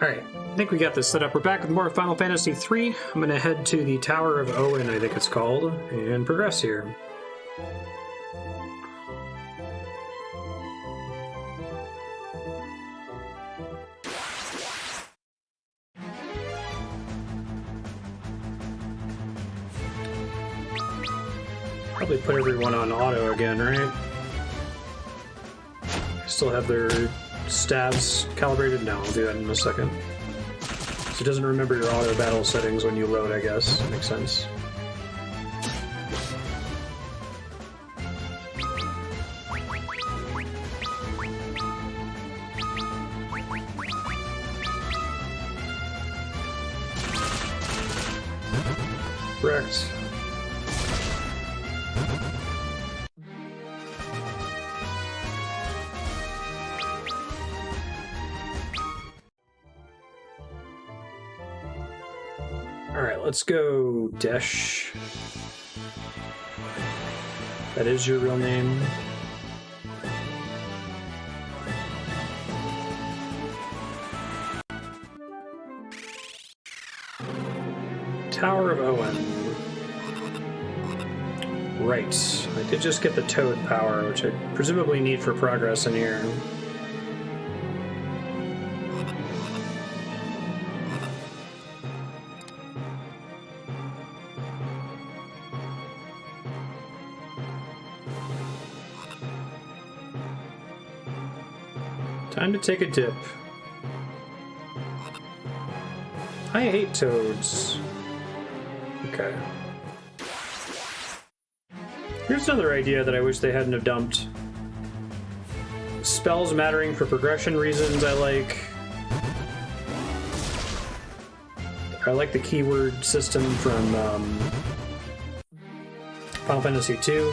Alright, I think we got this set up. We're back with more Final Fantasy III. I'm going to head to the Tower of Owen, I think it's called, and progress here. Probably put everyone on auto again, right? Still have their stabs calibrated? No, I'll do that in a second. So it doesn't remember your auto battle settings when you load, I guess. Makes sense. Correct. Alright, let's go Desch. That is your real name. Tower of Owen. Right. I did just get the toad power, which I presumably need for progress in here. Time to take a dip. I hate toads. Okay. Here's another idea that I wish they hadn't have dumped. Spells mattering for progression reasons I like. I like the keyword system from Final Fantasy II.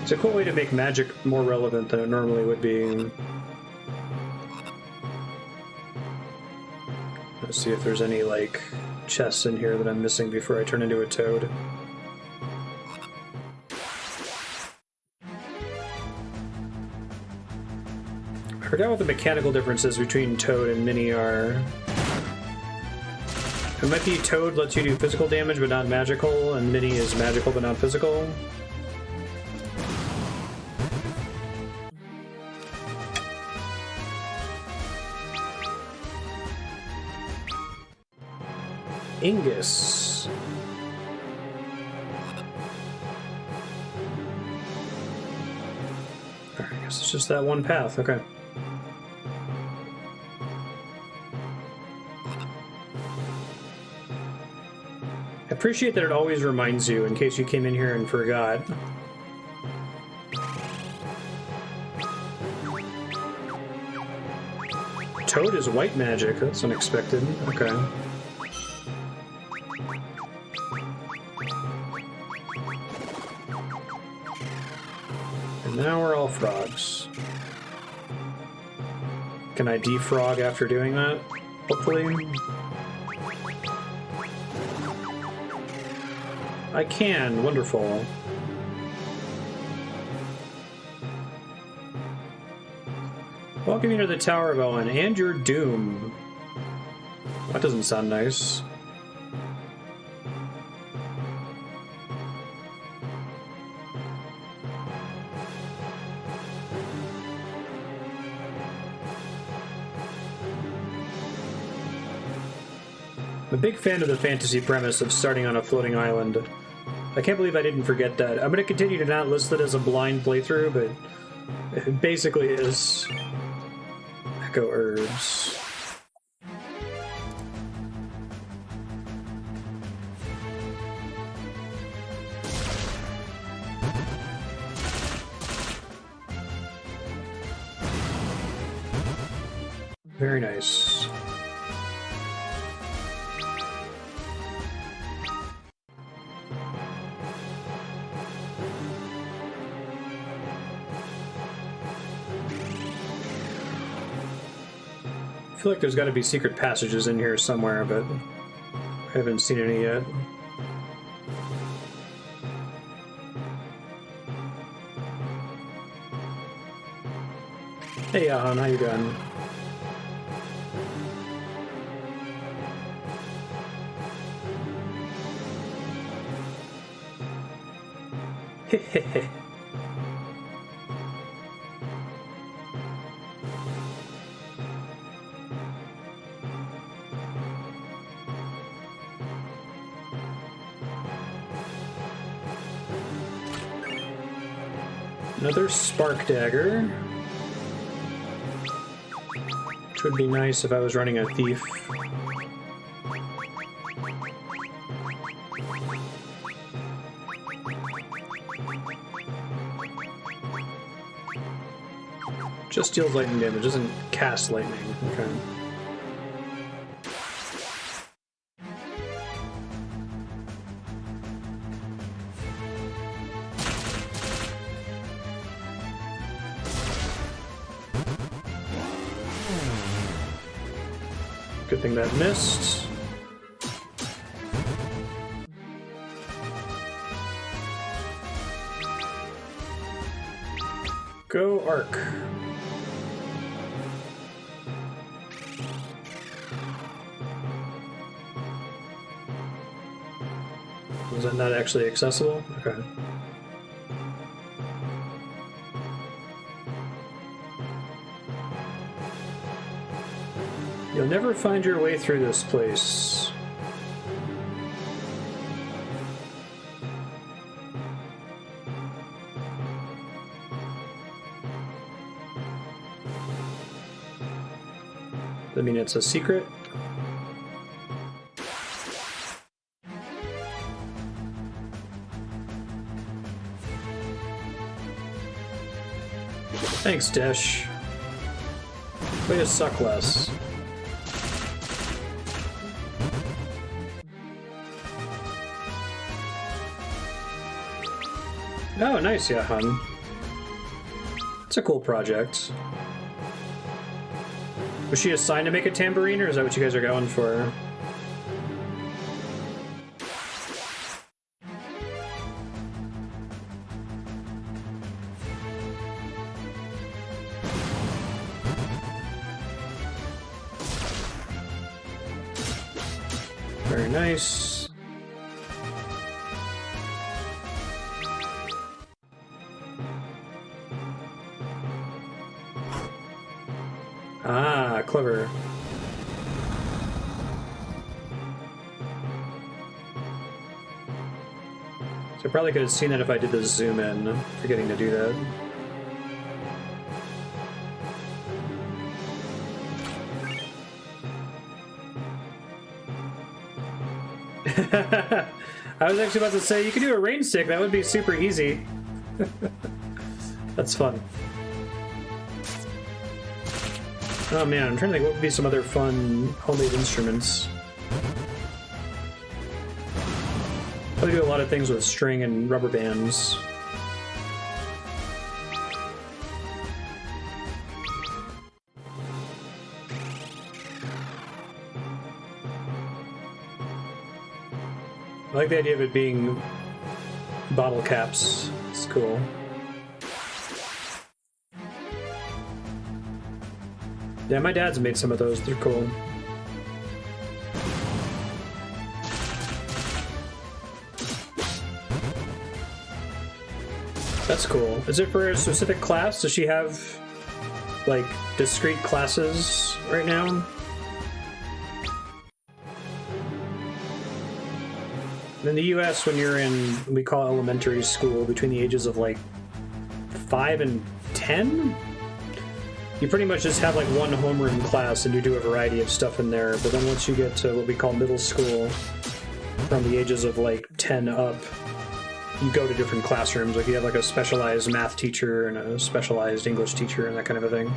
It's a cool way to make magic more relevant than it normally would be. Let's see if there's any, like, chests in here that I'm missing before I turn into a toad. I forgot what the mechanical differences between Toad and Mini are. It might be Toad lets you do physical damage but not magical, and Mini is magical but not physical. Ingus. Alright, I guess it's just that one path, okay. I appreciate that it always reminds you in case you came in here and forgot. Toad is white magic, that's unexpected, okay. Now we're all frogs. Can I defrog after doing that? Hopefully. I can. Wonderful. Welcome you to the Tower of Owen and your doom. That doesn't sound nice. I'm a big fan of the fantasy premise of starting on a floating island. I can't believe I didn't forget that. I'm going to continue to not list it as a blind playthrough, but it basically is Echo Herbs. Very nice. I feel like there's got to be secret passages in here somewhere, but I haven't seen any yet. Hey, Hein, how you doing? Hehehe. Another spark dagger. Which would be nice if I was running a thief. Just deals lightning damage, doesn't cast lightning. Okay. Good thing that missed. Go arc. Was that not actually accessible? Okay. You'll never find your way through this place. I mean, it's a secret. Thanks, Desch. Way to suck less. Oh, nice, yeah, Hein. It's a cool project. Was she assigned to make a tambourine, or is that what you guys are going for? Very nice. Ah, clever. So I probably could have seen that if I did the zoom in, forgetting to do that. I was actually about to say, you could do a rain stick, that would be super easy. That's fun. Oh man, I'm trying to think what would be some other fun homemade instruments. I do a lot of things with string and rubber bands. I like the idea of it being bottle caps. It's cool. Yeah, my dad's made some of those. They're cool. That's cool. Is it for a specific class? Does she have, like, discrete classes right now? In the US, when you're in, we call elementary school, between the ages of, like, 5 and 10? You pretty much just have like one homeroom class and you do a variety of stuff in there, but then once you get to what we call middle school, from the ages of like 10 up, you go to different classrooms. Like you have like a specialized math teacher and a specialized English teacher and that kind of a thing.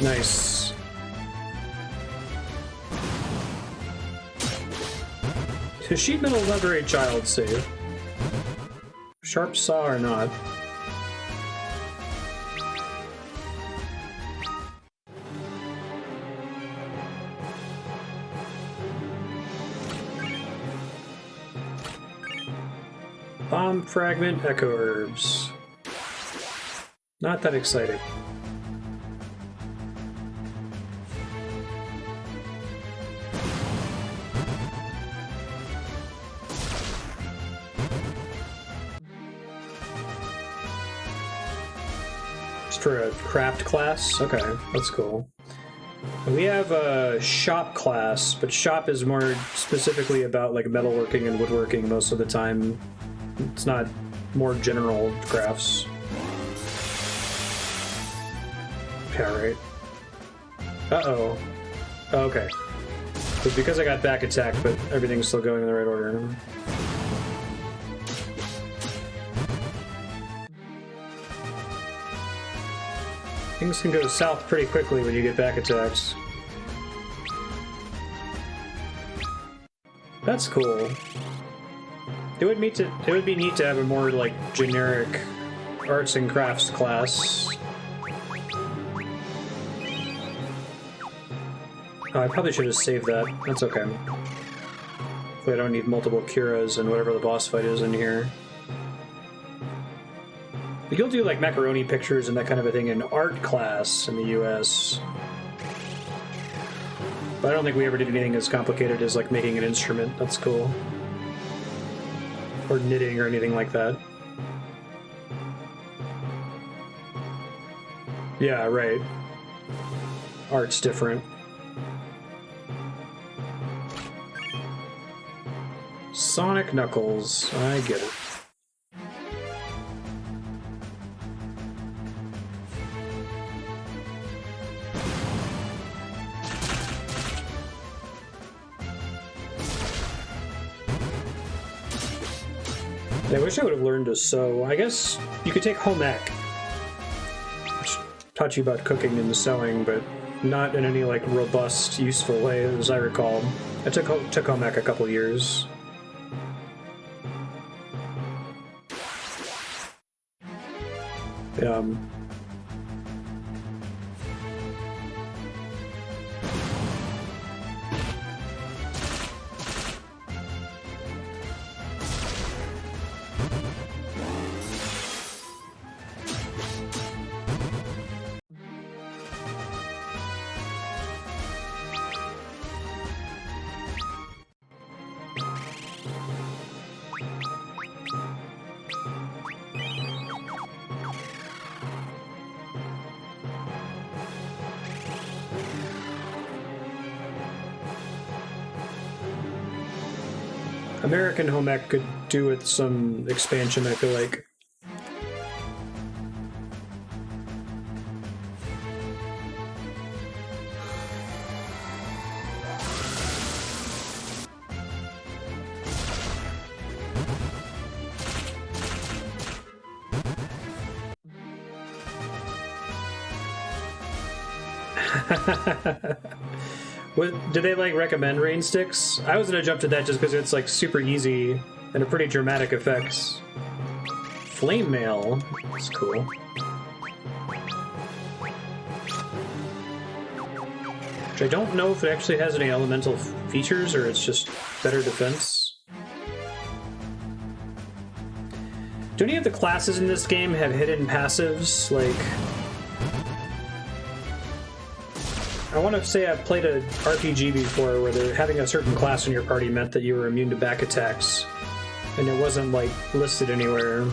Nice. Is sheet metal never a child save? Sharp saw or not? Bomb, Fragment, Echo Herbs. Not that exciting. Just for a craft class? Okay, that's cool. We have a shop class, but shop is more specifically about like metalworking and woodworking most of the time. It's not more general crafts. Yeah, right. Uh-oh. Oh, okay. It's because I got back attacked, but everything's still going in the right order. Things can go south pretty quickly when you get back attacks. That's cool. It would be neat to have a more like generic arts and crafts class. Oh, I probably should have saved that. That's okay. Hopefully I don't need multiple Curas and whatever the boss fight is in here. But you'll do like macaroni pictures and that kind of a thing in art class in the US. But I don't think we ever did anything as complicated as like making an instrument. That's cool. Or knitting or anything like that. Yeah, right. Art's different. Sonic Knuckles. I get it. I wish I would have learned to sew. I guess you could take home ec, which taught you about cooking and sewing, but not in any like robust, useful way, as I recall. I took home ec a couple years. American home ec could do with some expansion, I feel like. Did they like recommend rain sticks? I was gonna jump to that just because it's like super easy and a pretty dramatic effects. Flame mail, that's cool. Which I don't know if it actually has any elemental features or it's just better defense. Do any of the classes in this game have hidden passives? Like, I want to say I've played an RPG before where having a certain class in your party meant that you were immune to back attacks, and it wasn't, like, listed anywhere.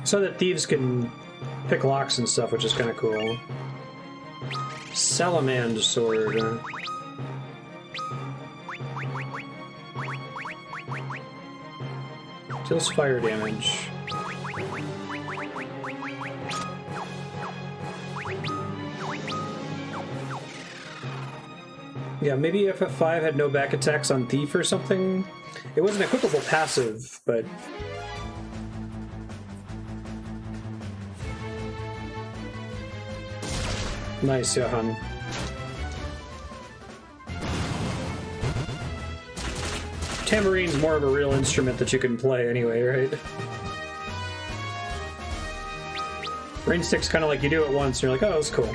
So that thieves can pick locks and stuff, which is kind of cool. Salamander sword. Deals fire damage. Yeah, maybe FF5 had no back attacks on Thief or something. It was an equipable passive, but... Nice, Johan. Tambourine's more of a real instrument that you can play anyway, right? Rain stick's kind of like you do it once and you're like, oh, that's cool.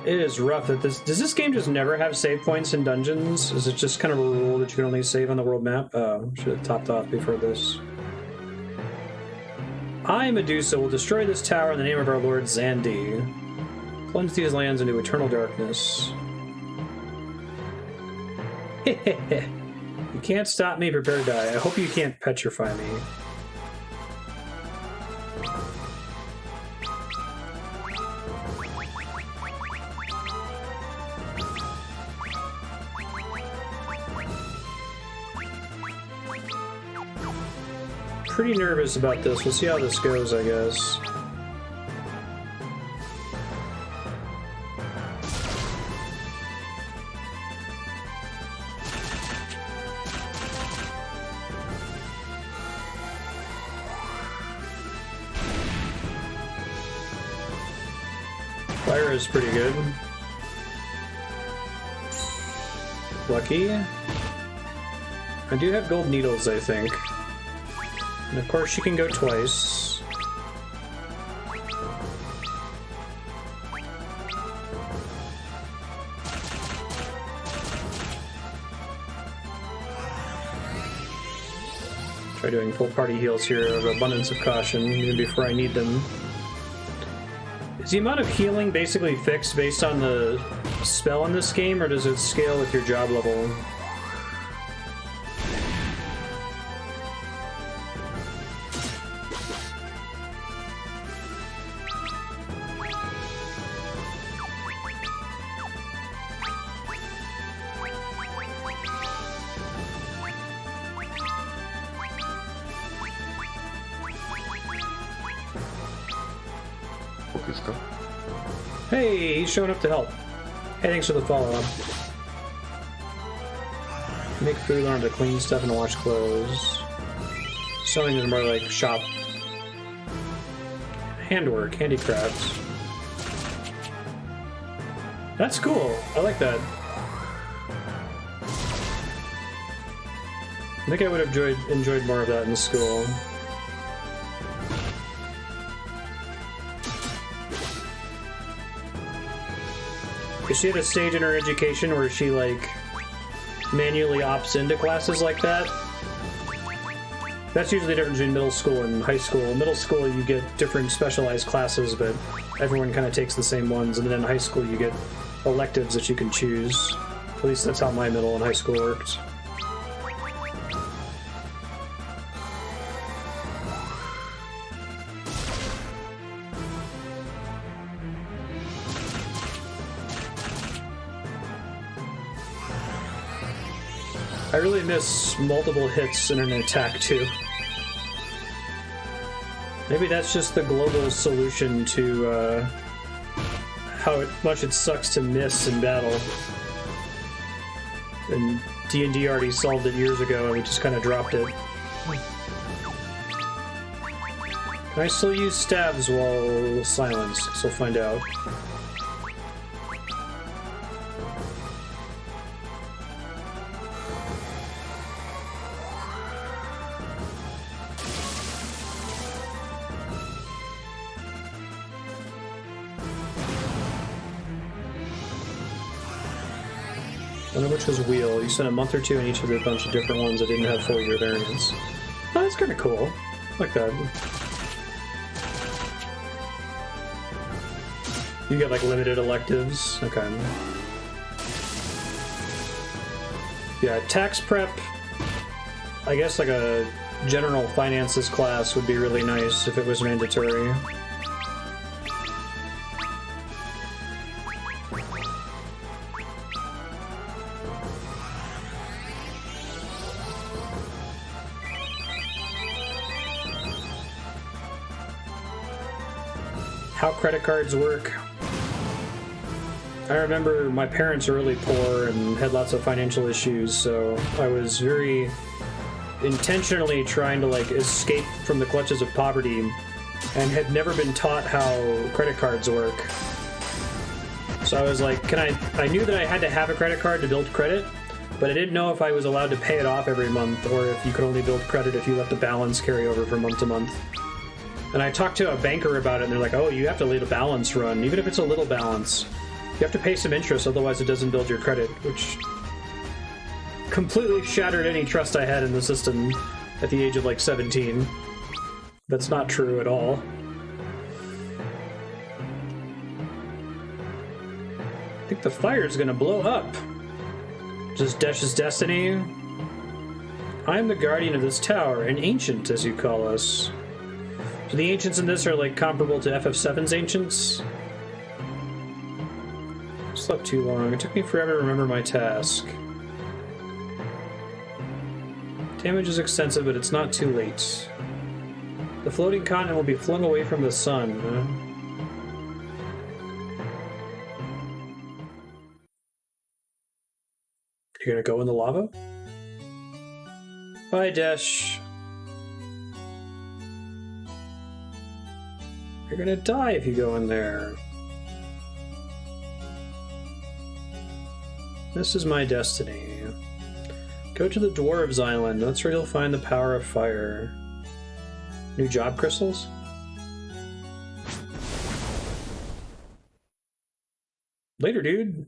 It is rough that this... Does this game just never have save points in dungeons? Is it just kind of a rule that you can only save on the world map? Oh, should have topped off before this. I, Medusa, will destroy this tower in the name of our lord Zandi. Plunge these lands into eternal darkness. You can't stop me, prepare to die. I hope you can't petrify me. Pretty nervous about this. We'll see how this goes, I guess. Fire is pretty good. Lucky. I do have gold needles, I think. And of course she can go twice. Try doing full party heals here of abundance of caution, even before I need them. Is the amount of healing basically fixed based on the spell in this game, or does it scale with your job level? Hey, he's showing up to help. Hey, thanks for the follow-up. Make food, learn to clean stuff, and wash clothes. Sewing is more like shop. Handwork, handicrafts. That's cool. I like that. I think I would have enjoyed more of that in school. Is she at a stage in her education where she, like, manually opts into classes like that? That's usually the difference between middle school and high school. Middle school, you get different specialized classes, but everyone kind of takes the same ones. And then in high school, you get electives that you can choose. At least that's how my middle and high school worked. I really miss multiple hits in an attack, too. Maybe that's just the global solution to how much it sucks to miss in battle. And D&D already solved it years ago, and we just kind of dropped it. Can I still use stabs while silenced? Guess we'll find out. One of which was Wheel. You spent a month or two in each of a bunch of different ones that didn't have full year variants. Oh, that's kind of cool. I like that. You get like limited electives. Okay. Yeah, tax prep. I guess like a general finances class would be really nice if it was mandatory. How credit cards work. I remember my parents are really poor and had lots of financial issues, so I was very intentionally trying to like escape from the clutches of poverty and had never been taught how credit cards work. So I was like, I knew that I had to have a credit card to build credit, but I didn't know if I was allowed to pay it off every month or if you could only build credit if you let the balance carry over from month to month. And I talked to a banker about it, and they're like, oh, you have to let a balance run, even if it's a little balance. You have to pay some interest, otherwise it doesn't build your credit, which completely shattered any trust I had in the system at the age of like 17. That's not true at all. I think the fire's gonna blow up. Is this Desch's destiny? I am the guardian of this tower, an ancient, as you call us. So the ancients in this are like comparable to FF7's ancients? Slept too long. It took me forever to remember my task. Damage is extensive, but it's not too late. The floating continent will be flung away from the sun. You're gonna go in the lava? Bye, Desch. You're gonna die if you go in there. This is my destiny. Go to the Dwarves Island. That's where you'll find the power of fire. New job crystals? Later, dude.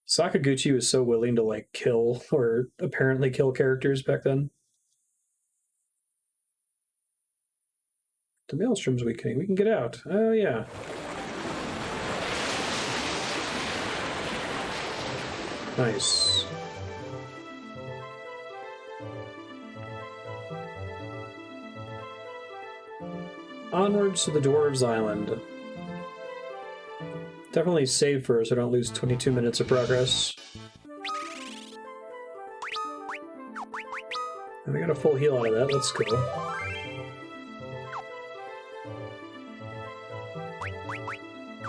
Sakaguchi was so willing to, like, kill, or apparently kill characters back then. The maelstrom's weakening. We can get out. Oh, yeah. Nice. Onwards to the Dwarves Island. Definitely save first so I don't lose 22 minutes of progress. And I got a full heal out of that, that's cool.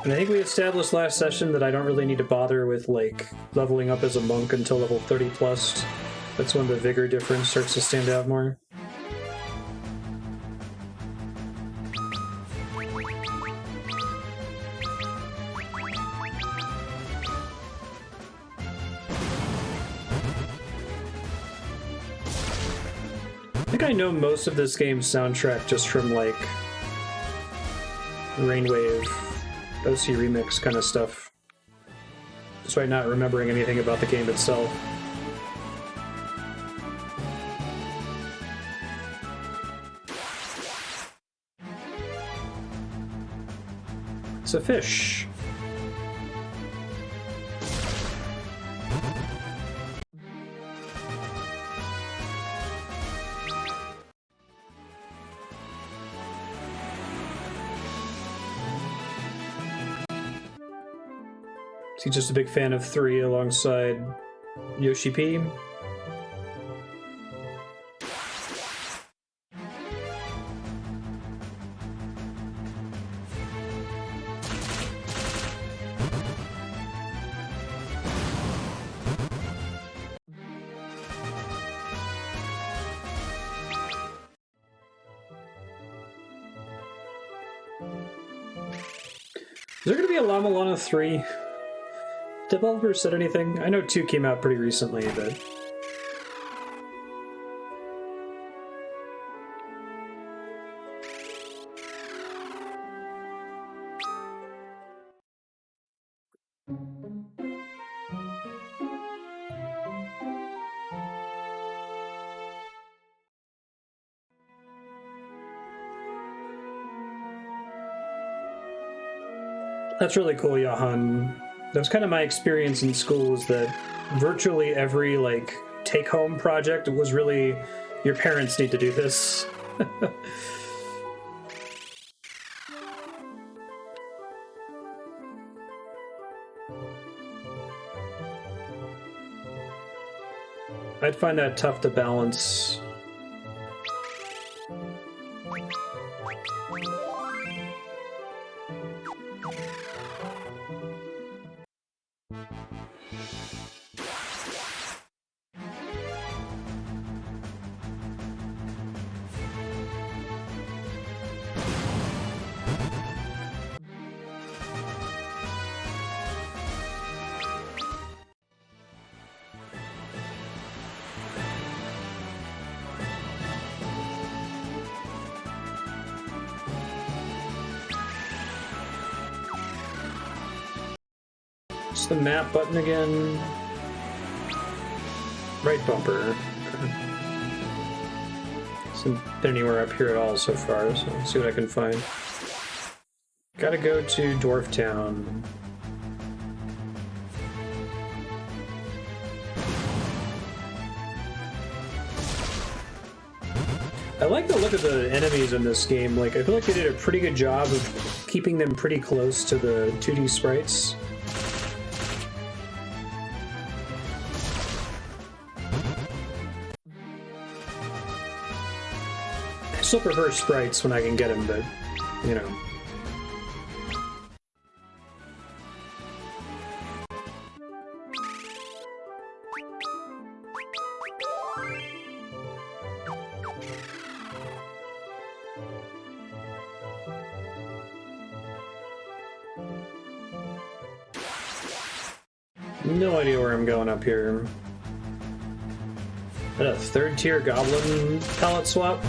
And I think we established last session that I don't really need to bother with, like, leveling up as a monk until level 30 plus. That's when the vigor difference starts to stand out more. I think I know most of this game's soundtrack just from, like, Rainwave, OC Remix kind of stuff. Despite not remembering anything about the game itself. It's a fish. Is he just a big fan of 3 alongside Yoshi P? Is there going to be a Llama Lana 3? Developers said anything? I know 2 came out pretty recently, but... That's really cool, Johan. That was kind of my experience in school, is that virtually every, like, take-home project was really, your parents need to do this. I'd find that tough to balance. What's the map button again? Right bumper. Isn't anywhere up here at all so far, so let's see what I can find. Gotta go to Dwarf Town. I like the look of the enemies in this game. Like, I feel like they did a pretty good job of keeping them pretty close to the 2D sprites. I still prefer sprites when I can get them, but, you know. No idea where I'm going up here. Is that a third tier goblin palette swap?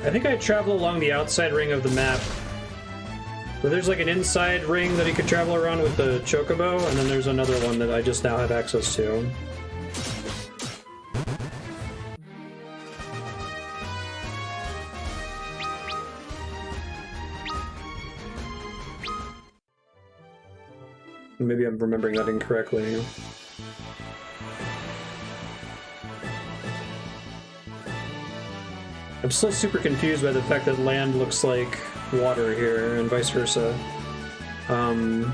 I think I travel along the outside ring of the map. But there's like an inside ring that you could travel around with the chocobo, and then there's another one that I just now have access to. Maybe I'm remembering that incorrectly. I'm still super confused by the fact that land looks like water here, and vice versa. I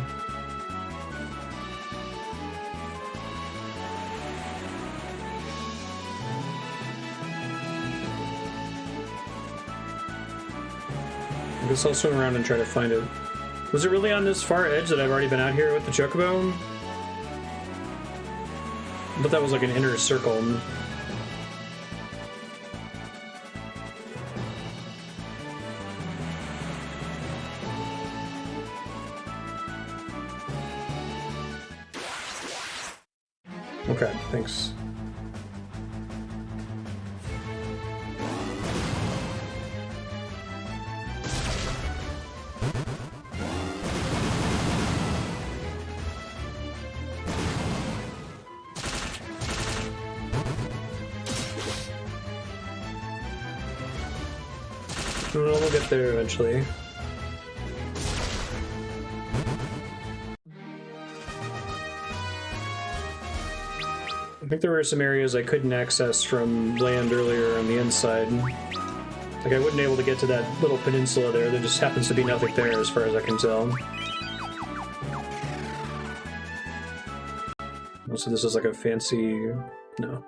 guess I'll swim around and try to find it. Was it really on this far edge that I've already been out here with the chocobo? But that was like an inner circle. Okay, thanks. We'll get there eventually. I think there were some areas I couldn't access from land earlier on the inside. Like, I wasn't able to get to that little peninsula there. There just happens to be nothing there as far as I can tell. So this is like a fancy... no.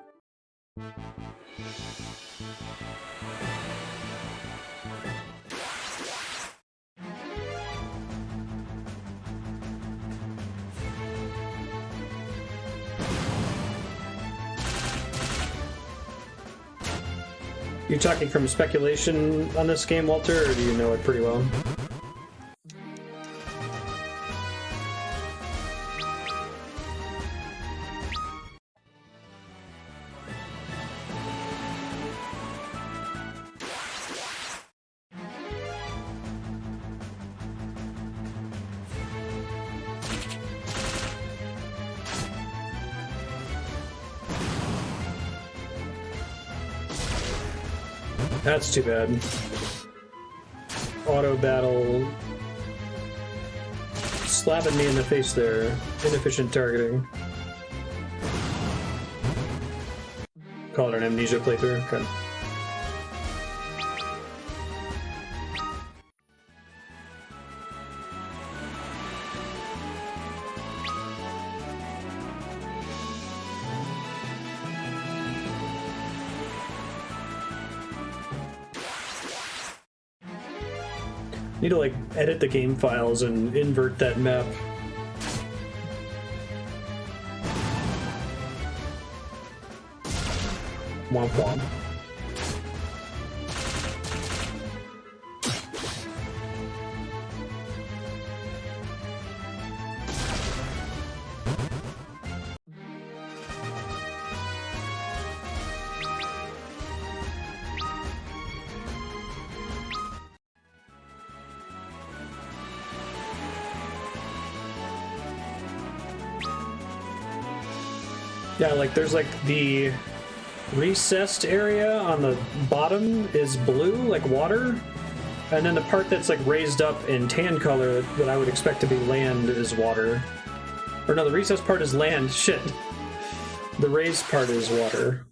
You talking from speculation on this game, Walter, or do you know it pretty well? That's too bad. Auto battle. Slapping me in the face there. Inefficient targeting. Call it an amnesia playthrough? Okay. Need to like edit the game files and invert that map. Womp womp. Yeah, like there's like the recessed area on the bottom is blue, like water. And then the part that's like raised up in tan color that I would expect to be land is water. Or no, the recessed part is land. Shit. The raised part is water.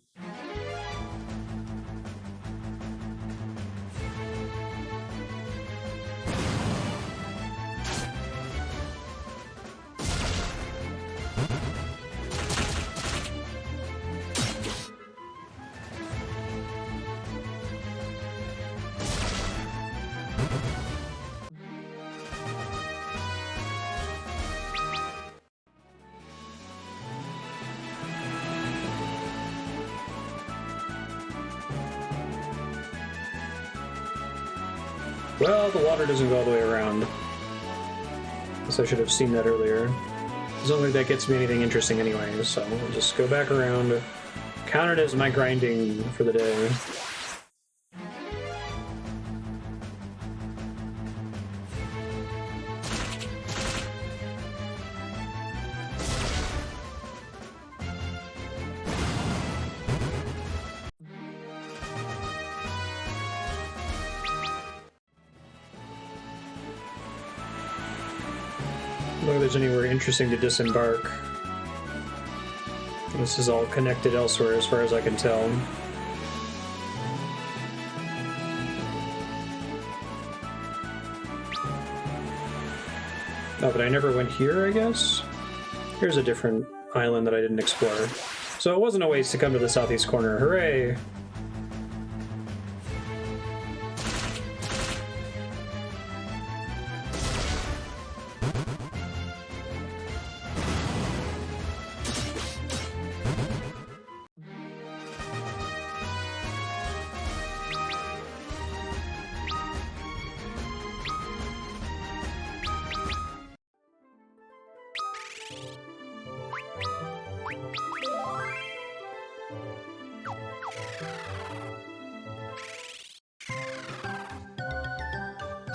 Well, the water doesn't go all the way around. Guess I should have seen that earlier. I don't think that gets me anything interesting anyway, so we'll just go back around. Count it as my grinding for the day. Look if there's anywhere interesting to disembark. This is all connected elsewhere as far as I can tell. Oh, but I never went here, I guess? Here's a different island that I didn't explore. So it wasn't a waste to come to the southeast corner. Hooray!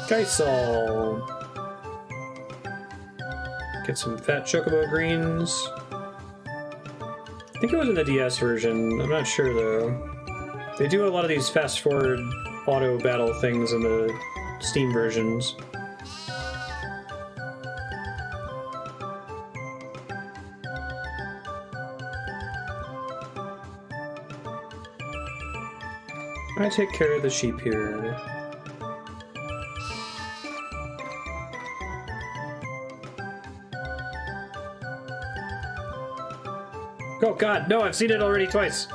Gysahl. Get some fat chocobo greens. I think it was in the DS version. I'm not sure though. They do a lot of these fast forward auto battle things in the Steam versions. I take care of the sheep here. Oh god, no, I've seen it already twice.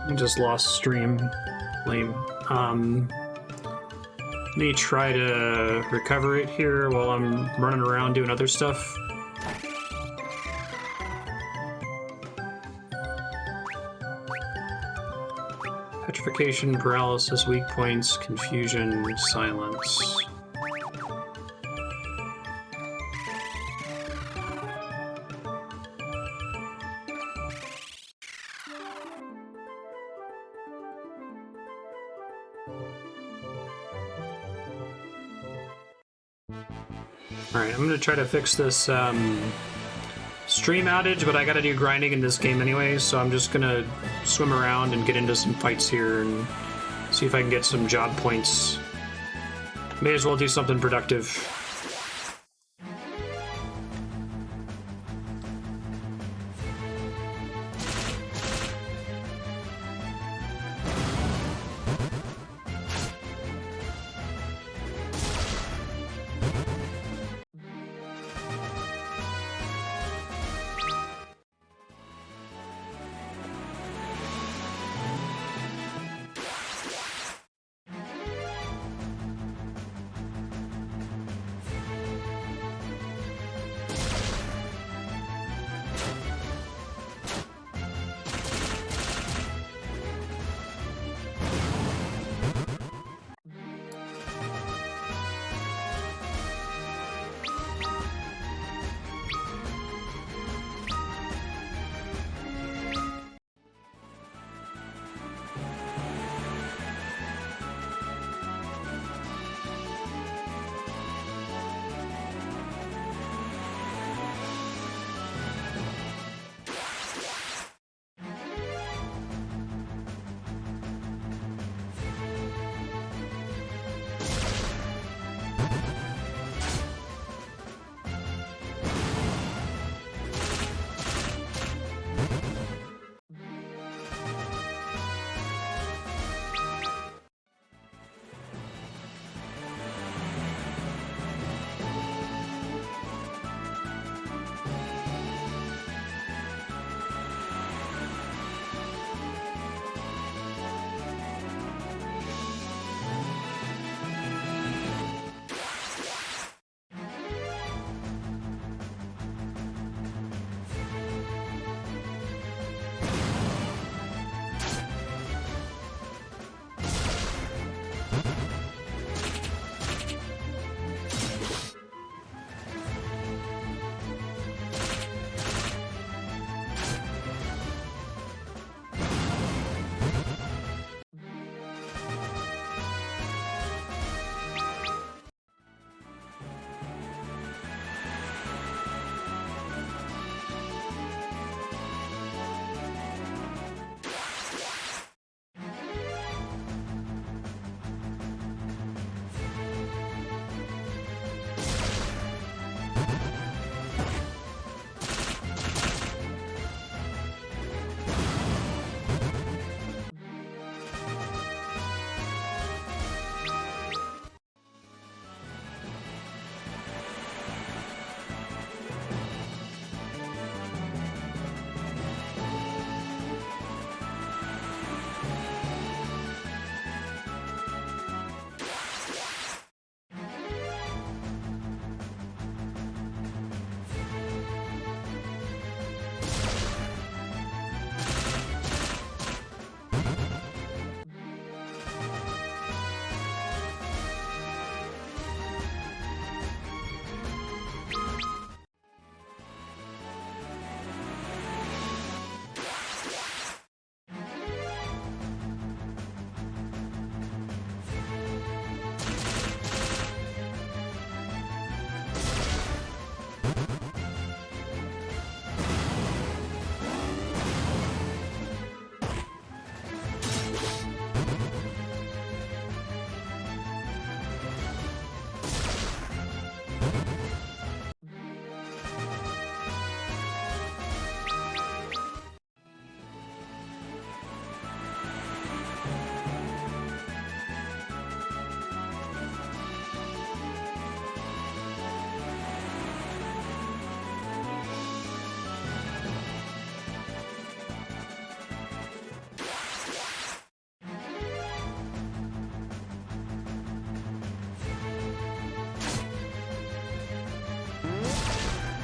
I just lost stream. Lame. Let me try to recover it here while I'm running around doing other stuff. Petrification, paralysis, weak points, confusion, silence. Alright, I'm gonna try to fix this stream outage, but I gotta do grinding in this game anyway, so I'm just gonna swim around and get into some fights here and see if I can get some job points. May as well do something productive.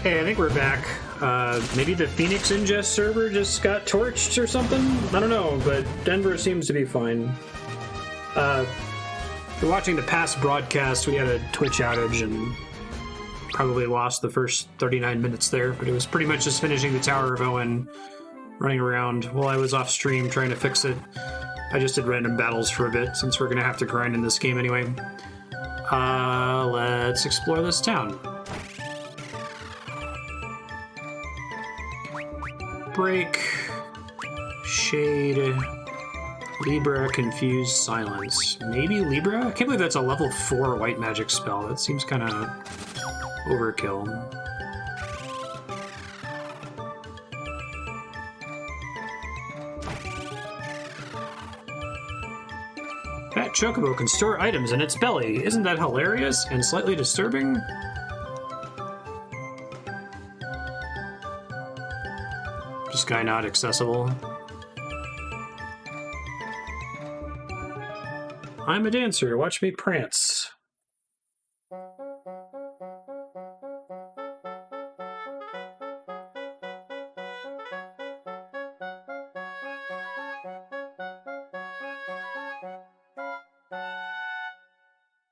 Hey, I think we're back. Maybe the Phoenix Ingest server just got torched or something? I don't know, but Denver seems to be fine. If you're watching the past broadcast, we had a Twitch outage and probably lost the first 39 minutes there, but it was pretty much just finishing the Tower of Owen, running around while I was off stream trying to fix it. I just did random battles for a bit, since we're going to have to grind in this game anyway. Let's explore this town. Break, Shade, Libra, Confuse, Silence. Maybe Libra? I can't believe that's a level 4 white magic spell. That seems kind of overkill. That chocobo can store items in its belly. Isn't that hilarious and slightly disturbing? This guy not accessible. I'm a dancer. Watch me prance.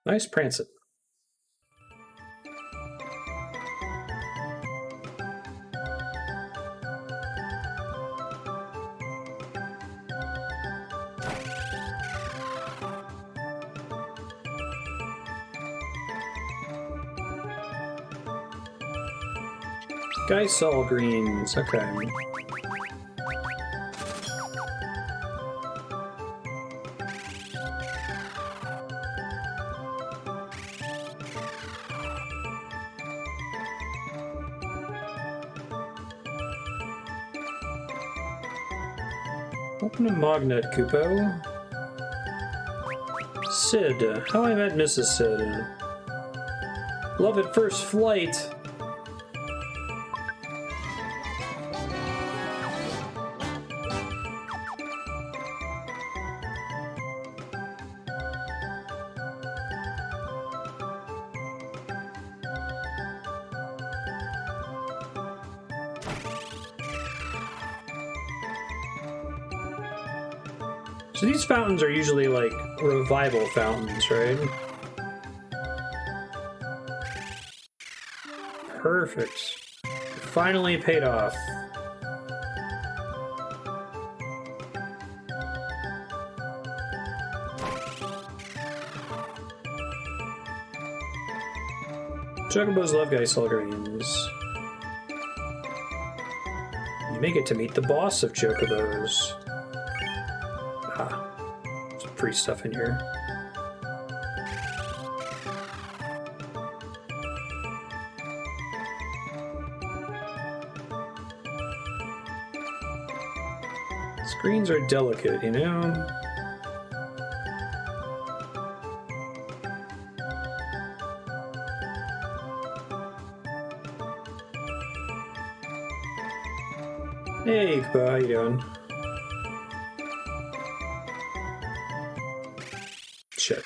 Nice prancing. Gysahl greens, okay. Open a Magnet, Kupo. Sid, how I met Mrs. Sid. Love at first flight. So these fountains are usually like revival fountains, right? Perfect. Finally paid off. Chocobos love Gysahl greens. You may get to meet the boss of Chocobos. Some free stuff in here. Screens are delicate, you know? Hey, Kupa, how you doing? Shit.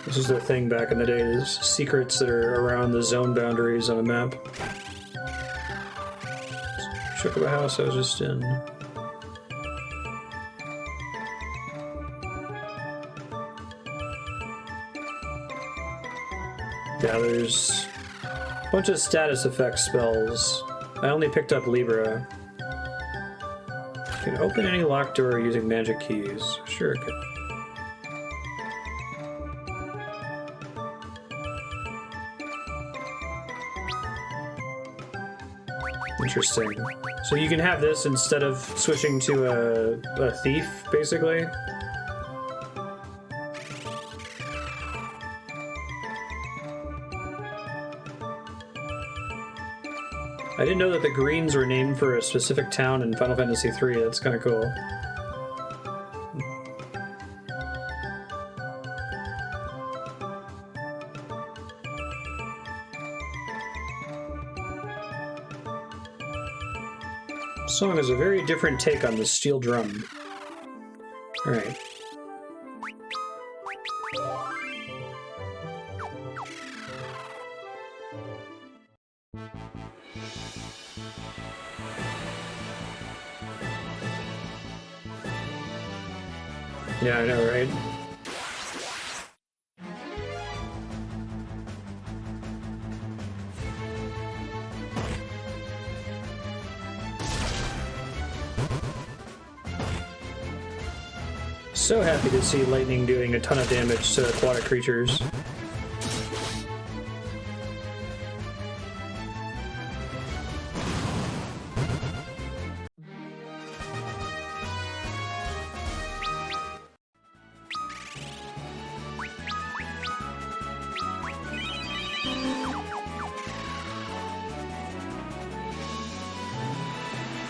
This is the thing back in the day, is secrets that are around the zone boundaries on a map. Chocobo house I was just in. Yeah, there's a bunch of status effect spells. I only picked up Libra. You can open any locked door using magic keys. Sure it could. Interesting. So you can have this instead of switching to a thief, basically? I didn't know that the greens were named for a specific town in Final Fantasy III. That's kind of cool. This song is a very different take on the steel drum. Alright. Yeah, I know, right? So happy to see lightning doing a ton of damage to aquatic creatures.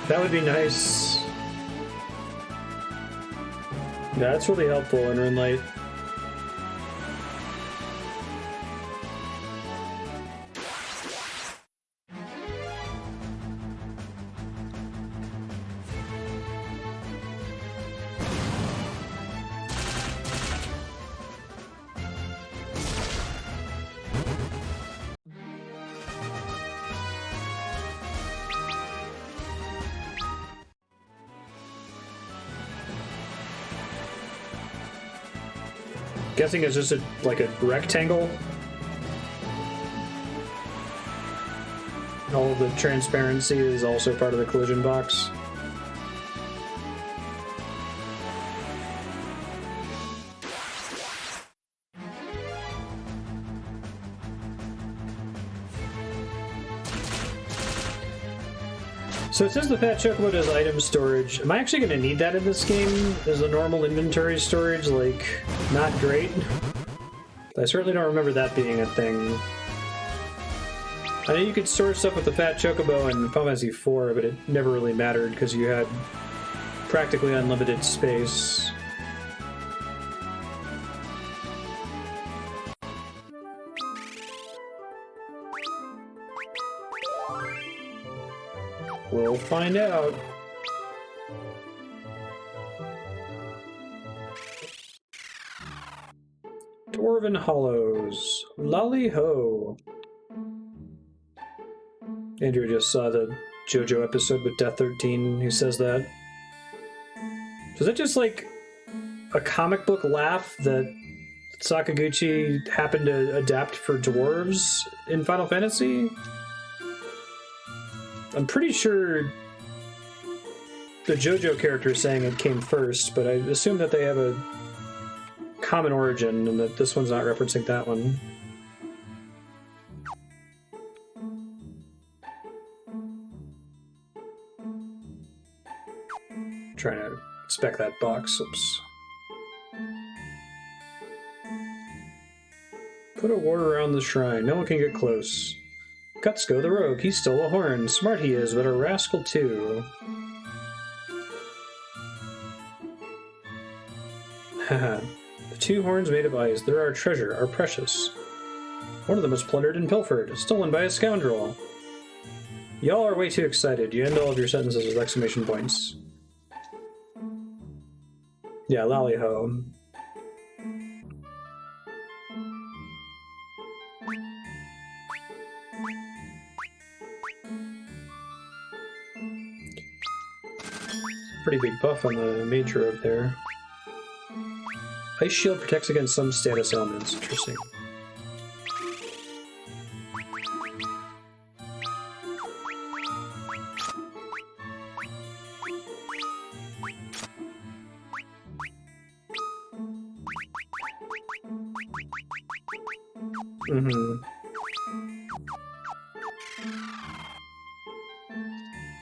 That would be nice. Yeah, that's really helpful in Runelight. Guessing it's just like a rectangle. All of the transparency is also part of the collision box. So it says the Fat Chocobo does item storage. Am I actually going to need that in this game? Is the normal inventory storage, like, not great? I certainly don't remember that being a thing. I know you could store stuff with the Fat Chocobo in Final Fantasy IV, but it never really mattered because you had practically unlimited space. We'll find out. Dwarven Hollows. Lolly ho. Andrew just saw the JoJo episode with Death 13. He says that. Was that just like a comic book laugh that Sakaguchi happened to adapt for dwarves in Final Fantasy? I'm pretty sure the JoJo character is saying it came first, but I assume that they have a common origin and that this one's not referencing that one. Trying to inspect that box. Oops. Put a ward around the shrine. No one can get close. Gutsco the rogue. He stole a horn. Smart he is, but a rascal too. Haha. The two horns made of ice. They're our treasure, our precious. One of them was plundered and pilfered, stolen by a scoundrel. Y'all are way too excited. You end all of your sentences with exclamation points. Yeah, lolly-ho. Pretty big buff on the mage robe there. Ice shield protects against some status elements. Interesting.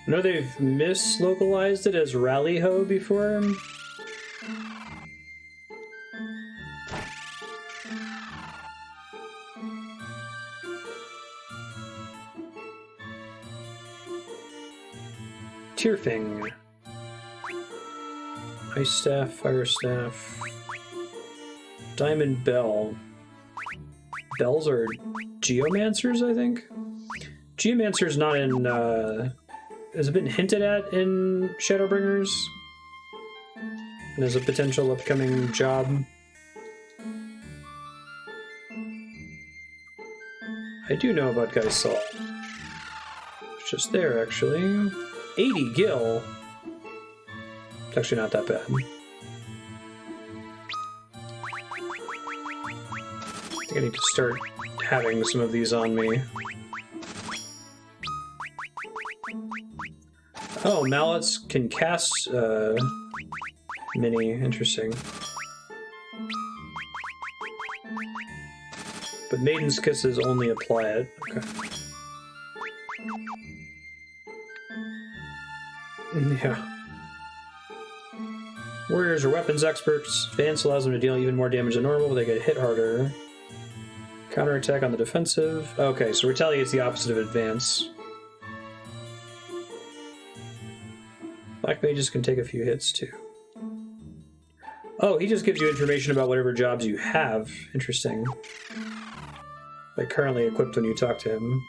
I know they've mislocalized it as Rally-Ho before. Tearfing. Ice Staff, Fire Staff. Diamond Bell. Bells are Geomancers, I think? Geomancer's not in, has it been hinted at in Shadowbringers? And as a potential upcoming job? I do know about Gysahl. It's just there, actually. 80 gil! It's actually not that bad. think I need to start having some of these on me. Oh, mallets can cast mini. Interesting. But Maiden's Kisses only apply it. Okay. Yeah. Warriors are weapons experts. Advance allows them to deal even more damage than normal, but they get hit harder. Counterattack on the defensive. Okay, so Retaliate's the opposite of Advance. Black Mages can take a few hits, too. Oh, he just gives you information about whatever jobs you have. Interesting. Like, currently equipped when you talk to him.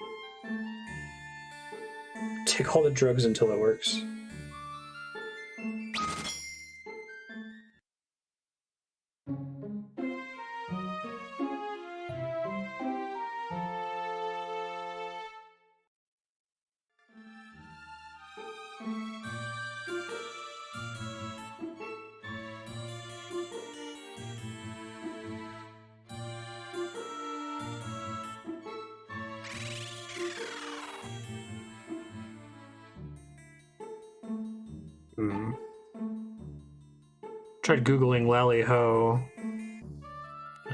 Take all the drugs until it works. Tried Googling Lally Ho.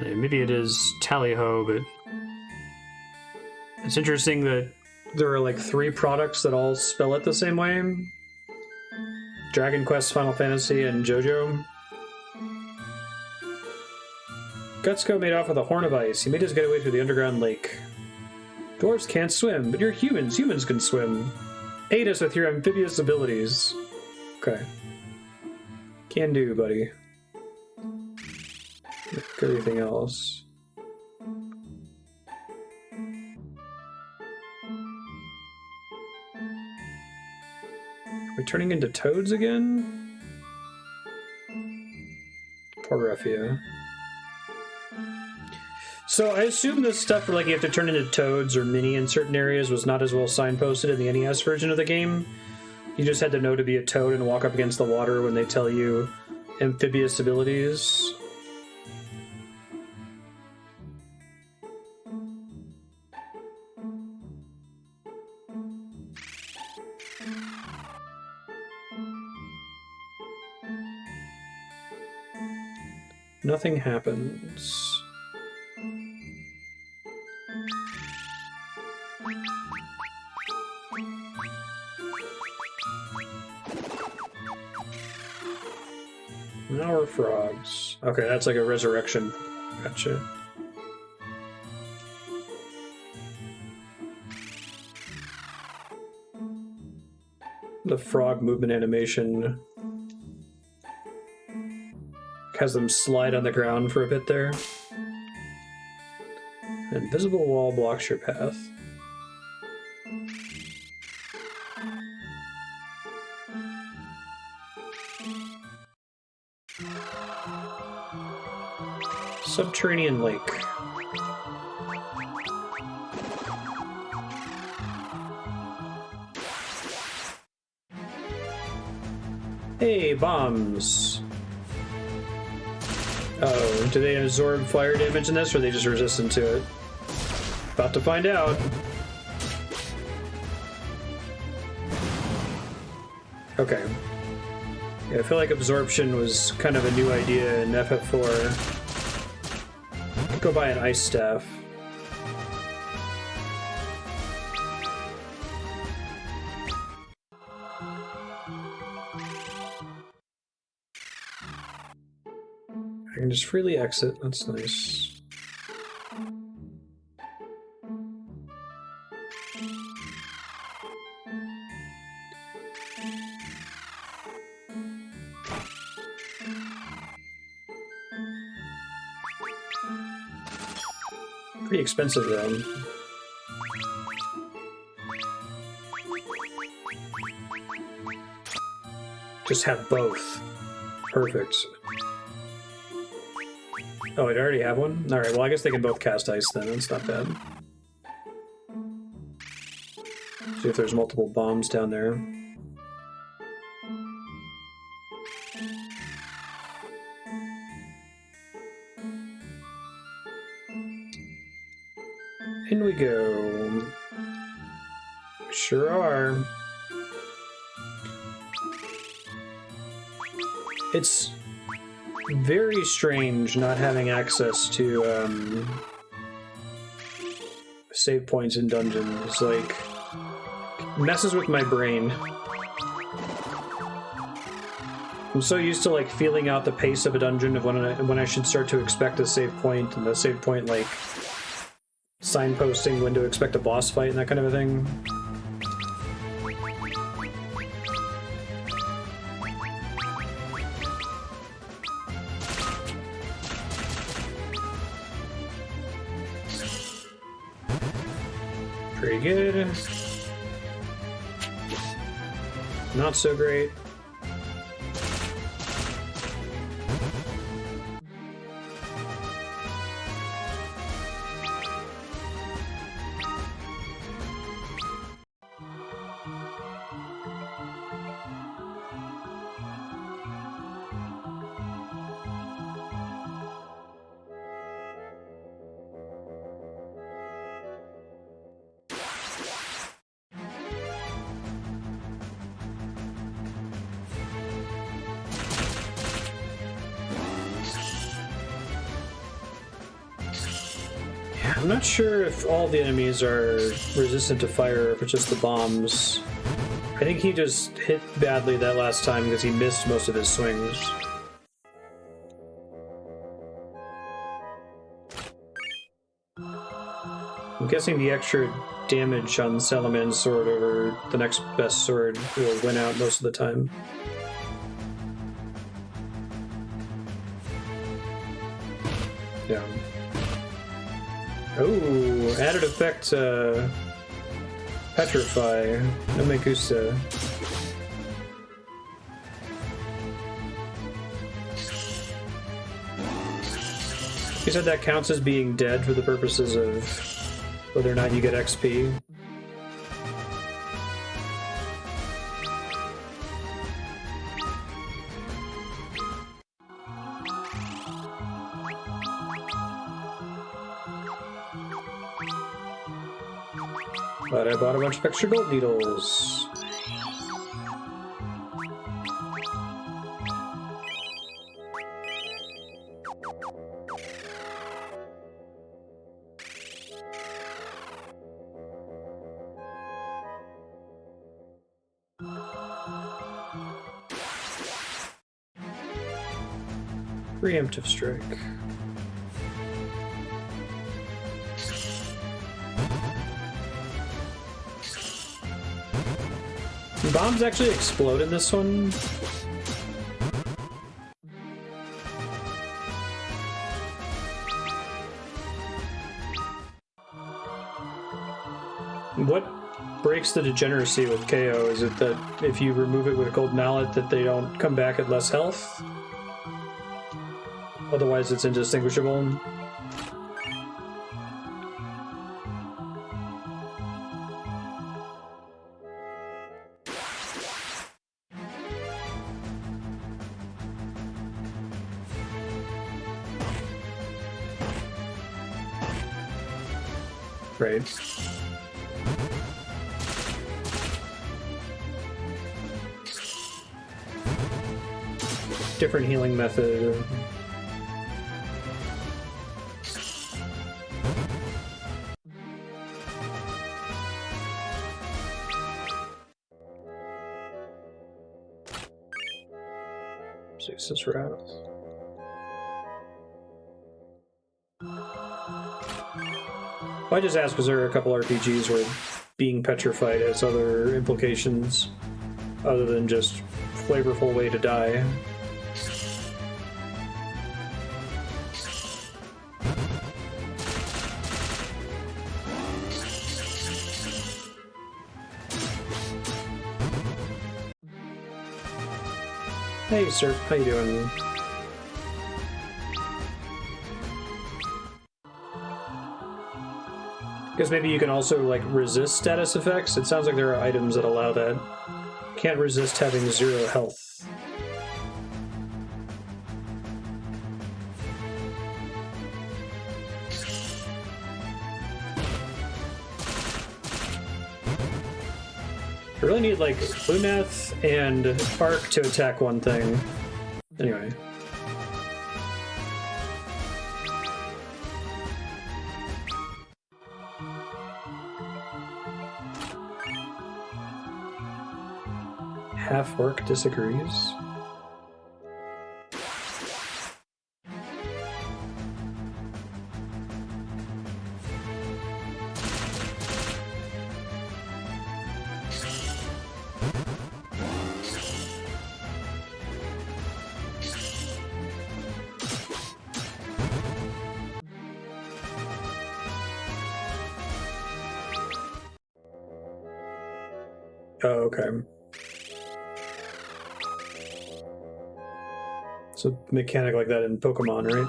Maybe it is Tally Ho, but it's interesting that there are like 3 products that all spell it the same way. Dragon Quest, Final Fantasy, and JoJo. Gutsco made off with a horn of ice. He made his getaway through the underground lake. Dwarves can't swim, but you're humans. Humans can swim. Aid us with your amphibious abilities. Okay. Can do, buddy. Everything else. We're turning into toads again? Poor Refia. So I assume this stuff where like you have to turn into toads or mini in certain areas was not as well signposted in the NES version of the game. You just had to know to be a toad and walk up against the water when they tell you amphibious abilities. Nothing happens. Now we're frogs. Okay, that's like a resurrection. Gotcha. The frog movement animation has them slide on the ground for a bit there. An invisible wall blocks your path. Subterranean lake. Hey, bombs. Oh, do they absorb fire damage in this, or are they just resistant to it? About to find out. Okay. Yeah, I feel like absorption was kind of a new idea in FF4. Go buy an ice staff. I can just freely exit. That's nice. Pretty expensive though. Just have both. Perfect. Oh, I already have one? Alright, well I guess they can both cast ice then. That's not bad. See if there's multiple bombs down there. In we go. Sure are. It's very strange not having access to save points in dungeons. Like, messes with my brain. I'm so used to like feeling out the pace of a dungeon of when I should start to expect a save point, and the save point like signposting when to expect a boss fight and that kind of a thing. Pretty good. Not so great. I'm not sure if all the enemies are resistant to fire or if it's just the bombs. I think he just hit badly that last time because he missed most of his swings. I'm guessing the extra damage on Salamander's sword over the next best sword will win out most of the time. Yeah. Oh, added effect, Petrify. No Medusa. You said that counts as being dead for the purposes of whether or not you get XP. But I bought a bunch of extra gold needles. Preemptive strike. Bombs actually explode in this one. What breaks the degeneracy with KO? Is it that if you remove it with a gold mallet that they don't come back at less health? Otherwise it's indistinguishable. Right. Different healing method. Six's Wrath. Well, I just asked because there are a couple RPGs where being petrified has other implications other than just flavorful way to die. Hey, sir. How you doing? Because maybe you can also, like, resist status effects. It sounds like there are items that allow that. Can't resist having 0 health. I really need, like, Luneth and Arc to attack one thing. Anyway. Half-orc disagrees. Oh, okay. So mechanic like that in Pokemon, right?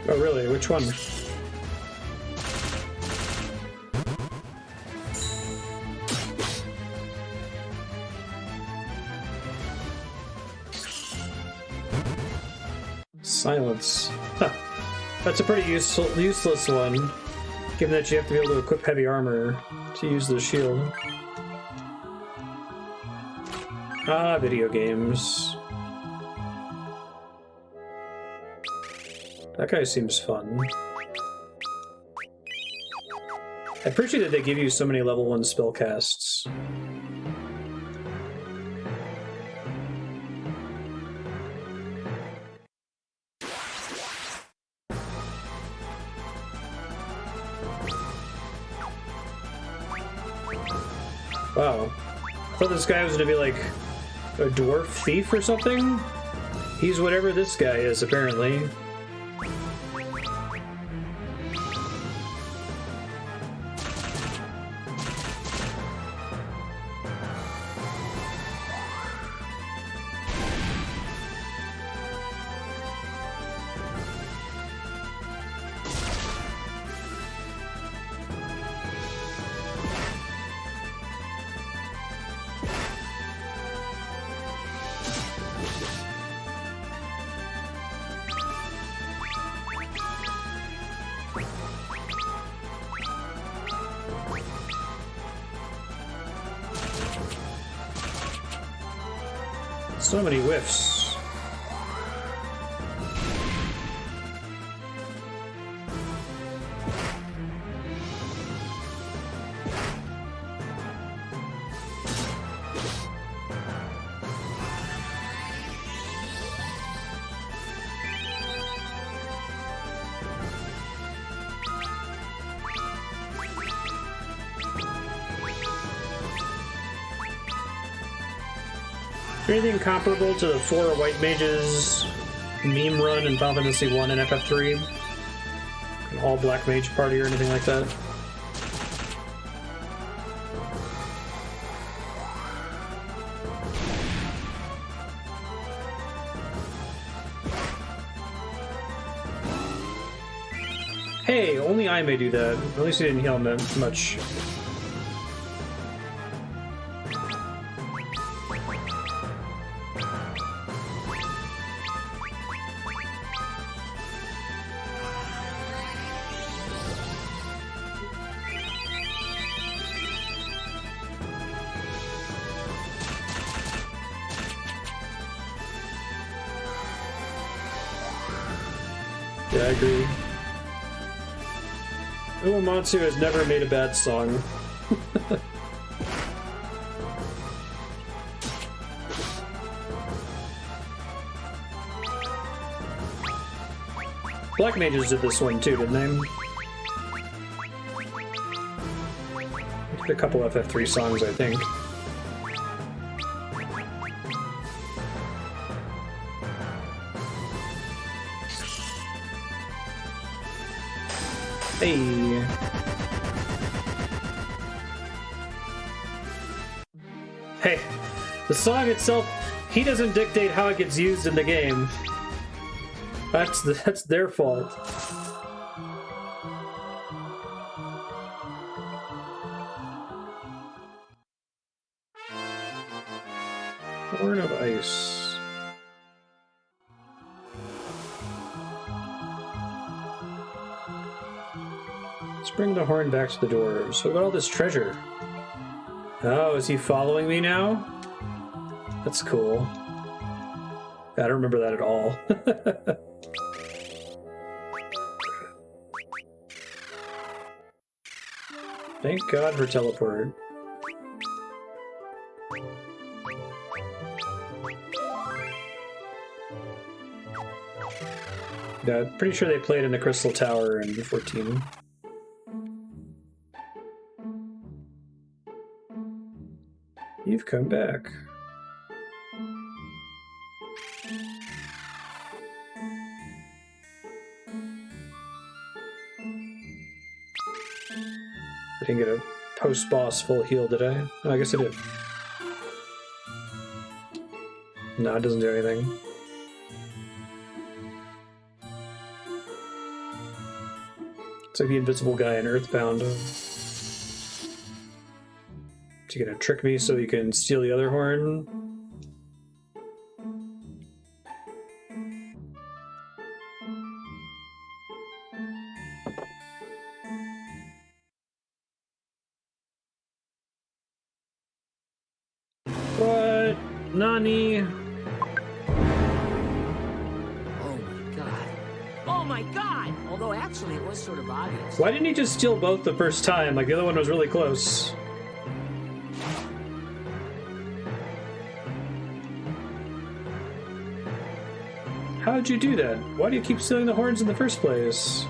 Oh, really? Which one? Silence. Huh. That's a pretty useless one, given that you have to be able to equip heavy armor to use the shield. Ah, video games. That guy seems fun. I appreciate that they give you so many level 1 spell casts. Wow. I thought this guy was gonna be like a dwarf thief or something? He's whatever this guy is, apparently. So many whiffs. Anything comparable to the 4 white mages meme run in Final Fantasy 1 and FF3? An all black mage party or anything like that? Hey, only I may do that. At least he didn't heal him much. Yeah, I agree. Uematsu has never made a bad song. Black Mages did this one too, didn't they? Did a couple FF3 songs, I think. Hey. Hey, the song itself, he doesn't dictate how it gets used in the game. That's their fault. Horn of Ice. Let's bring the horn back to the door. So we got all this treasure. Oh, is he following me now? That's cool. I don't remember that at all. Thank God for teleport. Yeah, pretty sure they played in the Crystal Tower in 14. You've come back. I didn't get a post-boss full heal, did I? Oh, I guess I did. No, it doesn't do anything. It's like the invisible guy in Earthbound. Is he gonna trick me so he can steal the other horn? What? Nani? Oh my god. Oh my god! Although actually it was sort of obvious. Why didn't he just steal both the first time? Like the other one was really close. How'd you do that? Why do you keep stealing the horns in the first place?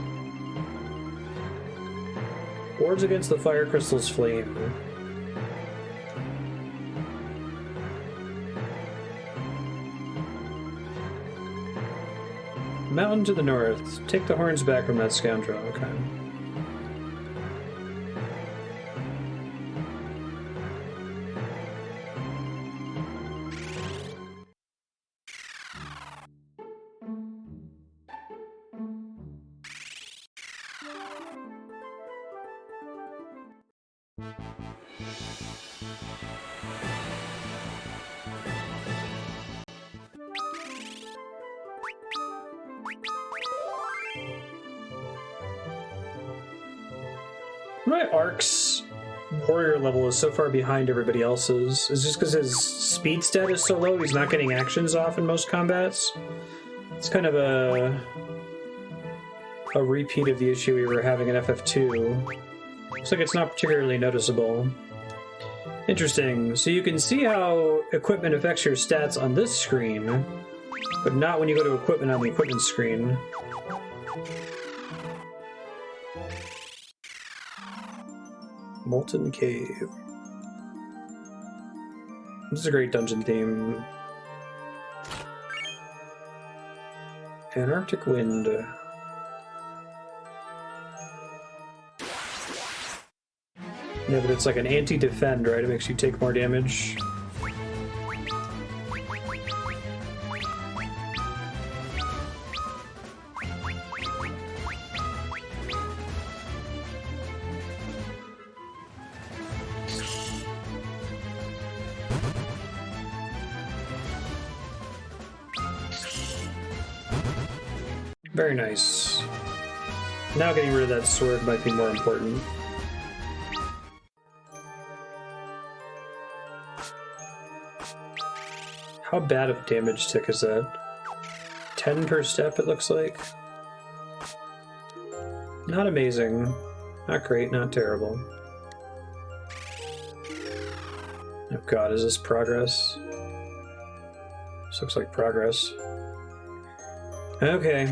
Wards against the fire crystal's flame. Mountain to the north. Take the horns back from that scoundrel. Okay. My Ark's warrior level is so far behind everybody else's. Is just because his speed stat is so low, he's not getting actions off in most combats. It's kind of a repeat of the issue we were having in FF2. Looks like it's not particularly noticeable. Interesting. So you can see how equipment affects your stats on this screen, but not when you go to equipment on the equipment screen. Molten Cave. This is a great dungeon theme. Antarctic Wind. Yeah, but it's like an anti-defend, right? It makes you take more damage. Very nice. Now getting rid of that sword might be more important. How bad of a damage tick is that? 10 per step, it looks like. Not amazing. Not great, not terrible. Oh god, is this progress? This looks like progress. Okay.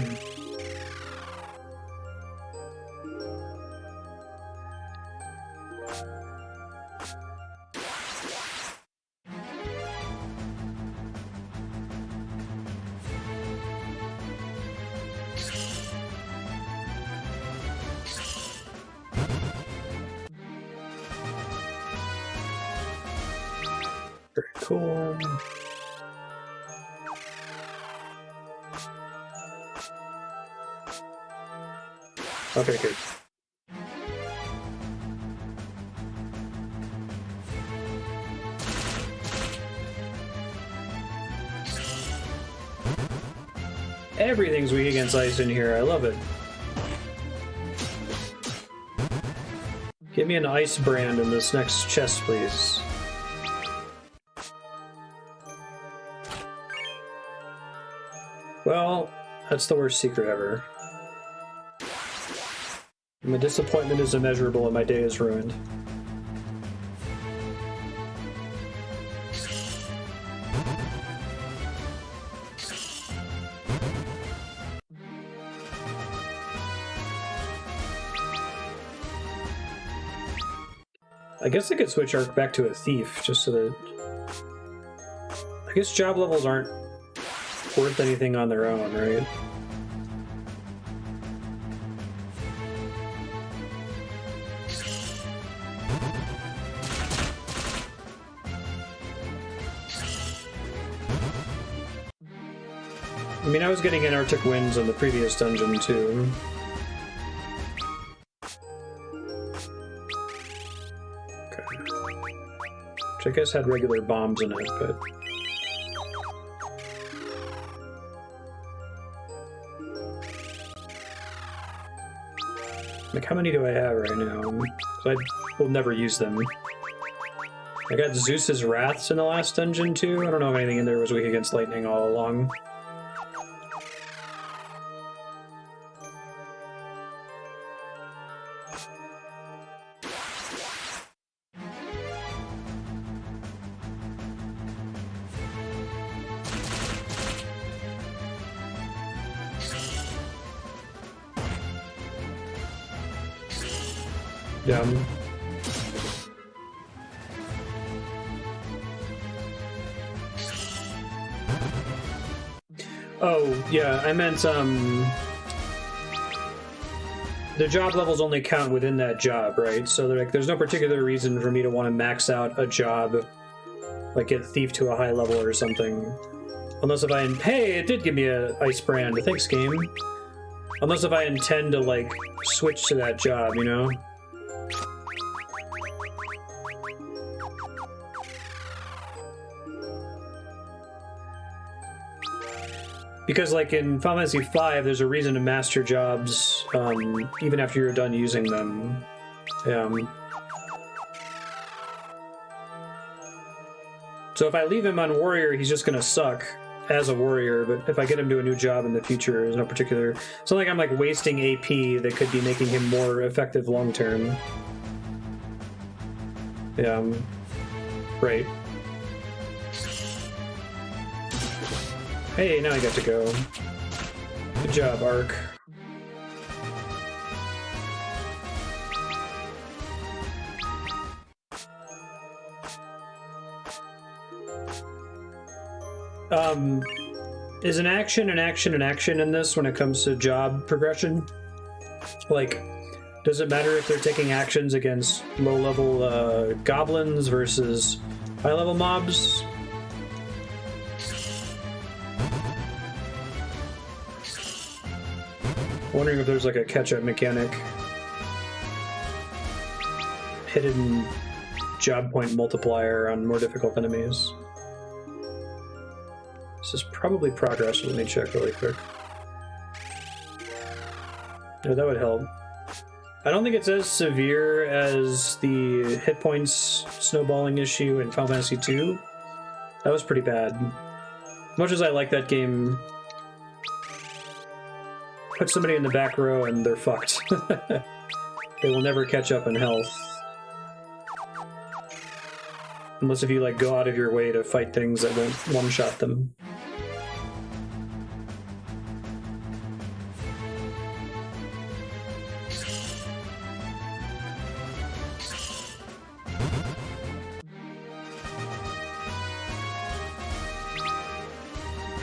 Very cool. Okay, good. Everything's weak against ice in here. I love it. Give me an ice brand in this next chest, please. Well, that's the worst secret ever. My disappointment is immeasurable and my day is ruined. I guess I could switch Arc back to a thief, just so that... I guess job levels aren't worth anything on their own, right? I mean, I was getting Antarctic winds on the previous dungeon, too. Which I guess had regular bombs in it, but... Like, how many do I have right now? I will never use them. I got Zeus's Wraths in the last dungeon, too. I don't know if anything in there was weak against lightning all along. Oh, yeah, I meant, the job levels only count within that job, right? So like, there's no particular reason for me to want to max out a job, like get Thief to a high level or something. Unless if I... Hey, it did give me a ice brand. Thanks, game. Unless if I intend to, like, switch to that job, you know? Because, like, in Final Fantasy V, there's a reason to master jobs, even after you're done using them. So if I leave him on Warrior, he's just gonna suck as a Warrior, but if I get him to a new job in the future, there's no particular... It's not like I'm, like, wasting AP that could be making him more effective long-term. Right. Hey, now I get to go. Good job, Arc. Is an action in this when it comes to job progression? Like, does it matter if they're taking actions against low-level goblins versus high-level mobs? Wondering if there's like a catch-up mechanic. Hidden job point multiplier on more difficult enemies. This is probably progress. Let me check really quick. Yeah, that would help. I don't think it's as severe as the hit points snowballing issue in Final Fantasy II. That was pretty bad. As much as I like that game, put somebody in the back row and they're fucked. They will never catch up in health. Unless if you like go out of your way to fight things that won't one-shot them.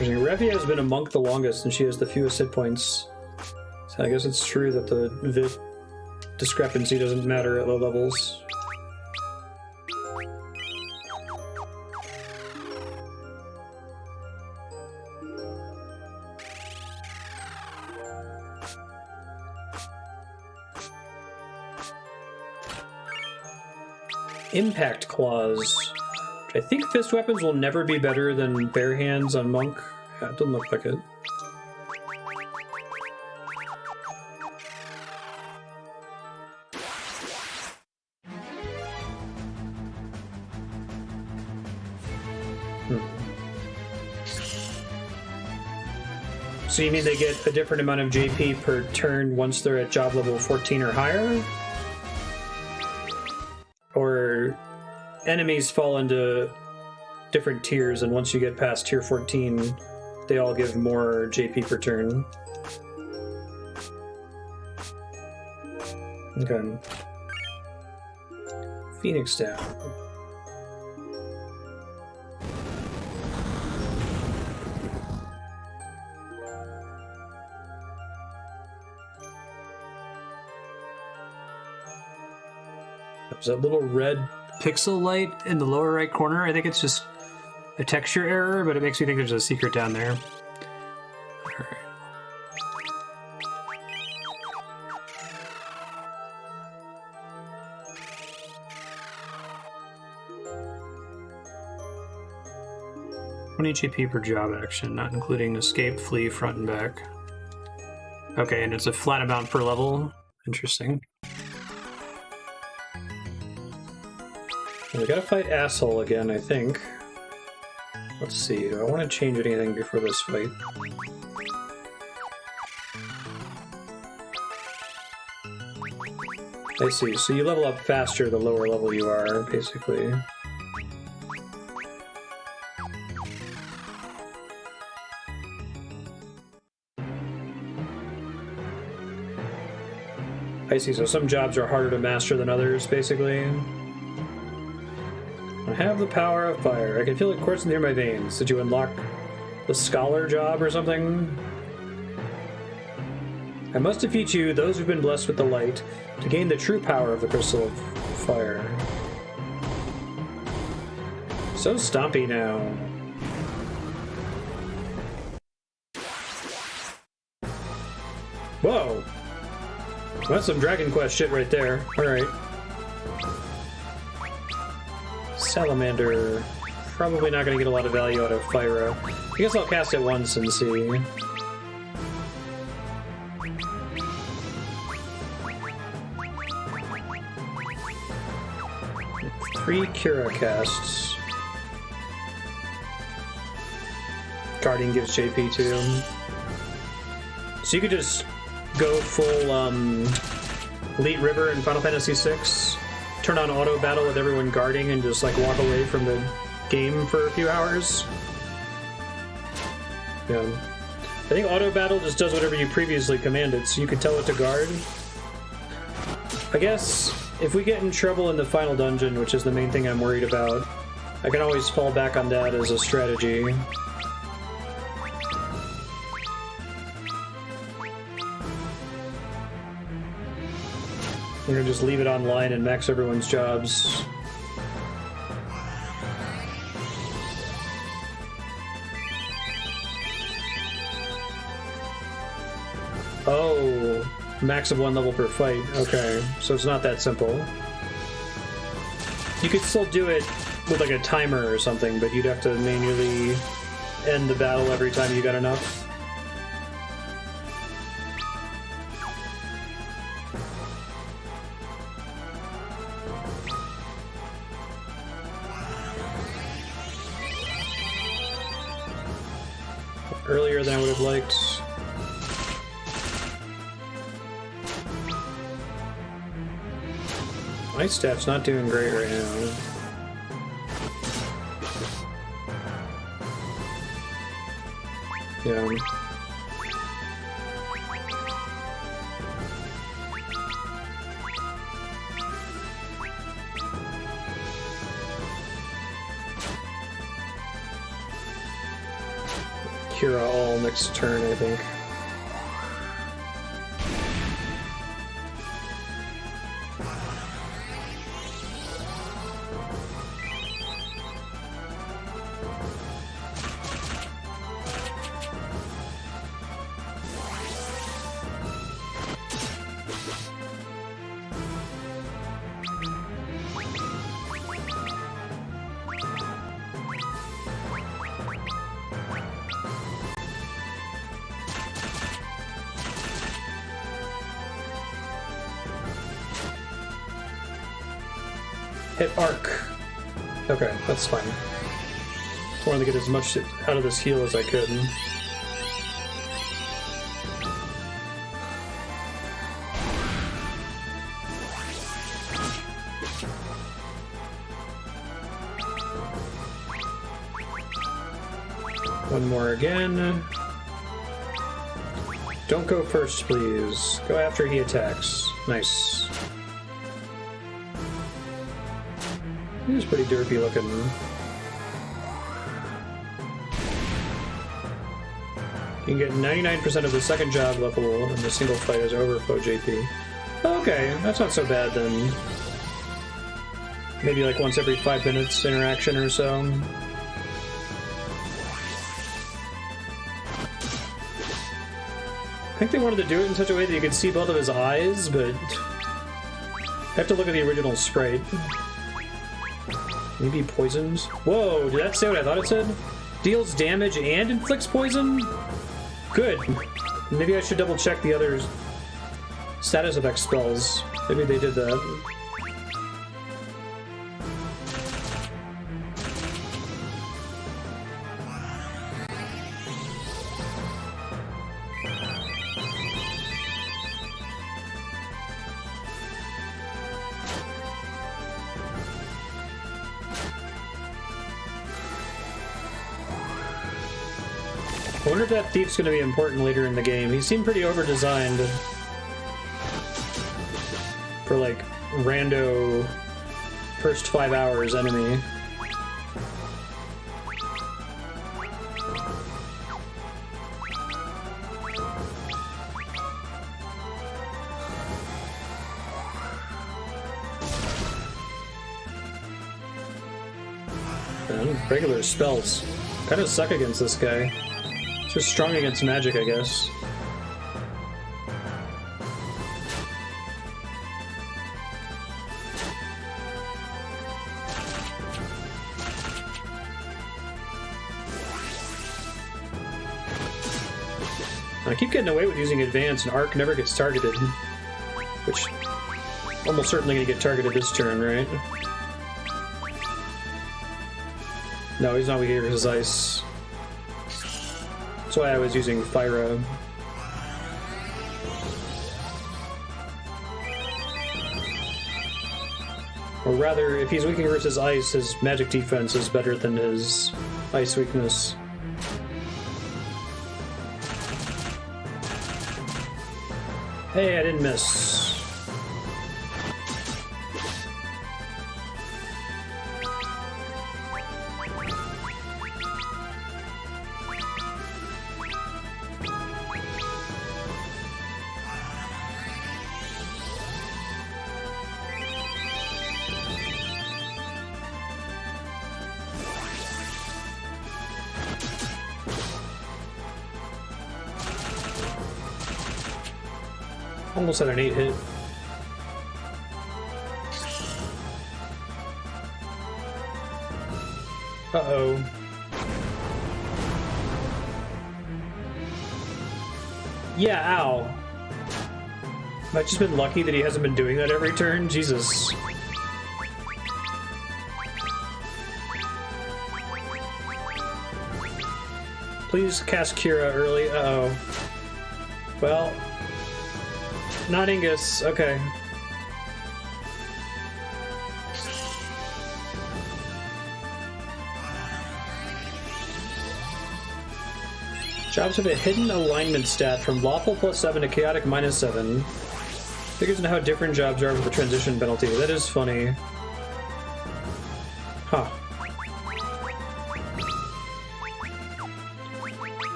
Revi has been a monk the longest, and she has the fewest hit points. So I guess it's true that the VIT discrepancy doesn't matter at low levels. Impact Claws. I think fist weapons will never be better than bare hands on Monk. Yeah, it doesn't look like it. So you mean they get a different amount of JP per turn once they're at job level 14 or higher? Or enemies fall into different tiers, and once you get past tier 14, they all give more JP per turn. Okay. Phoenix down. There's that little red pixel light in the lower right corner. I think it's just a texture error, but it makes me think there's a secret down there. Alright. $20 per job action, not including escape, flee, front, and back. Okay, and it's a flat amount per level. Interesting. We gotta fight Asshole again, I think. Let's see, do I want to change anything before this fight? I see, so you level up faster the lower level you are, basically. I see, so some jobs are harder to master than others, basically. I have the power of fire. I can feel it coursing through my veins. Did you unlock the scholar job or something? I must defeat you, those who've been blessed with the light, to gain the true power of the crystal of fire. So stompy now. Whoa! That's some Dragon Quest shit right there. Alright. Salamander. Probably not going to get a lot of value out of Fyra. I guess I'll cast it once and see. Three Kira casts. Guardian gives JP to him. So you could just go full Elite River in Final Fantasy VI. Turn on auto battle with everyone guarding and just like walk away from the game for a few hours. Yeah. I think auto battle just does whatever you previously commanded, so you can tell it to guard. I guess if we get in trouble in the final dungeon, which is the main thing I'm worried about, I can always fall back on that as a strategy. We're gonna just leave it online and max everyone's jobs. Oh, max of 1 level per fight. Okay, so it's not that simple. You could still do it with like a timer or something, but you'd have to manually end the battle every time you got enough. Earlier than I would have liked. My staff's not doing great right now. Yeah. Kira all next turn, I think. Hit arc. Okay, that's fine. Just wanted to get as much out of this heal as I could. One more again. Don't go first, please. Go after he attacks. Nice. He's pretty derpy looking. You can get 99% of the second job level and the single fight as overflow JP. Okay, that's not so bad then. Maybe like once every 5 minutes interaction or so. I think they wanted to do it in such a way that you could see both of his eyes, but I have to look at the original sprite. Maybe poisons? Whoa, did that say what I thought it said? Deals damage and inflicts poison? Good. Maybe I should double check the other status effect spells. Maybe they did that. I wonder if that thief's going to be important later in the game. He seemed pretty over-designed for, like, rando first 5 hours enemy. Regular spells kind of suck against this guy. Just strong against magic, I guess. I keep getting away with using advance, and arc never gets targeted. Which, almost certainly gonna get targeted this turn, right? No, he's not weak here, his ice. That's why I was using Fyra. Or rather, if he's weakening versus ice, his magic defense is better than his ice weakness. Hey, I didn't miss. Almost had an 8 hit. Uh-oh. Yeah, ow. I've just been lucky that he hasn't been doing that every turn. Jesus. Please cast Kira early. Uh-oh. Well... Not Ingus, okay. Jobs have a hidden alignment stat from lawful +7 to chaotic -7. Figures into how different jobs are with the transition penalty. That is funny. Huh.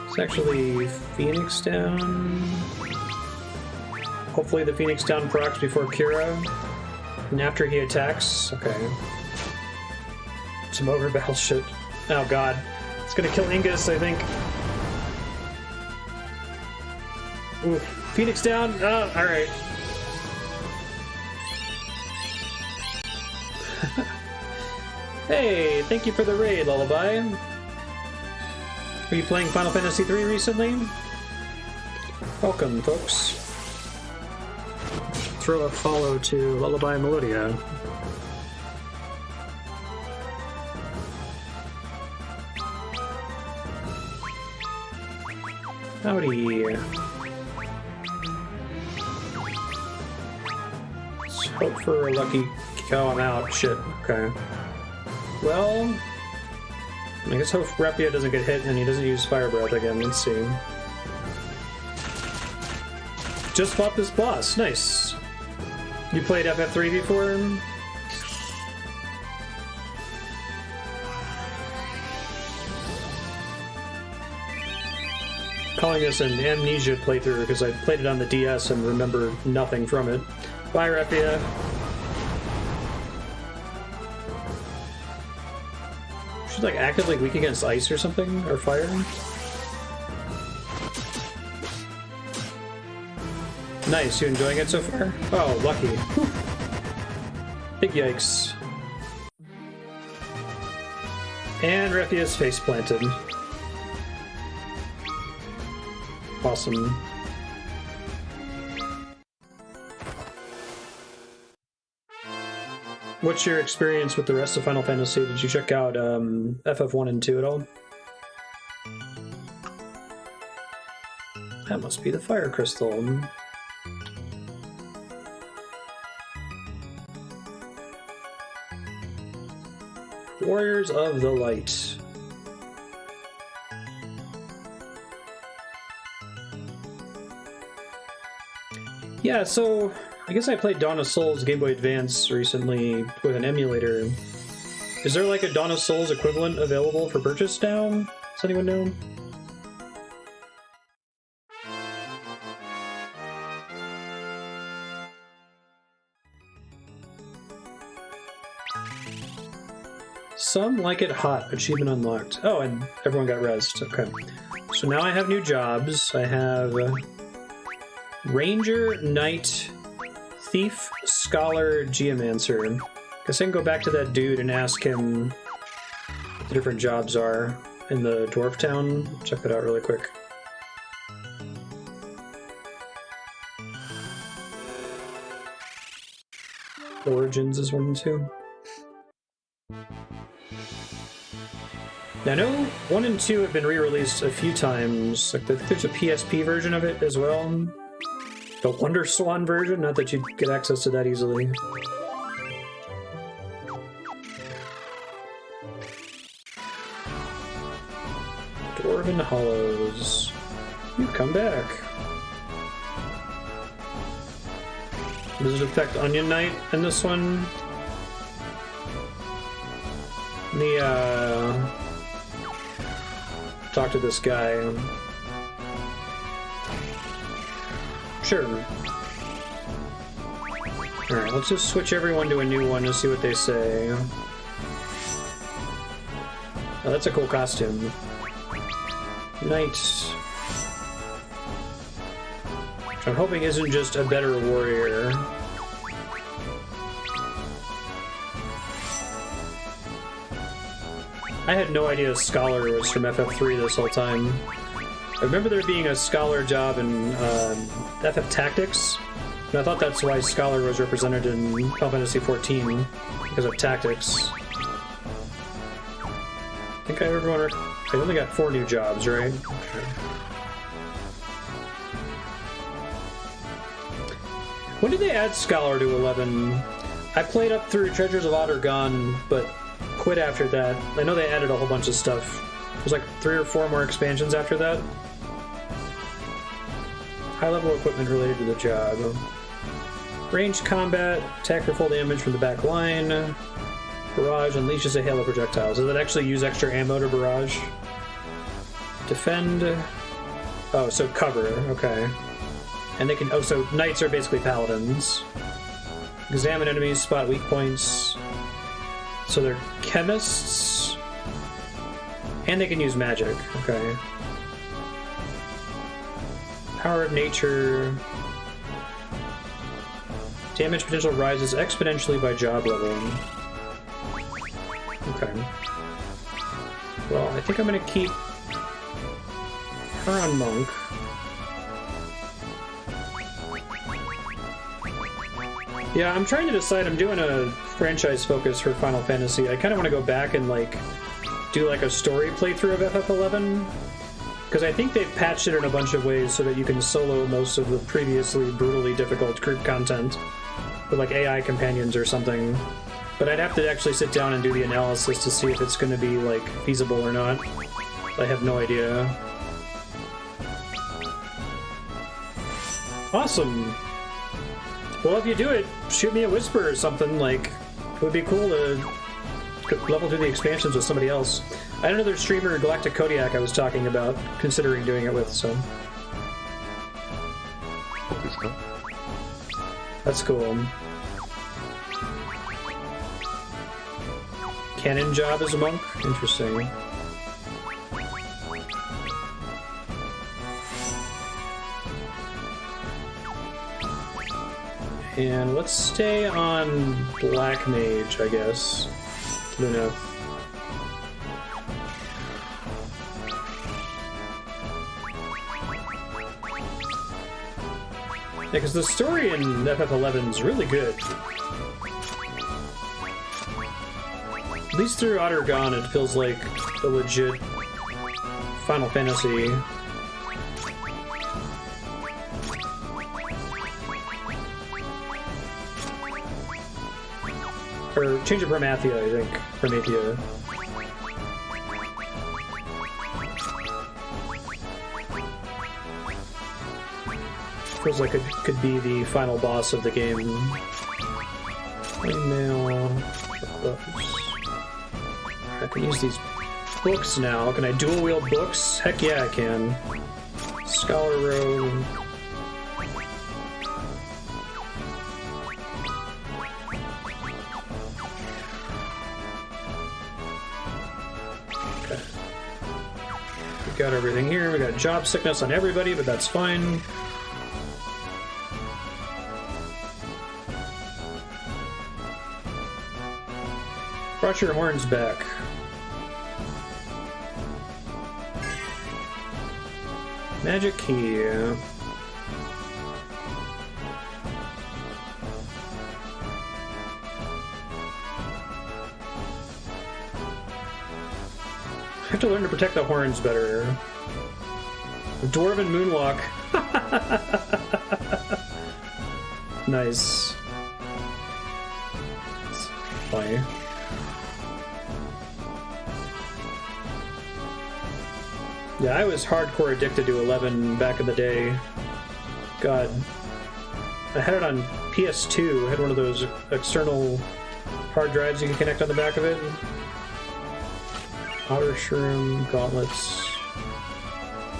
It's actually Phoenix down. Hopefully the Phoenix down procs before Kira, and after he attacks. Okay. Some overbattle shit. Oh god. It's gonna kill Ingus, I think. Ooh. Phoenix down? Oh, alright. Hey, thank you for the raid, Lullaby. Are you playing Final Fantasy III recently? Welcome, folks. Throw a follow to Lullaby Melodia. Howdy. Let's hope for a lucky... Oh, I'm out. Shit. Okay. Well... I guess hope Repia doesn't get hit and he doesn't use Fire Breath again. Let's see. Just fought this boss. Nice. You played FF3 before? Calling this an amnesia playthrough because I played it on the DS and remember nothing from it. Bye, Repia. She's like actively weak against ice or something? Or fire? Nice, you enjoying it so far? Oh, lucky. Whew. Big yikes. And Refia's face planted. Awesome. What's your experience with the rest of Final Fantasy? Did you check out FF1 and 2 at all? That must be the fire crystal. Warriors of the Light. Yeah, so I guess I played Dawn of Souls Game Boy Advance recently with an emulator. Is there like a Dawn of Souls equivalent available for purchase now? Does anyone know? Some like it hot. Achievement unlocked. Oh, and everyone got rezzed. Okay. So now I have new jobs. I have Ranger, Knight, Thief, Scholar, Geomancer. Guess I can go back to that dude and ask him what the different jobs are in the dwarf town. Check that out really quick. Origins is 1 and 2. Now, I know 1 and 2 have been re-released a few times. Like, there's a PSP version of it as well. The Wonder Swan version, not that you'd get access to that easily. Dwarven Hollows. You come back. Does it affect Onion Knight in this one? Talk to this guy. Sure. Alright, let's just switch everyone to a new one to see what they say. Oh, that's a cool costume. Knight. Which I'm hoping isn't just a better warrior. I had no idea Scholar was from FF3 this whole time. I remember there being a Scholar job in FF Tactics, and I thought that's why Scholar was represented in Final Fantasy XIV, because of Tactics. I think I only got 4 new jobs, right? Okay. When did they add Scholar to 11? I played up through Treasures of Ottergon, but quit after that. I know they added a whole bunch of stuff. There's like 3 or 4 more expansions after that. High-level equipment related to the job. Ranged combat, attack for full damage from the back line. Barrage unleashes a hail of projectiles. Does it actually use extra ammo to barrage? Defend. Oh, so cover. Okay. And they can. Oh, so knights are basically paladins. Examine enemies, spot weak points. So they're chemists. And they can use magic. Okay. Power of nature. Damage potential rises exponentially by job leveling. Okay. Well, I think I'm gonna keep her on monk. Yeah, I'm trying to decide. I'm doing a franchise focus for Final Fantasy. I kind of want to go back and like do like a story playthrough of FF11. Because I think they've patched it in a bunch of ways so that you can solo most of the previously brutally difficult group content with like AI companions or something. But I'd have to actually sit down and do the analysis to see if it's going to be like feasible or not. I have no idea. Awesome. Well, if you do it, shoot me a whisper or something. Like, it would be cool to level through the expansions with somebody else. I had another streamer, Galactic Kodiak, I was talking about, considering doing it with, so. That's cool. Canaan job as a monk? Interesting. And let's stay on Black Mage, I guess. Luna. Yeah, because the story in FF11 is really good. At least through Otter Gone, it feels like a legit Final Fantasy. Or Change of Promathia, I think. Promathia. Feels like it could be the final boss of the game. Email. I can use these books now. Can I dual wield books? Heck yeah, I can. Scholar Robe. Okay. We got everything here. We got job sickness on everybody, but that's fine. Brought your horns back. Magic key. I have to learn to protect the horns better. The Dwarven moonwalk. Nice. It's funny. Yeah, I was hardcore addicted to 11 back in the day. God. I had it on PS2. I had one of those external hard drives you can connect on the back of it. Otter Shroom, gauntlets,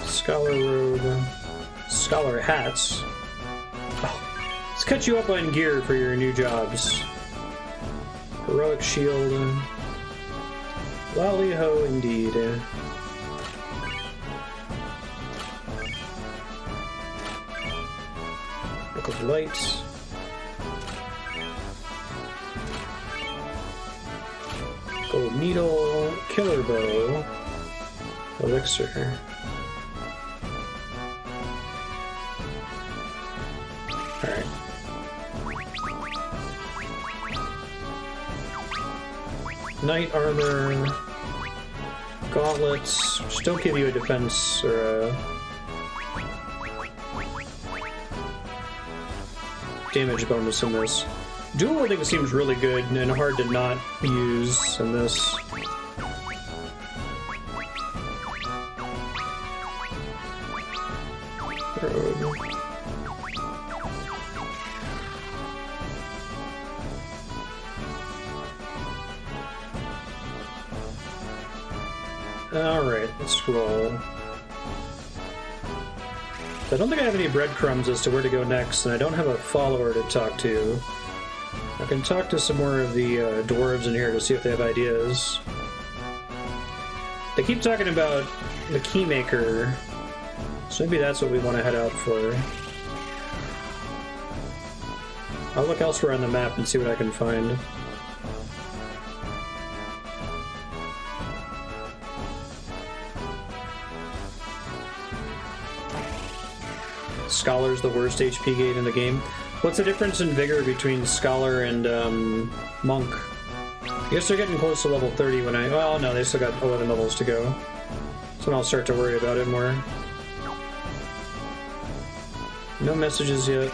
Scholar Robe, Scholar hats. Oh, let's cut you up on gear for your new jobs. Heroic shield. Lolly-ho indeed. Of light. Gold needle, killer bow, elixir. Alright. Knight armor, gauntlets, which don't give you a defense or a damage bonus in this. Dual wielding seems really good and hard to not use in this. Alright, let's scroll. I don't think I have any breadcrumbs as to where to go next, and I don't have a follower to talk to. I can talk to some more of the dwarves in here to see if they have ideas. They keep talking about the Keymaker, so maybe that's what we want to head out for. I'll look elsewhere on the map and see what I can find. Scholar's the worst HP gate in the game. What's the difference in vigor between Scholar and Monk? I guess they're getting close to level 30 when I... Well, no, they still got 11 levels to go. So I'll start to worry about it more. No messages yet.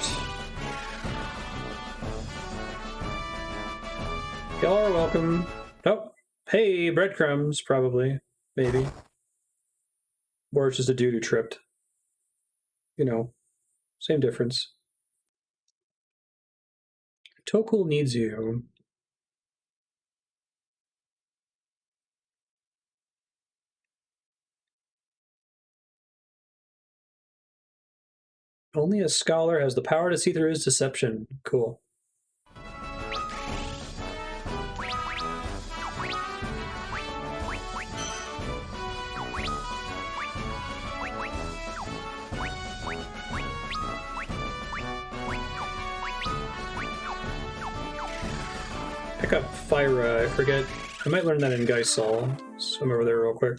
Y'all are welcome. Oh, hey, breadcrumbs, probably. Maybe. Or it's just a dude who tripped. You know, same difference. Tokkul needs you. Only a scholar has the power to see through his deception. Cool. Pick up Fyra, I forget. I might learn that in Gysahl. So I'm over there real quick.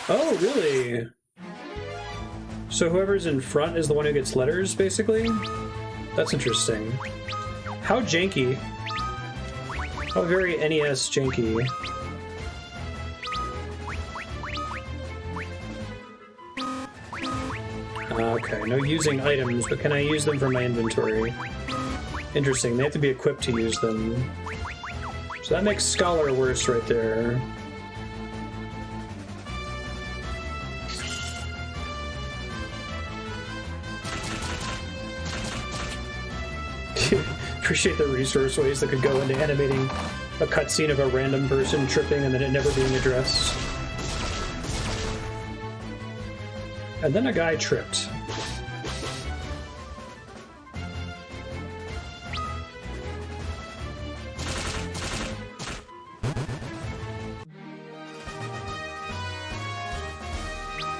Oh, really? So whoever's in front is the one who gets letters, basically? That's interesting. How janky. How very NES janky. Okay, no using items, but can I use them from my inventory? Interesting, they have to be equipped to use them. So that makes Scholar worse right there. Appreciate the resource waste that could go into animating a cutscene of a random person tripping and then it never being addressed. And then a guy tripped.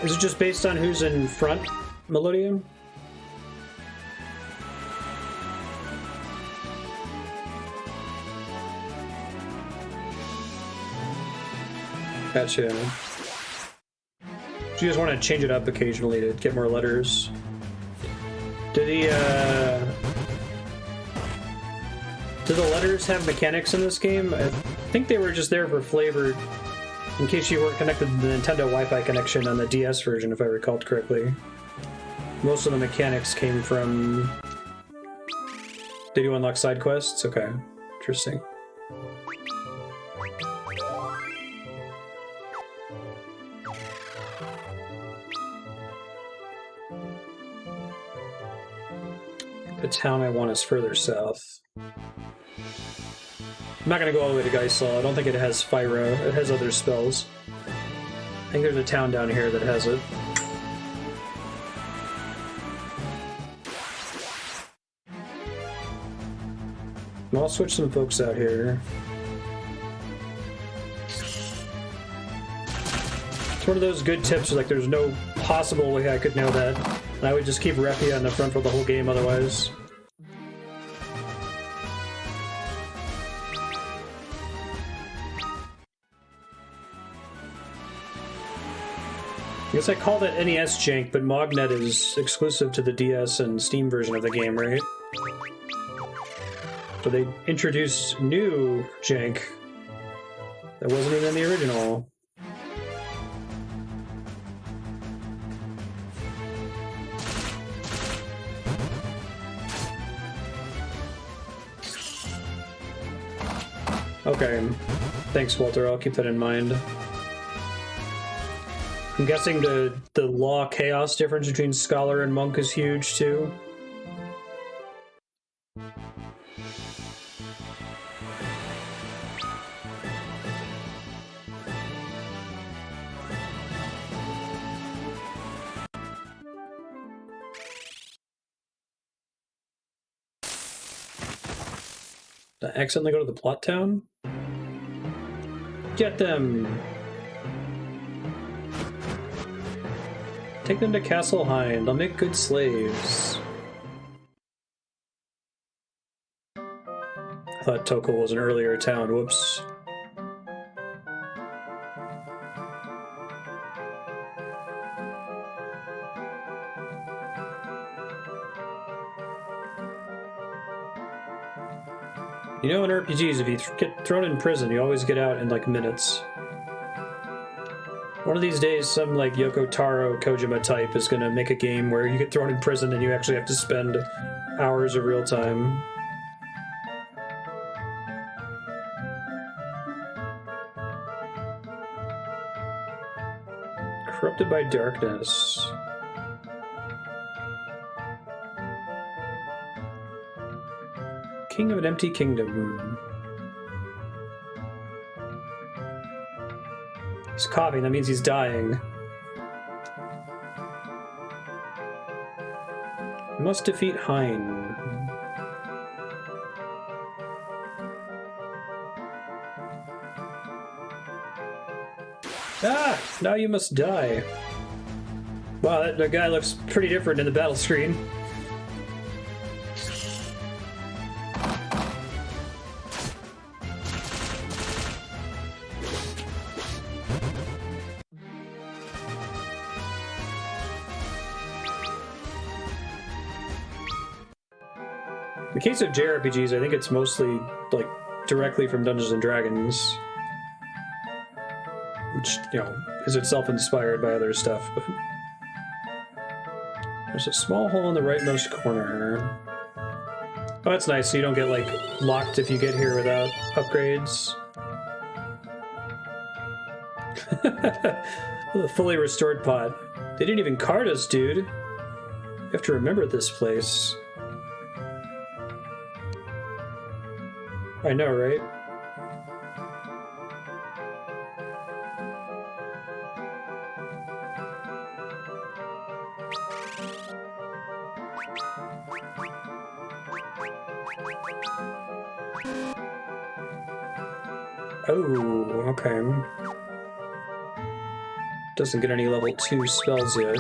Is it just based on who's in front, Melodium? Gotcha. So you just want to change it up occasionally to get more letters. Do the letters have mechanics in this game? I think they were just there for flavor, in case you weren't connected to the Nintendo Wi-Fi connection on the DS version, if I recalled correctly. Most of the mechanics came from... Did you unlock side quests? Okay, interesting. The town I want is further south. I'm not going to go all the way to Gysahl. I don't think it has Fyra. It has other spells. I think there's a town down here that has it. I'll switch some folks out here. It's one of those good tips, like there's no possible way I could know that. And I would just keep Refia on the front for the whole game otherwise. I guess I called it NES jank, but Mognet is exclusive to the DS and Steam version of the game, right? So they introduced new jank that wasn't even in the original. Okay, thanks Walter, I'll keep that in mind. I'm guessing the law chaos difference between Scholar and Monk is huge too. Did I accidentally go to the plot town? Get them! Take them to Castle Hein. They'll make good slaves. I thought Tokkul was an earlier town. Whoops. You know, in RPGs, if you get thrown in prison, you always get out in like minutes. One of these days, some like Yoko Taro Kojima type is gonna make a game where you get thrown in prison and you actually have to spend hours of real time. Corrupted by darkness. King of an empty kingdom. He's coughing, that means he's dying. We must defeat Hein. Ah! Now you must die. Wow, that guy looks pretty different in the battle screen. In the case of JRPGs, I think it's mostly, like, directly from Dungeons & Dragons. Which, you know, is itself inspired by other stuff, but... There's a small hole in the rightmost corner. Oh, that's nice, so you don't get, like, locked if you get here without upgrades. The fully restored pot. They didn't even card us, dude. You have to remember this place. I know, right? Oh, okay. Doesn't get any level 2 spells yet.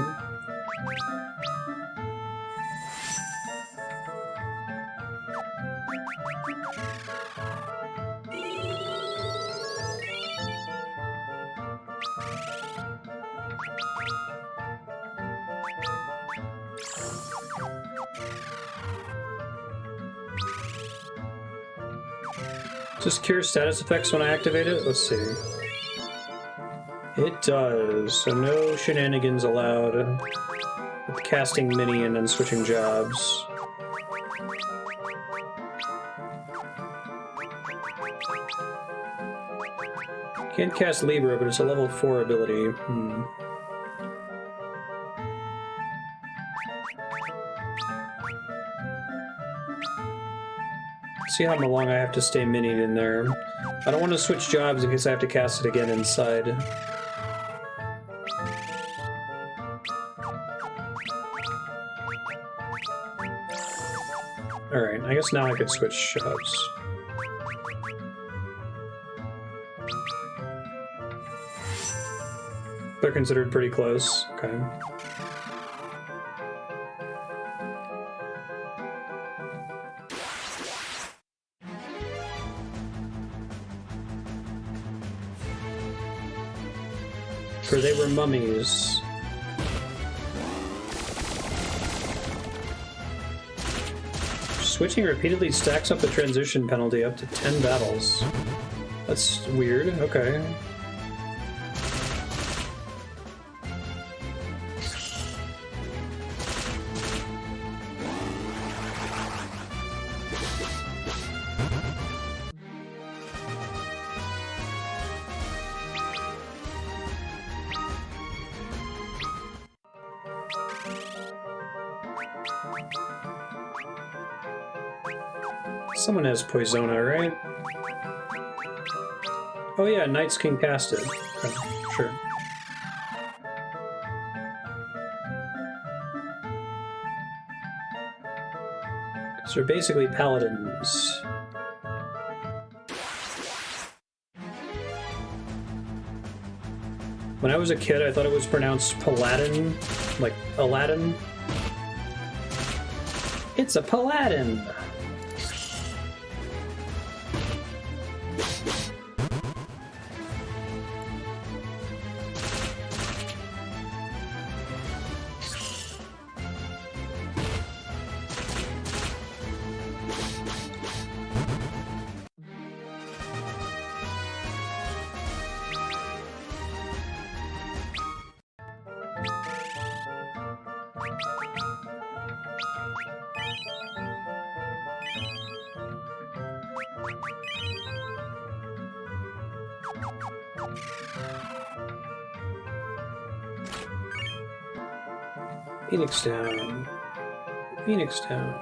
Does cure status effects when I activate it? Let's see. It does, so no shenanigans allowed with casting mini and then switching jobs. Can't cast Libra, but it's a level 4 ability. See how long I have to stay minied in there. I don't want to switch jobs in case I have to cast it again inside. Alright, I guess now I could switch jobs. They're considered pretty close. Okay. For they were mummies. Switching repeatedly stacks up the transition penalty up to 10 battles. That's weird, okay. Someone has Poisona, right? Oh yeah, Knights can cast it. Okay, sure. So they're basically paladins. When I was a kid, I thought it was pronounced Paladin, like Aladdin. It's a Paladin! Phoenix down. Phoenix down.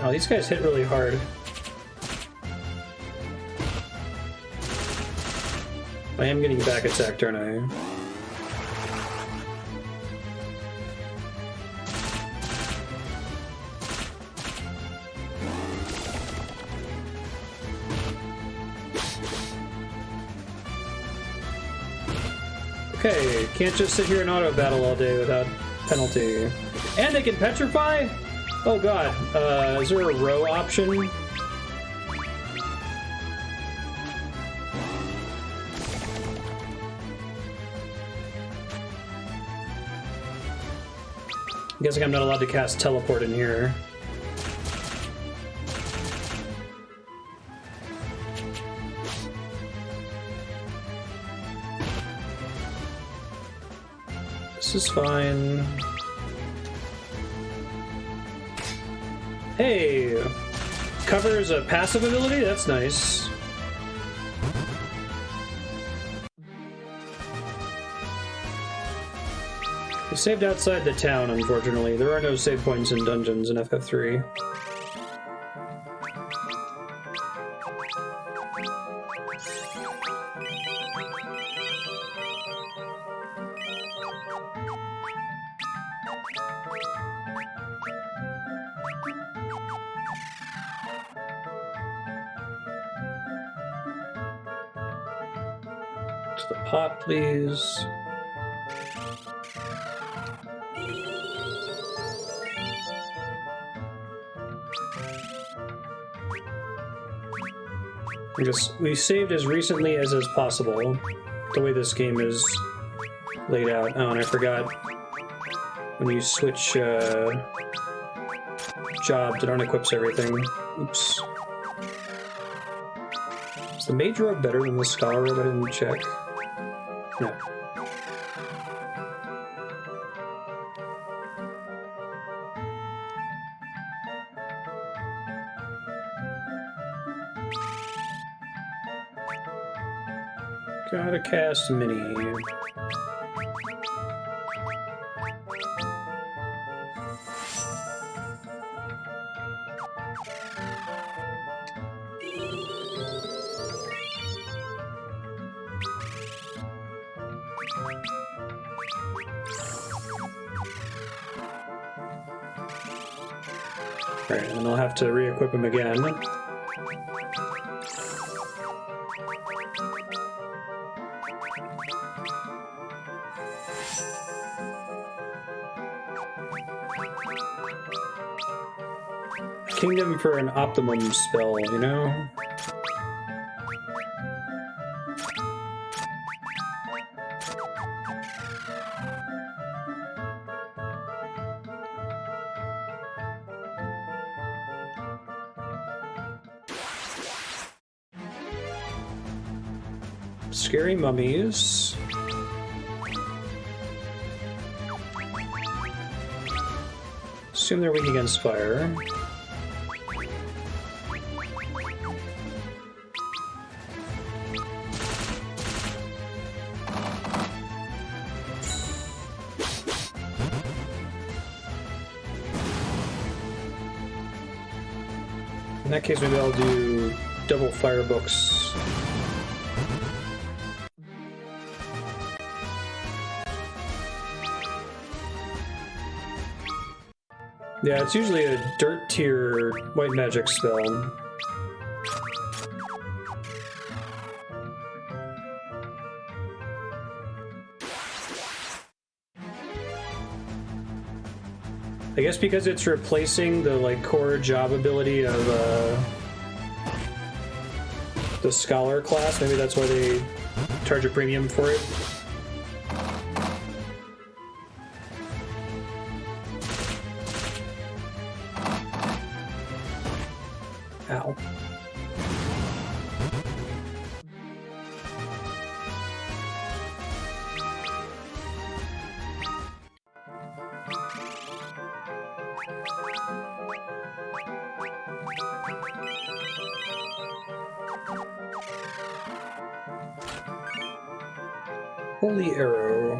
Oh, these guys hit really hard. I am getting back attacked, aren't I? Okay, can't just sit here and auto battle all day without penalty. And they can petrify? Oh god, is there a row option? I'm guessing I'm not allowed to cast teleport in here. This is fine. Hey! Covers a passive ability? That's nice. We saved outside the town, unfortunately. There are no save points in dungeons in FF3. To the pot, please. We saved as recently as is possible, the way this game is laid out. Oh, and I forgot, when you switch jobs, it unequips everything. Oops. Is the mage robe better than the scholar robe? I didn't check. No. Gotta cast mini. Alright, and then I'll have to re-equip him again. Kingdom for an optimum spell, you know? Scary mummies. Assume they're weak against fire. In that case, maybe I'll do double fire books. Yeah, it's usually a dirt tier white magic spell. I guess because it's replacing the like core job ability of the scholar class, maybe that's why they charge a premium for it. Ow. Holy arrow.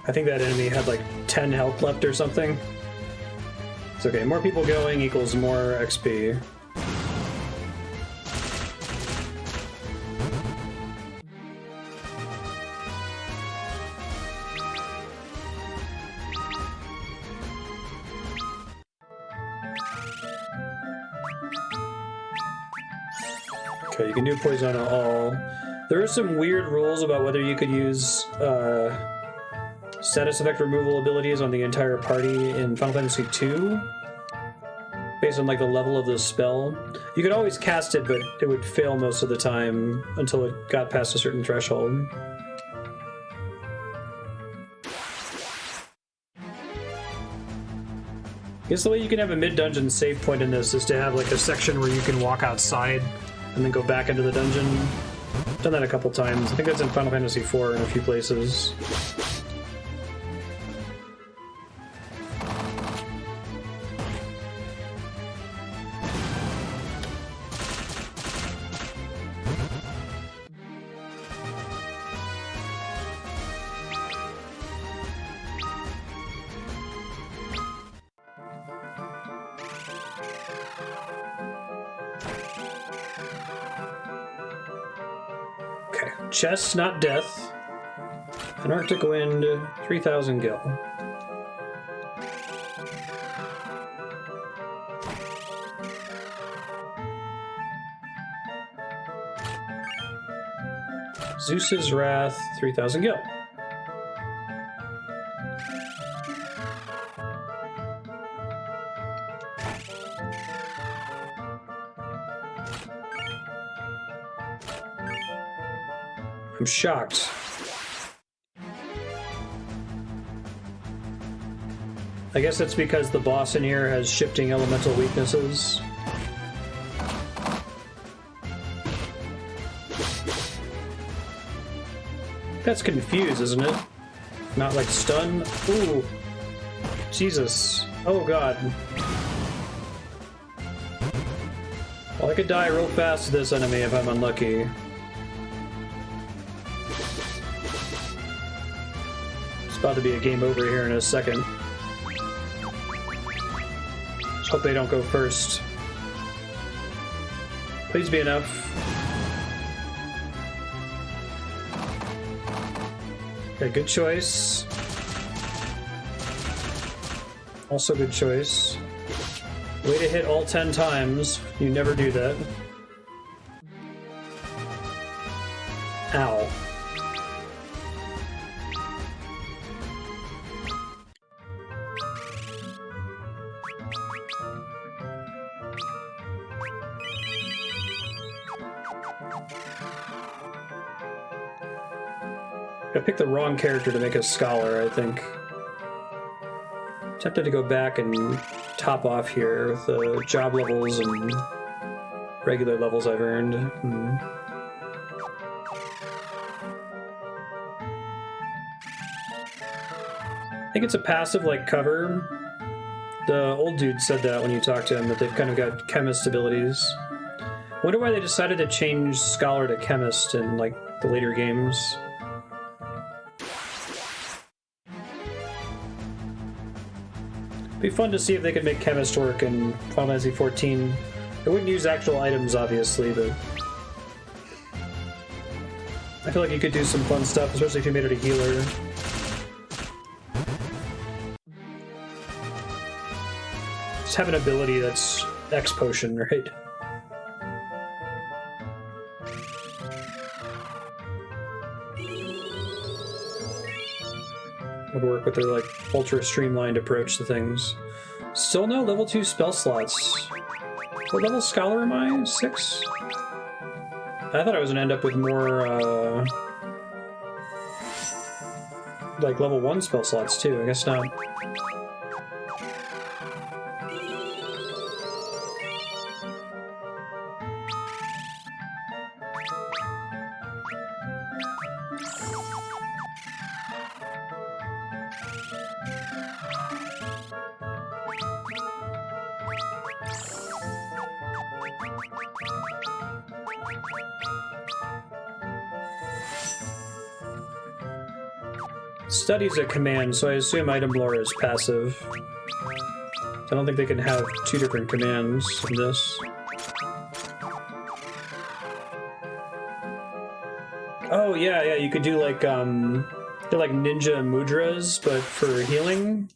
I think that enemy had like 10 health left or something. It's okay, more people going equals more XP. Okay, you can do poison on all. There are some weird rules about whether you could use status effect removal abilities on the entire party in Final Fantasy II, based on like the level of the spell. You could always cast it, but it would fail most of the time until it got past a certain threshold. I guess the way you can have a mid-dungeon save point in this is to have like a section where you can walk outside and then go back into the dungeon. I've done that a couple times. I think that's in Final Fantasy IV in a few places. Chest, not death. An Arctic wind, 3,000 gil. Zeus's wrath, 3,000 gil. I'm shocked. I guess that's because the boss in here has shifting elemental weaknesses. That's confused, isn't it? Not like stun? Ooh. Jesus. Oh god. Well, I could die real fast to this enemy if I'm unlucky. About to be a game over here in a second. Just hope they don't go first. Please be enough. Okay, good choice. Also good choice. Way to hit all 10 times. You never do that. Ow. I picked the wrong character to make a scholar, I think. Tempted to go back and top off here with the job levels and regular levels I've earned. I think it's a passive like cover. The old dude said that when you talked to him, that they've kind of got chemist abilities. Wonder why they decided to change scholar to chemist in like the later games. It'd be fun to see if they could make chemist work in Final Fantasy XIV. They wouldn't use actual items, obviously, but I feel like you could do some fun stuff, especially if you made it a healer. Just have an ability that's X potion, right? Would work with their like ultra streamlined approach to things. Still no level 2 spell slots. What level scholar am I? 6? I thought I was gonna end up with more like level 1 spell slots too. I guess not. Study's a command, so I assume item lore is passive. I don't think they can have two different commands in this. Oh yeah, you could do like they're like ninja mudras, but for healing.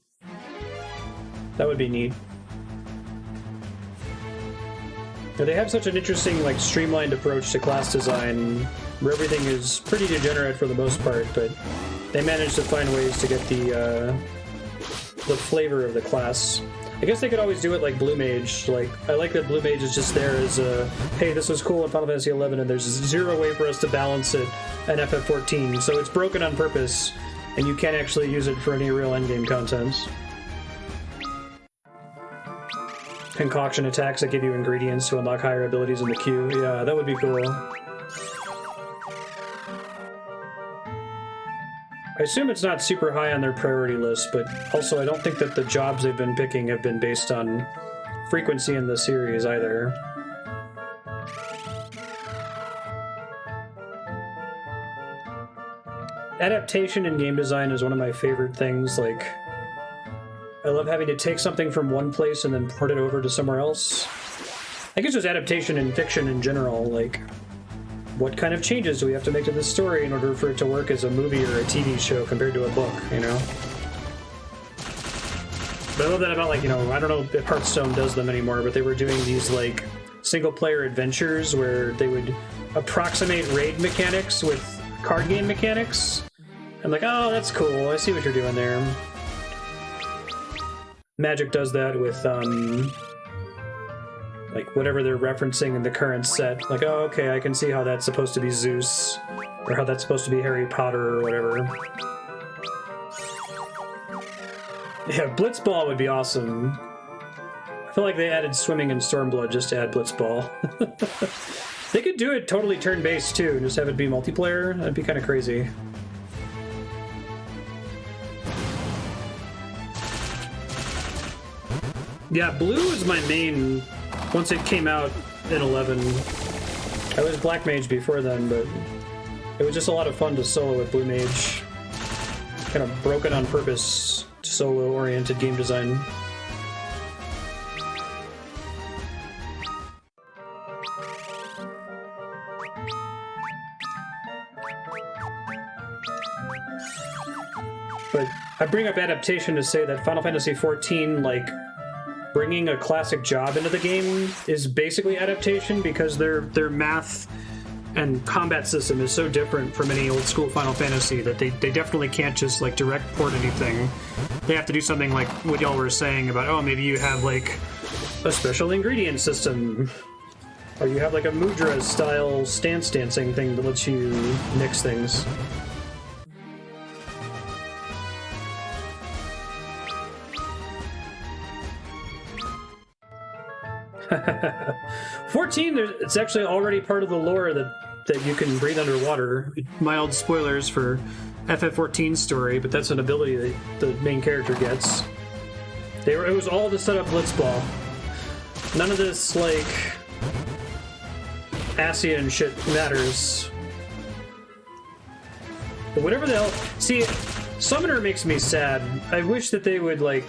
That would be neat. Now, they have such an interesting, like, streamlined approach to class design, where everything is pretty degenerate for the most part, but they manage to find ways to get the flavor of the class. I guess they could always do it like Blue Mage. Like, I like that Blue Mage is just there as a, hey, this was cool in Final Fantasy XI, and there's zero way for us to balance it at FF14, so it's broken on purpose, and you can't actually use it for any real endgame content. Concoction attacks that give you ingredients to unlock higher abilities in the queue. Yeah, that would be cool. I assume it's not super high on their priority list, but also I don't think that the jobs they've been picking have been based on frequency in the series either. Adaptation in game design is one of my favorite things. Like, I love having to take something from one place and then port it over to somewhere else. I guess just adaptation in fiction in general, like, what kind of changes do we have to make to this story in order for it to work as a movie or a TV show compared to a book, you know? But I love that about, like, you know, I don't know if Hearthstone does them anymore, but they were doing these, like, single-player adventures where they would approximate raid mechanics with card game mechanics. I'm like, oh, that's cool, I see what you're doing there. Magic does that with, like, whatever they're referencing in the current set. Like, oh, okay, I can see how that's supposed to be Zeus, or how that's supposed to be Harry Potter, or whatever. Yeah, Blitzball would be awesome. I feel like they added swimming and Stormblood just to add Blitzball. They could do it totally turn-based, too, and just have it be multiplayer. That'd be kind of crazy. Yeah, blue was my main once it came out in 11. I was Black Mage before then, but it was just a lot of fun to solo with Blue Mage. Kind of broken on purpose, solo-oriented game design. But I bring up adaptation to say that Final Fantasy XIV, like, bringing a classic job into the game is basically adaptation because their math and combat system is so different from any old school Final Fantasy that they definitely can't just like direct port anything. They have to do something like what y'all were saying about, oh, maybe you have like a special ingredient system, or you have like a mudra style stance dancing thing that lets you mix things. 14, it's actually already part of the lore that you can breathe underwater. Mild spoilers for FF14's story, but that's an ability that the main character gets. It was all to set up Blitzball. None of this, like, Asian shit matters. But whatever the hell... See, Summoner makes me sad. I wish that they would, like,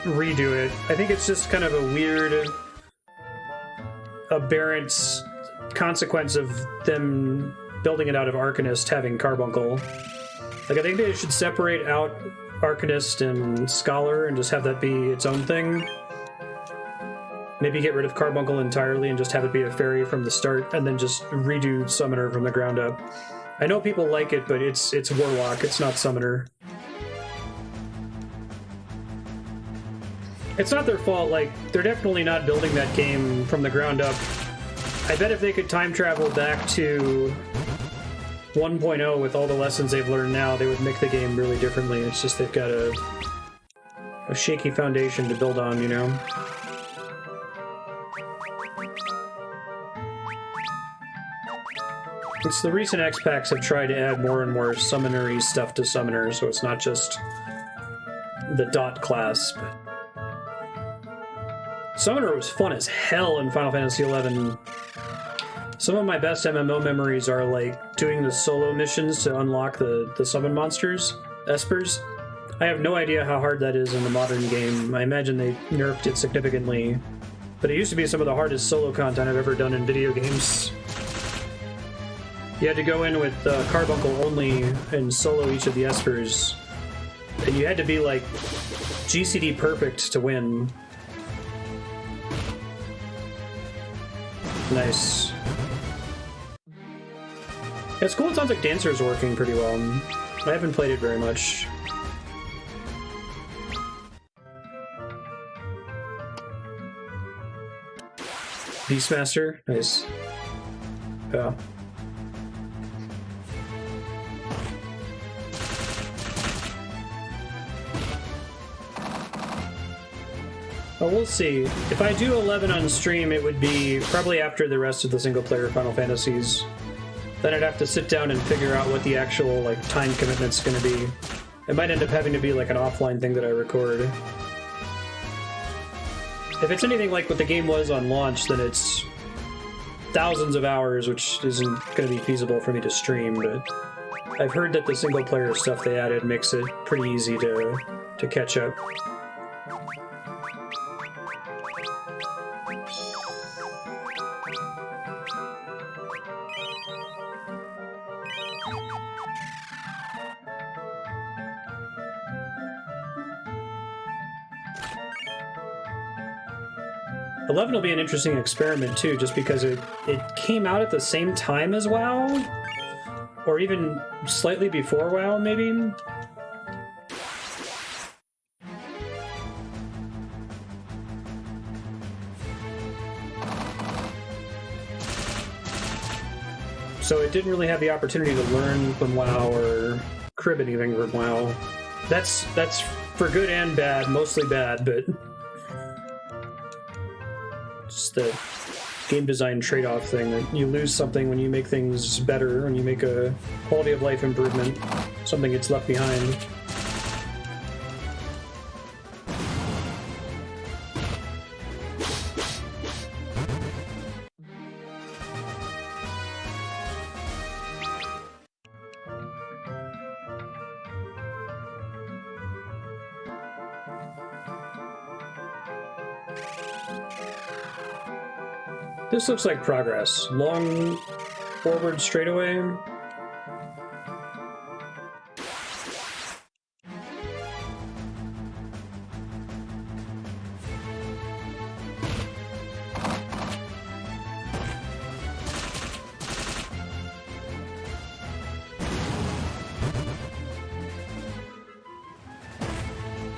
redo it. I think it's just kind of a weird... aberrant consequence of them building it out of Arcanist having Carbuncle. Like, I think they should separate out Arcanist and Scholar and just have that be its own thing. Maybe get rid of Carbuncle entirely and just have it be a fairy from the start, and then just redo Summoner from the ground up. I know people like it, but it's Warlock, it's not Summoner. It's not their fault, like, they're definitely not building that game from the ground up. I bet if they could time travel back to 1.0 with all the lessons they've learned now, they would make the game really differently. It's just they've got a shaky foundation to build on, you know? It's the recent X-Packs have tried to add more and more summonery stuff to Summoner, so it's not just the dot class, but... Summoner was fun as hell in Final Fantasy XI. Some of my best MMO memories are like doing the solo missions to unlock the summon monsters. Espers? I have no idea how hard that is in the modern game. I imagine they nerfed it significantly. But it used to be some of the hardest solo content I've ever done in video games. You had to go in with Carbuncle only and solo each of the Espers. And you had to be like GCD perfect to win. Nice. Yeah, it's cool. It sounds like Dancer's working pretty well. I haven't played it very much. Beastmaster? Nice. Yeah. Well, we'll see. If I do 11 on stream, it would be probably after the rest of the single-player Final Fantasies. Then I'd have to sit down and figure out what the actual like time commitment's going to be. It might end up having to be like an offline thing that I record. If it's anything like what the game was on launch, then it's thousands of hours, which isn't going to be feasible for me to stream, but I've heard that the single-player stuff they added makes it pretty easy to catch up. 11 will be an interesting experiment too, just because it came out at the same time as WoW, or even slightly before WoW, maybe. So it didn't really have the opportunity to learn from WoW or crib anything from WoW. That's for good and bad, mostly bad, but it's the game design trade-off thing that you lose something when you make things better, when you make a quality of life improvement, something gets left behind. This looks like progress. Long forward straightaway.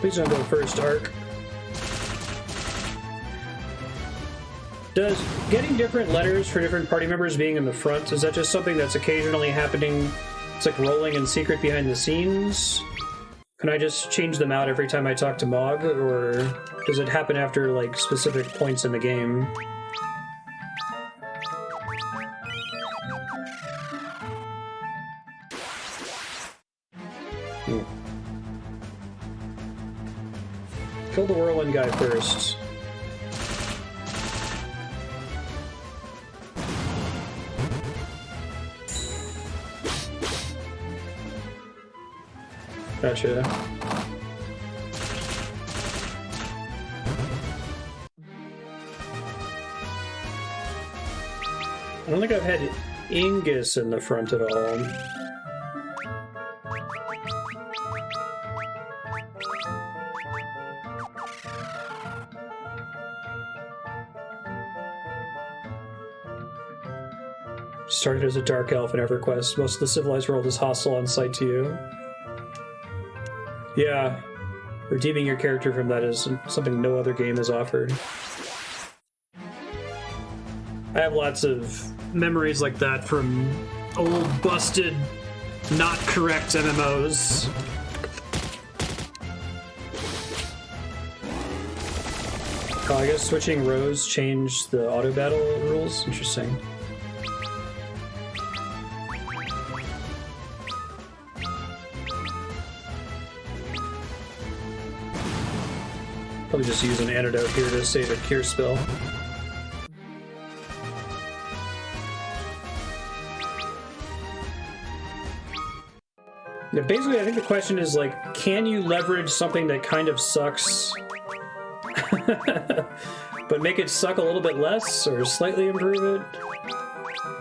Please don't go first, Arc. Does getting different letters for different party members being in the front, is that just something that's occasionally happening? It's like rolling in secret behind the scenes? Can I just change them out every time I talk to Mog, or does it happen after like specific points in the game? Kill the whirlwind guy first. Gotcha. I don't think I've had Ingus in the front at all. Started as a dark elf in EverQuest. Most of the civilized world is hostile on sight to you. Yeah, redeeming your character from that is something no other game has offered. I have lots of memories like that from old, busted, not correct MMOs. Oh, I guess switching rows changed the auto battle rules? Interesting. Probably just use an antidote here to save a cure spell. Yeah, basically, I think the question is, like, can you leverage something that kind of sucks, but make it suck a little bit less, or slightly improve it?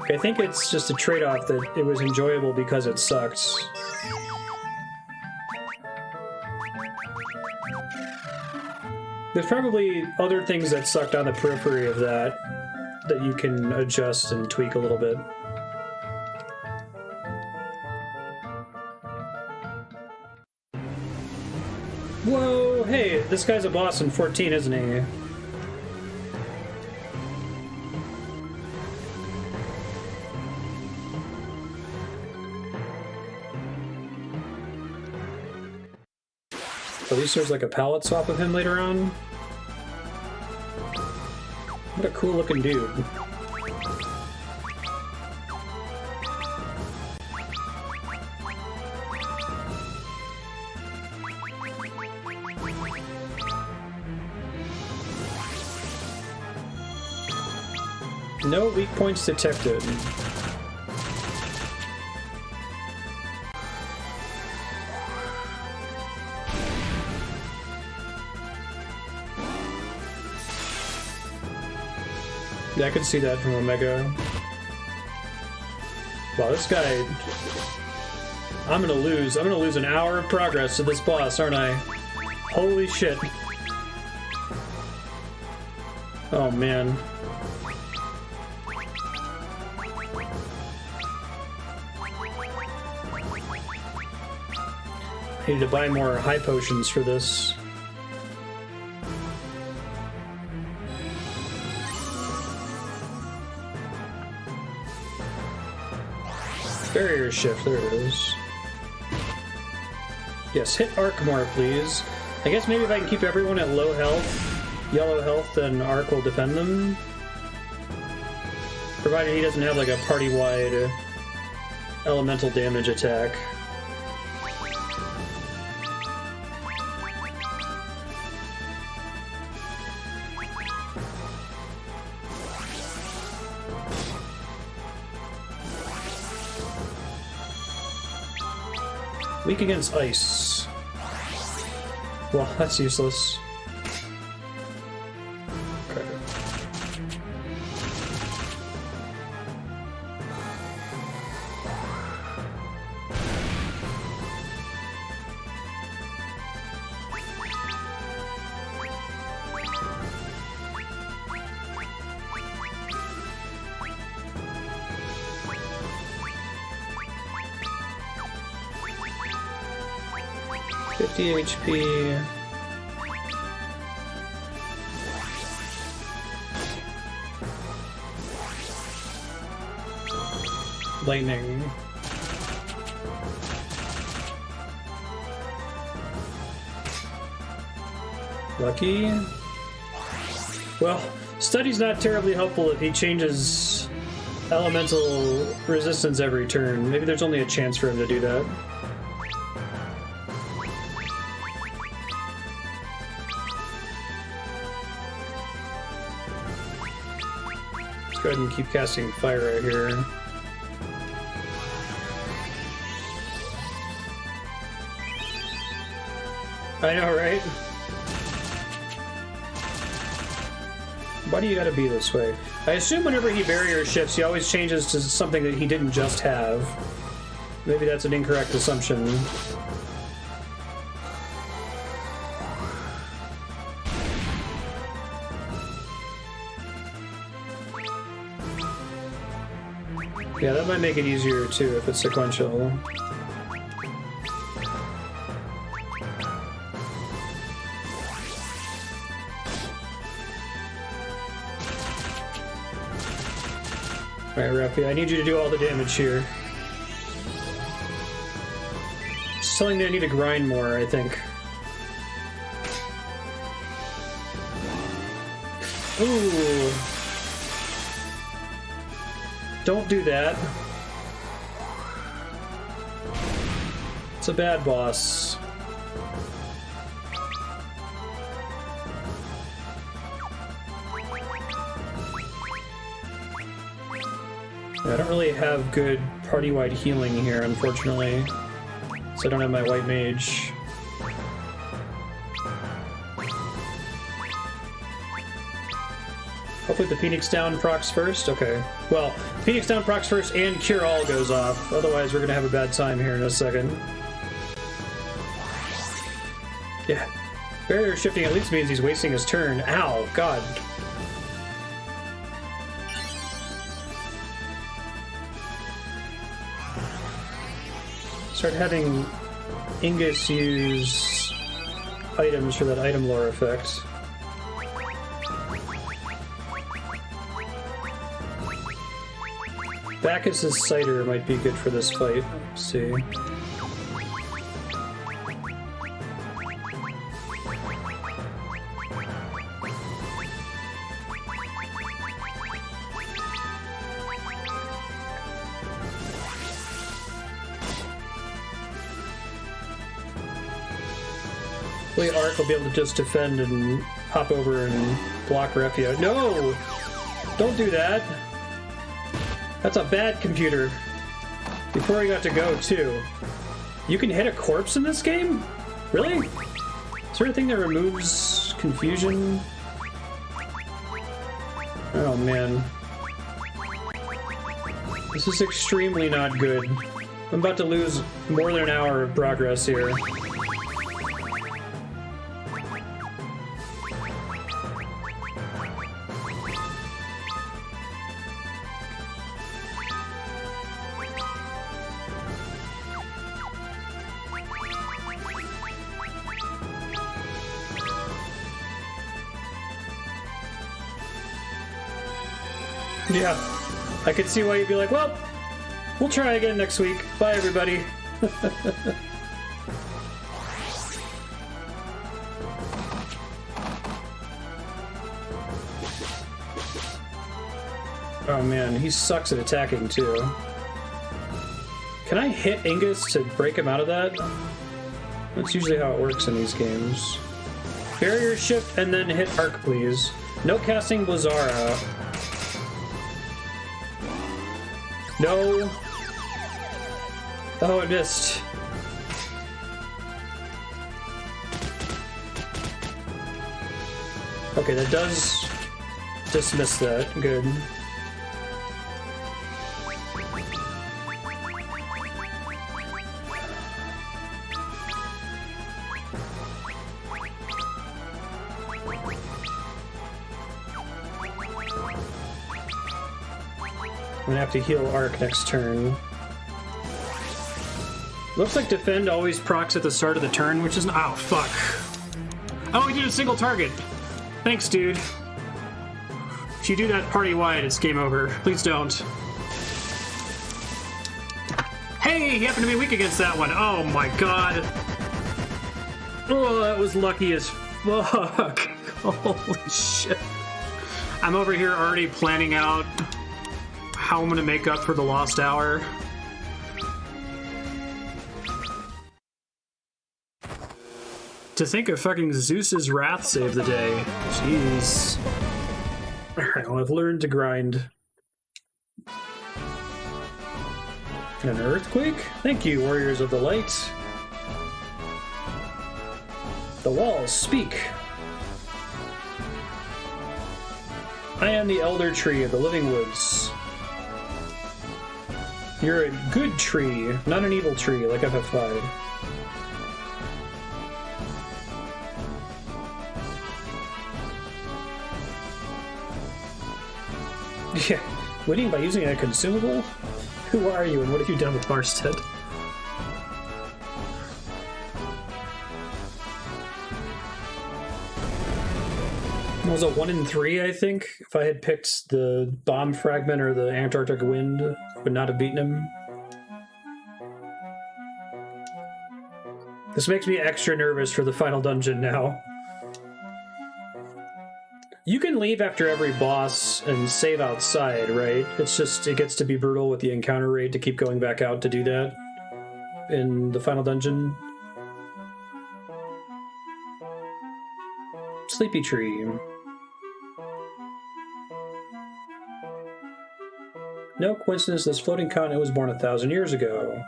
I think it's just a trade-off that it was enjoyable because it sucks. There's probably other things that sucked on the periphery of that you can adjust and tweak a little bit. Whoa, hey, this guy's a boss in 14, isn't he? At least there's like a palette swap of him later on. What a cool looking dude. No weak points detected. Yeah, I could see that from Omega. Wow, this guy... I'm gonna lose an hour of progress to this boss, aren't I? Holy shit. Oh, man. I need to buy more high potions for this. Barrier shift, there it is. Yes, hit arc more, please. I guess maybe if I can keep everyone at low health, yellow health, then arc will defend them. Provided he doesn't have like a party-wide elemental damage attack. Weak against ice. Well, that's useless. Okay. HP. Lightning. Lucky. Well, Study's not terribly helpful if he changes elemental resistance every turn. Maybe there's only a chance for him to do that. Go ahead and keep casting fire right here. I know, right? Why do you gotta be this way? I assume whenever he barrier shifts, he always changes to something that he didn't just have. Maybe that's an incorrect assumption. Yeah, that might make it easier too if it's sequential. Alright, Rafi, I need you to do all the damage here. It's telling me I need to grind more, I think. Ooh. Don't do that. It's a bad boss. I don't really have good party-wide healing here, unfortunately. So So I don't have my white mage. Hopefully the Phoenix Down procs first. Okay. Well, Phoenix Down procs first and Cure All goes off. Otherwise, we're gonna have a bad time here in a second. Yeah. Barrier shifting at least means he's wasting his turn. Ow, God. Start having Ingus use items for that item lore effect. Bacchus's Cider might be good for this fight. Let's see. Hopefully Ark will be able to just defend and hop over and block Refia. No! Don't do that! That's a bad computer. Before he got to go, too. You can hit a corpse in this game? Really? Is there a thing that removes confusion? Oh, man. This is extremely not good. I'm about to lose more than an hour of progress here. Yeah, I could see why you'd be like, well, we'll try again next week. Bye, everybody. Oh man, he sucks at attacking too. Can I hit Ingus to break him out of that? That's usually how it works in these games. Barrier shift and then hit Arc, please. No casting Blizzara. No. Oh, I missed. Okay, that does dismiss that. Good. I'm gonna have to heal Arc next turn. Looks like defend always procs at the start of the turn, which is... Oh, fuck. Oh, he did a single target. Thanks, dude. If you do that party-wide, it's game over. Please don't. Hey, he happened to be weak against that one. Oh my god. Oh, that was lucky as fuck. Holy shit. I'm over here already planning out how I'm gonna make up for the lost hour. To think of fucking Zeus's wrath saved the day. Jeez. Alright, well, I've learned to grind. An earthquake? Thank you, Warriors of the Light. The walls speak. I am the elder tree of the living woods. You're a good tree, not an evil tree like FF5. Yeah, winning by using a consumable? Who are you and what have you done with Marstead? It was a 1 in 3, I think. If I had picked the bomb fragment or the Antarctic wind, I would not have beaten him. This makes me extra nervous for the final dungeon now. You can leave after every boss and save outside, right? It's just, it gets to be brutal with the encounter rate to keep going back out to do that in the final dungeon. Sleepy Tree. No coincidence this floating continent was born 1,000 years ago.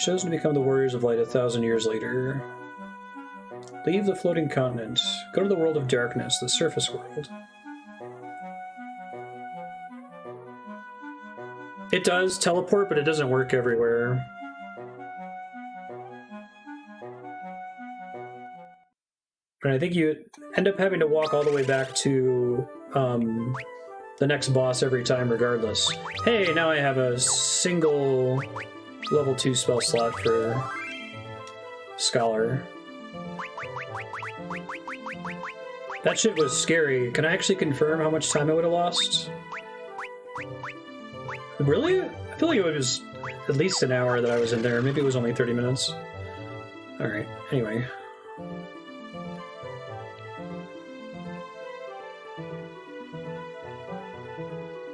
chosen to become the warriors of light 1,000 years later. Leave the floating continent. Go to the world of darkness, the surface world. It does teleport, but it doesn't work everywhere. And I think you end up having to walk all the way back to the next boss every time regardless. Hey, now I have a single level 2 spell slot for Scholar. That shit was scary. Can I actually confirm how much time I would have lost? Really? I feel like it was at least an hour that I was in there. Maybe it was only 30 minutes. Alright, anyway.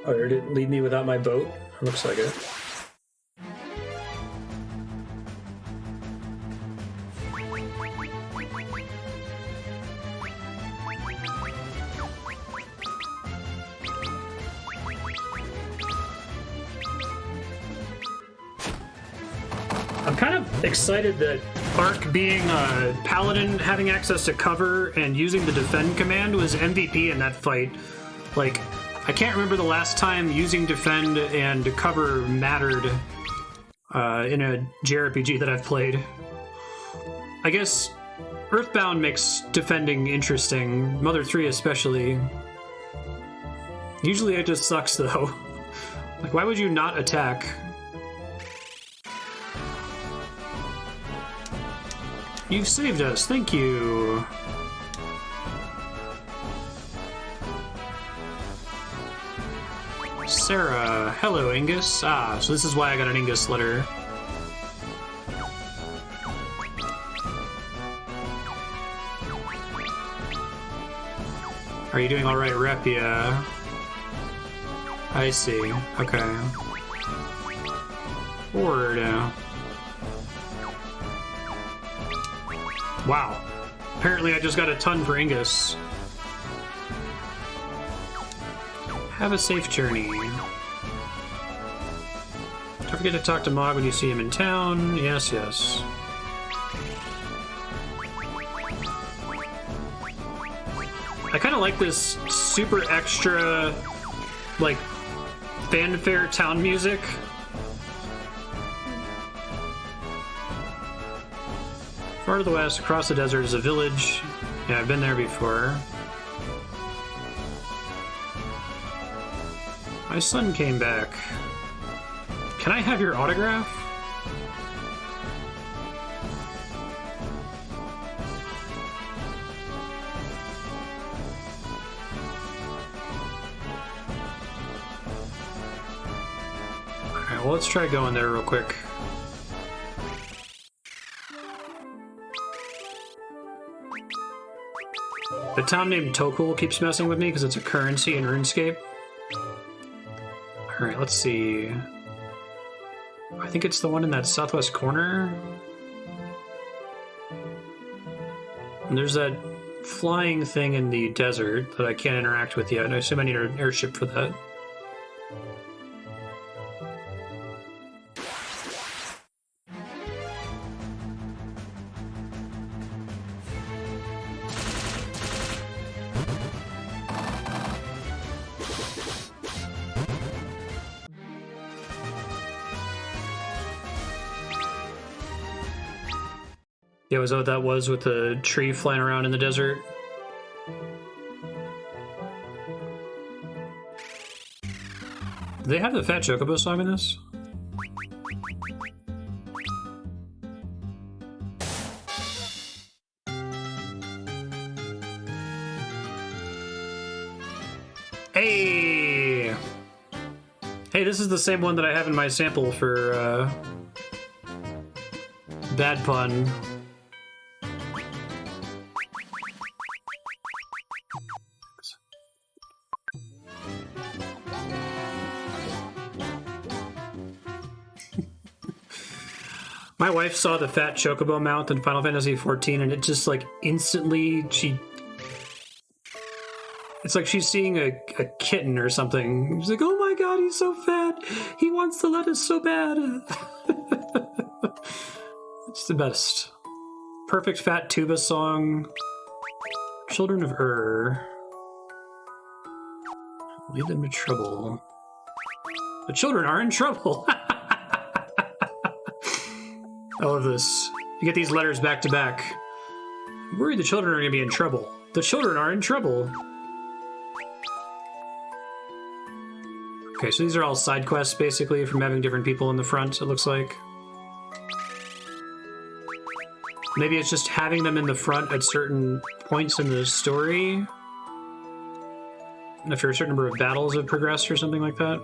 Oh, did it leave me without my boat? Looks like it. I'm kind of excited that Ark being a paladin, having access to cover, and using the defend command was MVP in that fight. Like, I can't remember the last time using defend and cover mattered in a JRPG that I've played. I guess Earthbound makes defending interesting, Mother 3 especially. Usually it just sucks though. Like, why would you not attack? You've saved us, thank you. Sarah, hello Angus. Ah, so this is why I got an Angus letter. Are you doing alright, Rep? Yeah. I see. Okay. Word. Wow. Apparently I just got a ton for Angus. Have a safe journey. Don't forget to talk to Mog when you see him in town. Yes, yes. I kind of like this super extra, like, fanfare town music. Far to the west, across the desert, is a village. Yeah, I've been there before. My son came back. Can I have your autograph? Alright, well, let's try going there real quick. The town named Tokkul keeps messing with me because it's a currency in RuneScape. Alright, let's see. I think it's the one in that southwest corner. And there's that flying thing in the desert that I can't interact with yet. I assume I need an airship for that. Yeah, was that what that was with the tree flying around in the desert? Do they have the Fat Chocobo song in this? Hey! Hey, this is the same one that I have in my sample for, Bad Pun. My wife saw the Fat Chocobo mount in Final Fantasy XIV, and it just, like, instantly, it's like she's seeing a kitten or something. She's like, oh my god, he's so fat! He wants the lettuce so bad! It's the best. Perfect Fat Tuba Song. Children of lead them to trouble. The children are in trouble. I love this. You get these letters back to back. I'm worried the children are going to be in trouble. The children are in trouble. Okay, so these are all side quests, basically, from having different people in the front, it looks like. Maybe it's just having them in the front at certain points in the story. After a certain number of battles have progressed or something like that.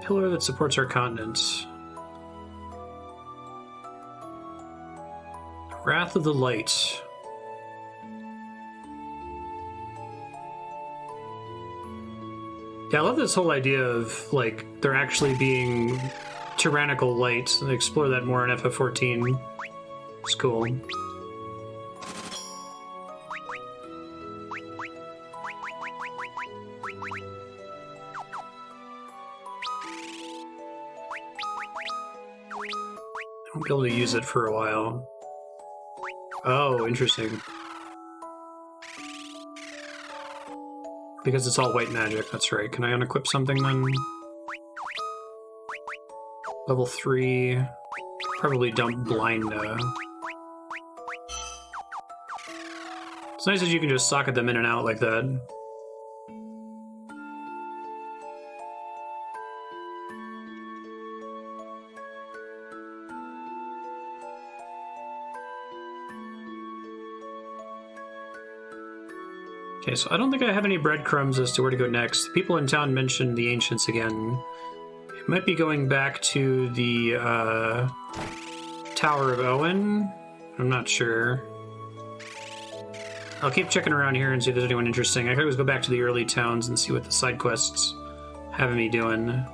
Pillar that supports our continent. Wrath of the Light. Yeah, I love this whole idea of, like, there actually being tyrannical light. And explore that more in FF14. It's cool. I won't be able to use it for a while. Oh, interesting. Because it's all white magic, that's right. Can I unequip something then? Level 3. Probably dump blind now. It's nice that you can just socket them in and out like that. Okay, so I don't think I have any breadcrumbs as to where to go next. The people in town mentioned the Ancients again. It might be going back to the Tower of Owen. I'm not sure. I'll keep checking around here and see if there's anyone interesting. I could always go back to the early towns and see what the side quests have me doing.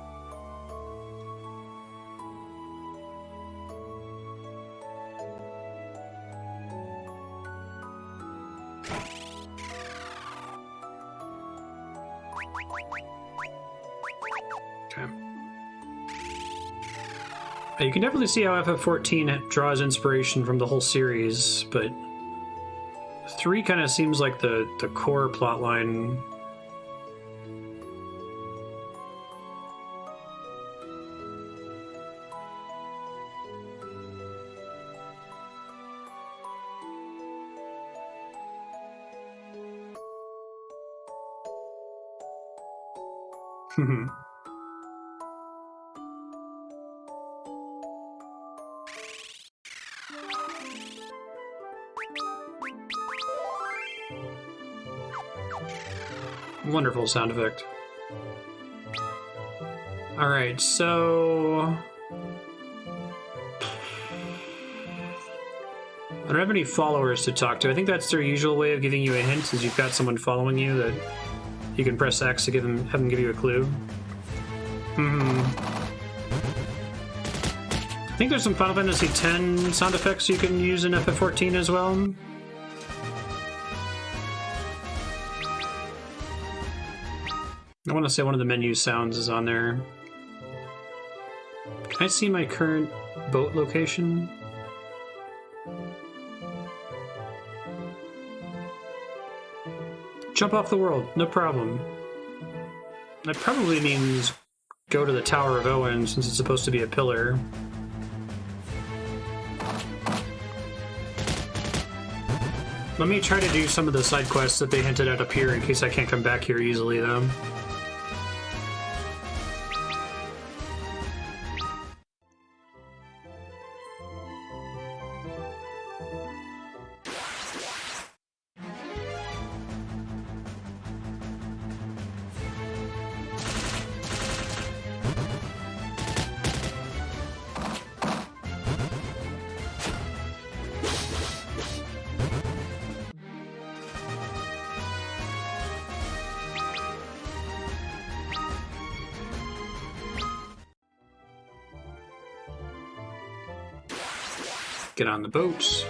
You can definitely see how FF14 draws inspiration from the whole series, but 3 kind of seems like the core plotline. Wonderful sound effect. Alright, so... I don't have any followers to talk to. I think that's their usual way of giving you a hint, is you've got someone following you that you can press X to have them give you a clue. I think there's some Final Fantasy X sound effects you can use in FF14 as well. I want to say one of the menu sounds is on there. Can I see my current boat location? Jump off the world, no problem. That probably means go to the Tower of Owen, since it's supposed to be a pillar. Let me try to do some of the side quests that they hinted at up here in case I can't come back here easily, though. Get on the boat.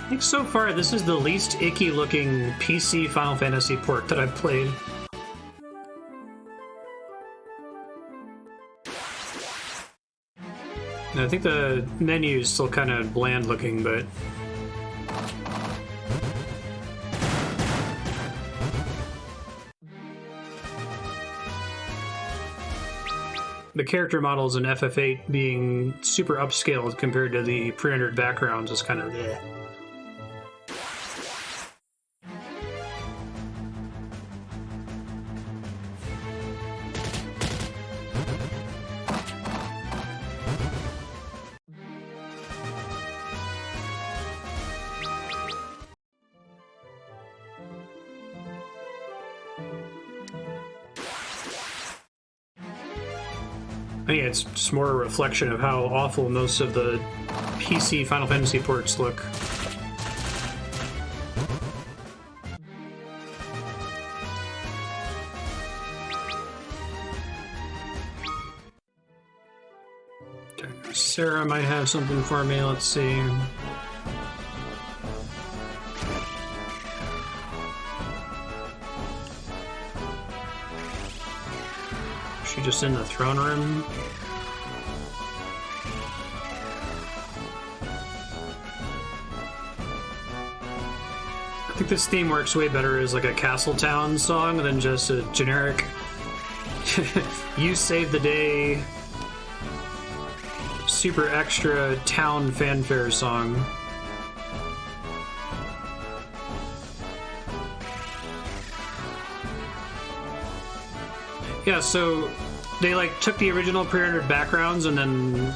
I think so far this is the least icky looking PC Final Fantasy port that I've played. And I think the menu is still kind of bland looking, but the character models in FF8 being super upscaled compared to the pre-rendered backgrounds is kind of eh. I think it's just more a reflection of how awful most of the PC Final Fantasy ports look. Okay, Sarah might have something for me, let's see. Just in the throne room. I think this theme works way better as like a Castletown song than just a generic you save the day super extra town fanfare song. Yeah, so they like took the original pre-rendered backgrounds and then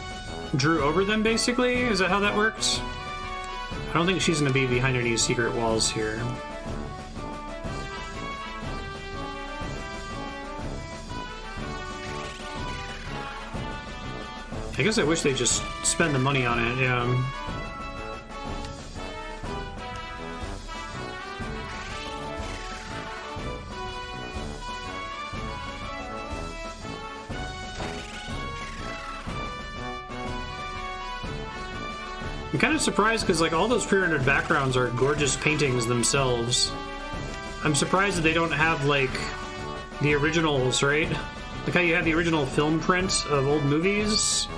drew over them, basically? Is that how that works? I don't think she's going to be behind any secret walls here. I guess I wish they'd just spend the money on it, yeah. I'm kind of surprised because like all those pre-rendered backgrounds are gorgeous paintings themselves. I'm surprised that they don't have like the originals, right? Like how you have the original film print of old movies.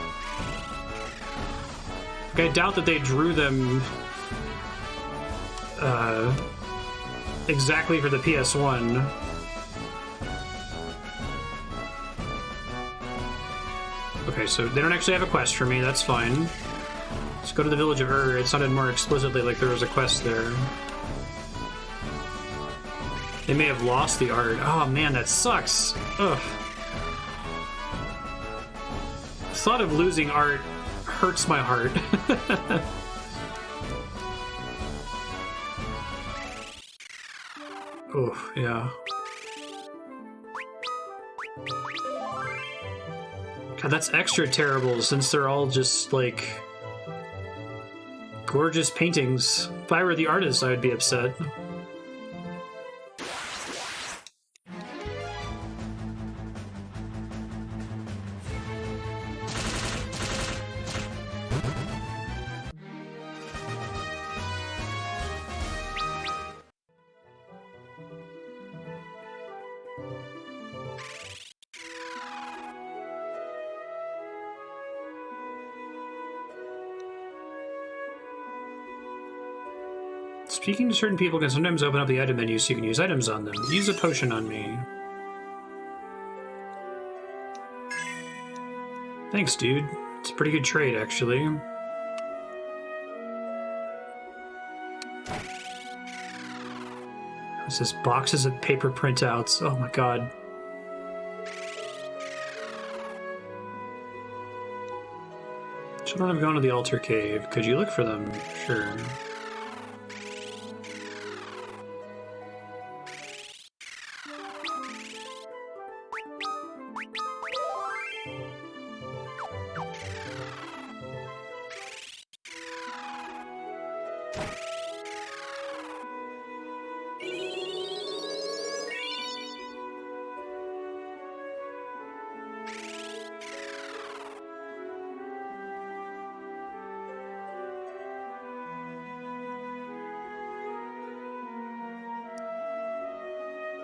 Like I doubt that they drew them exactly for the PS1. Okay, so they don't actually have a quest for me, that's fine. Let's go to the village of Ur. It sounded more explicitly like there was a quest there. They may have lost the art. Oh man, that sucks. Ugh. The thought of losing art hurts my heart. Oh, yeah. God, that's extra terrible since they're all just like gorgeous paintings. If I were the artist, I would be upset. Speaking to certain people can sometimes open up the item menu so you can use items on them. Use a potion on me. Thanks, dude. It's a pretty good trade, actually. This is boxes of paper printouts. Oh my god. Should not have gone to the altar cave. Could you look for them? Sure.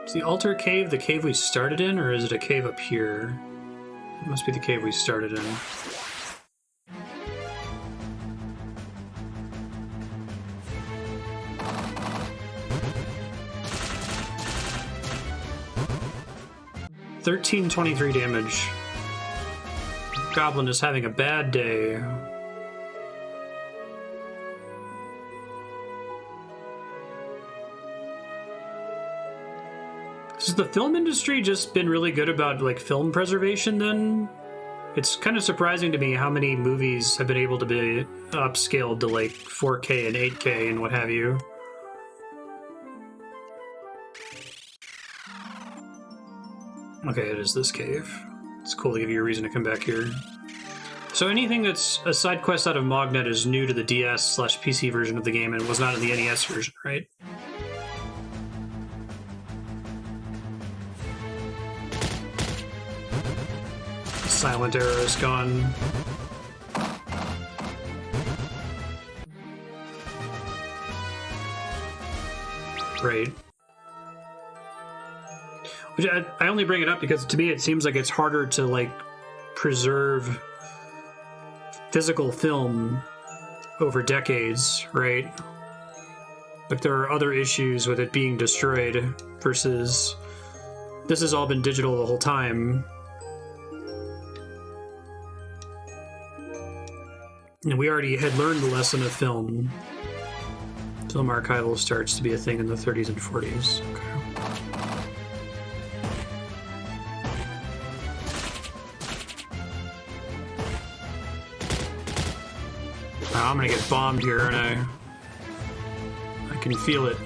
Is the altar cave the cave we started in, or is it a cave up here? It must be the cave we started in. $13.23 damage. Goblin is having a bad day. Has the film industry just been really good about, like, film preservation, then? It's kind of surprising to me how many movies have been able to be upscaled to, like, 4K and 8K and what have you. Okay, it is this cave. It's cool to give you a reason to come back here. So anything that's a side quest out of Mognet is new to the DS/PC version of the game and was not in the NES version, right? Silent arrow is gone. Right. Which I only bring it up because to me it seems like it's harder to, like, preserve physical film over decades, right? Like, there are other issues with it being destroyed versus this has all been digital the whole time. And we already had learned the lesson of film. Film archival starts to be a thing in the 30s and 40s. Okay. Oh, I'm gonna get bombed here, and I can feel it.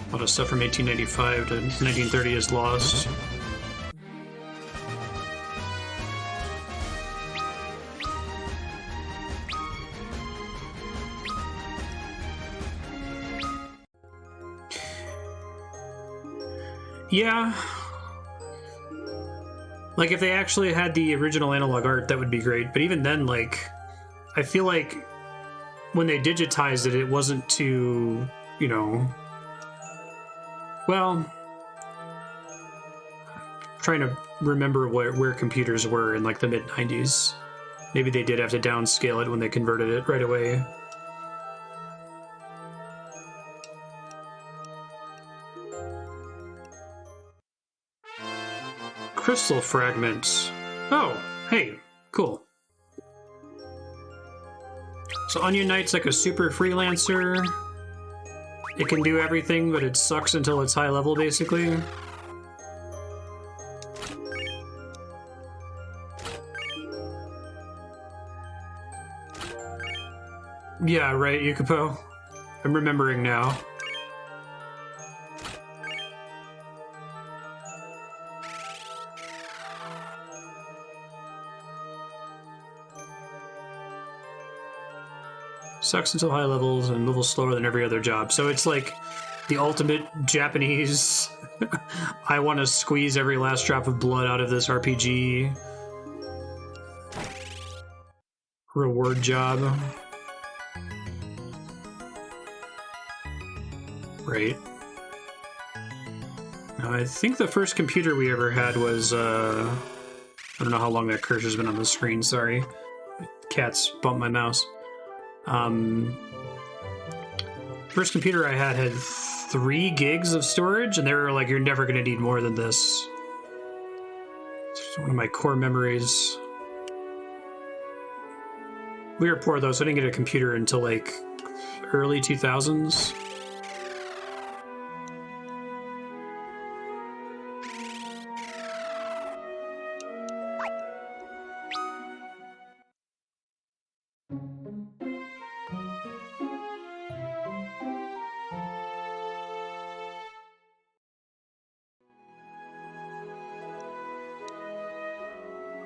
A lot of stuff from 1895 to 1930 is lost. Yeah. Like, if they actually had the original analog art, that would be great. But even then, like, I feel like when they digitized it, it wasn't too, you know... Well, I'm trying to remember where computers were in, like, the mid-90s. Maybe they did have to downscale it when they converted it right away. Crystal fragments. Oh, hey, cool. So Onion Knight's like a super freelancer. It can do everything, but it sucks until it's high level, basically. Yeah, right, Yukipo. I'm remembering now. Sucks until high levels and levels slower than every other job. So it's like the ultimate Japanese I want to squeeze every last drop of blood out of this RPG reward job. Right. Now, I think the first computer we ever had was, I don't know how long that cursor's been on the screen, sorry. Cats bumped my mouse. First computer I had 3 gigs of storage, and they were like, you're never going to need more than this. It's one of my core memories. We were poor though, so I didn't get a computer until like early 2000s.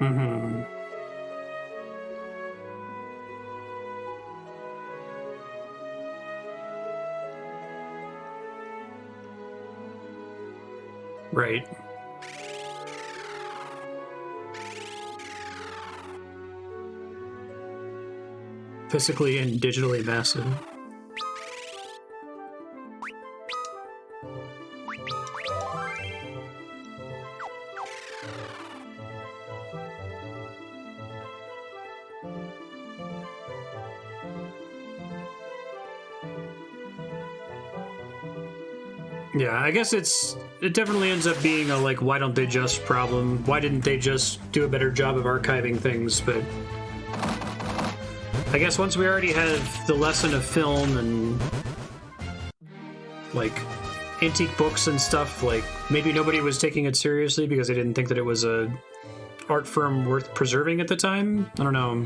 Mm-hmm. Right. Physically and digitally massive. Yeah, I guess it definitely ends up being a like, why don't they just problem? Why didn't they just do a better job of archiving things? But I guess once we already have the lesson of film and like antique books and stuff, like maybe nobody was taking it seriously because they didn't think that it was a art form worth preserving at the time. I don't know.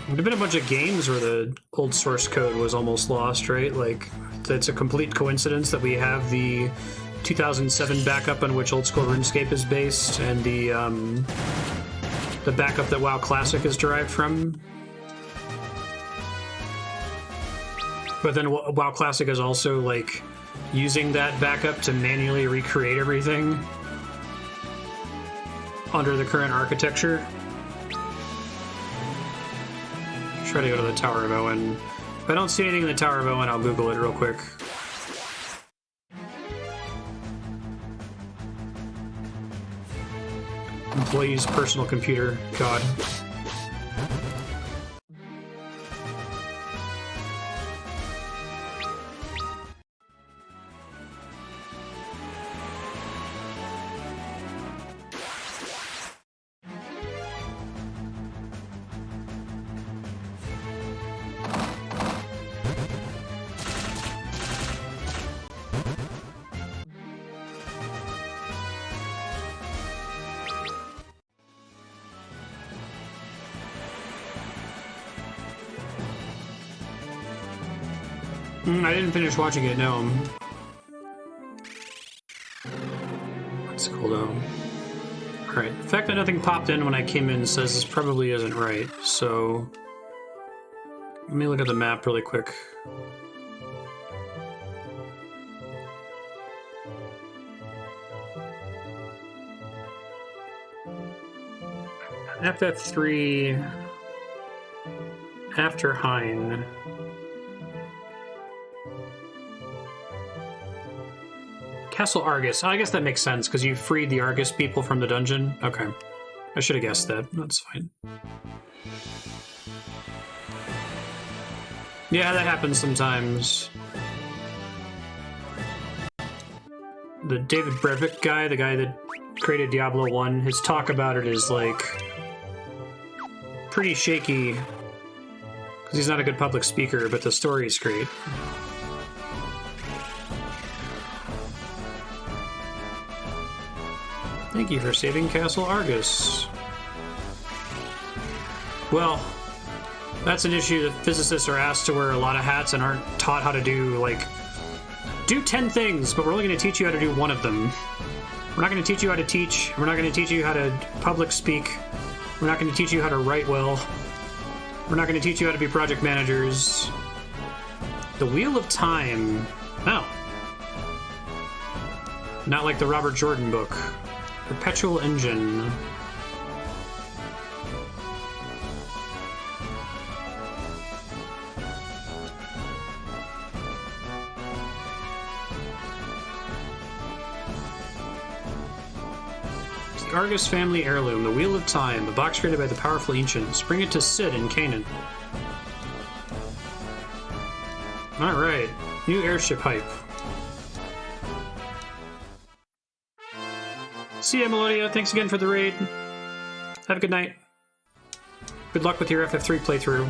There've been a bunch of games where the old source code was almost lost, right? Like, it's a complete coincidence that we have the 2007 backup on which old school RuneScape is based, and the backup that WoW Classic is derived from. But then WoW Classic is also, like, using that backup to manually recreate everything under the current architecture. Try to go to the Tower of Owen. If I don't see anything in the Tower of Owen, I'll Google it real quick. Employee's personal computer. God. I didn't finish watching it, no. That's cool, though. Alright, the fact that nothing popped in when I came in says this probably isn't right, so... Let me look at the map really quick. FF3... After Hein... Castle Argus. I guess that makes sense, because you freed the Argus people from the dungeon. Okay. I should have guessed that. That's fine. Yeah, that happens sometimes. The David Brevik guy, the guy that created Diablo 1, his talk about it is, like, pretty shaky, because he's not a good public speaker, but the story is great. Thank you for saving Castle Argus. Well, that's an issue that physicists are asked to wear a lot of hats and aren't taught how to do, like, do 10 things, but we're only going to teach you how to do one of them. We're not going to teach you how to teach. We're not going to teach you how to public speak. We're not going to teach you how to write well. We're not going to teach you how to be project managers. The Wheel of Time. Oh. Not like the Robert Jordan book. Perpetual Engine. It's the Argus family heirloom, the Wheel of Time, a box created by the powerful ancients. Bring it to Sid in Canaan. Alright. New airship hype. See ya, Melodia. Thanks again for the raid. Have a good night. Good luck with your FF3 playthrough.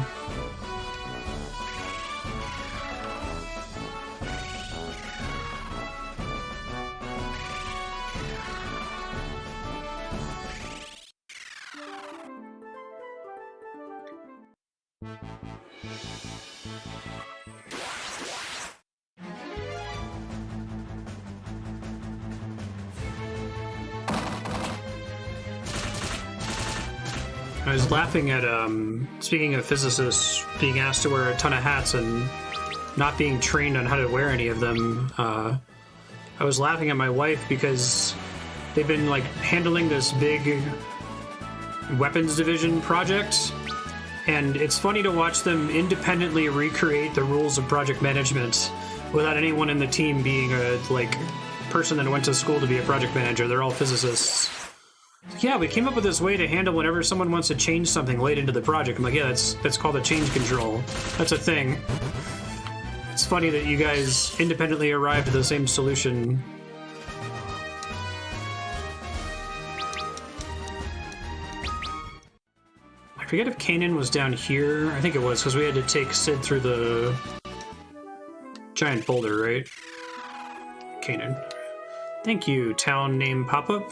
I was laughing at, speaking of physicists being asked to wear a ton of hats and not being trained on how to wear any of them. I was laughing at my wife because they've been, like, handling this big weapons division project, and it's funny to watch them independently recreate the rules of project management without anyone in the team being a, like, person that went to school to be a project manager. They're all physicists. Yeah, we came up with this way to handle whenever someone wants to change something late into the project. I'm like, yeah, that's called a change control. That's a thing. It's funny that you guys independently arrived at the same solution. I forget if Canaan was down here. I think it was, because we had to take Sid through the giant boulder, right? Canaan. Thank you, town name pop-up.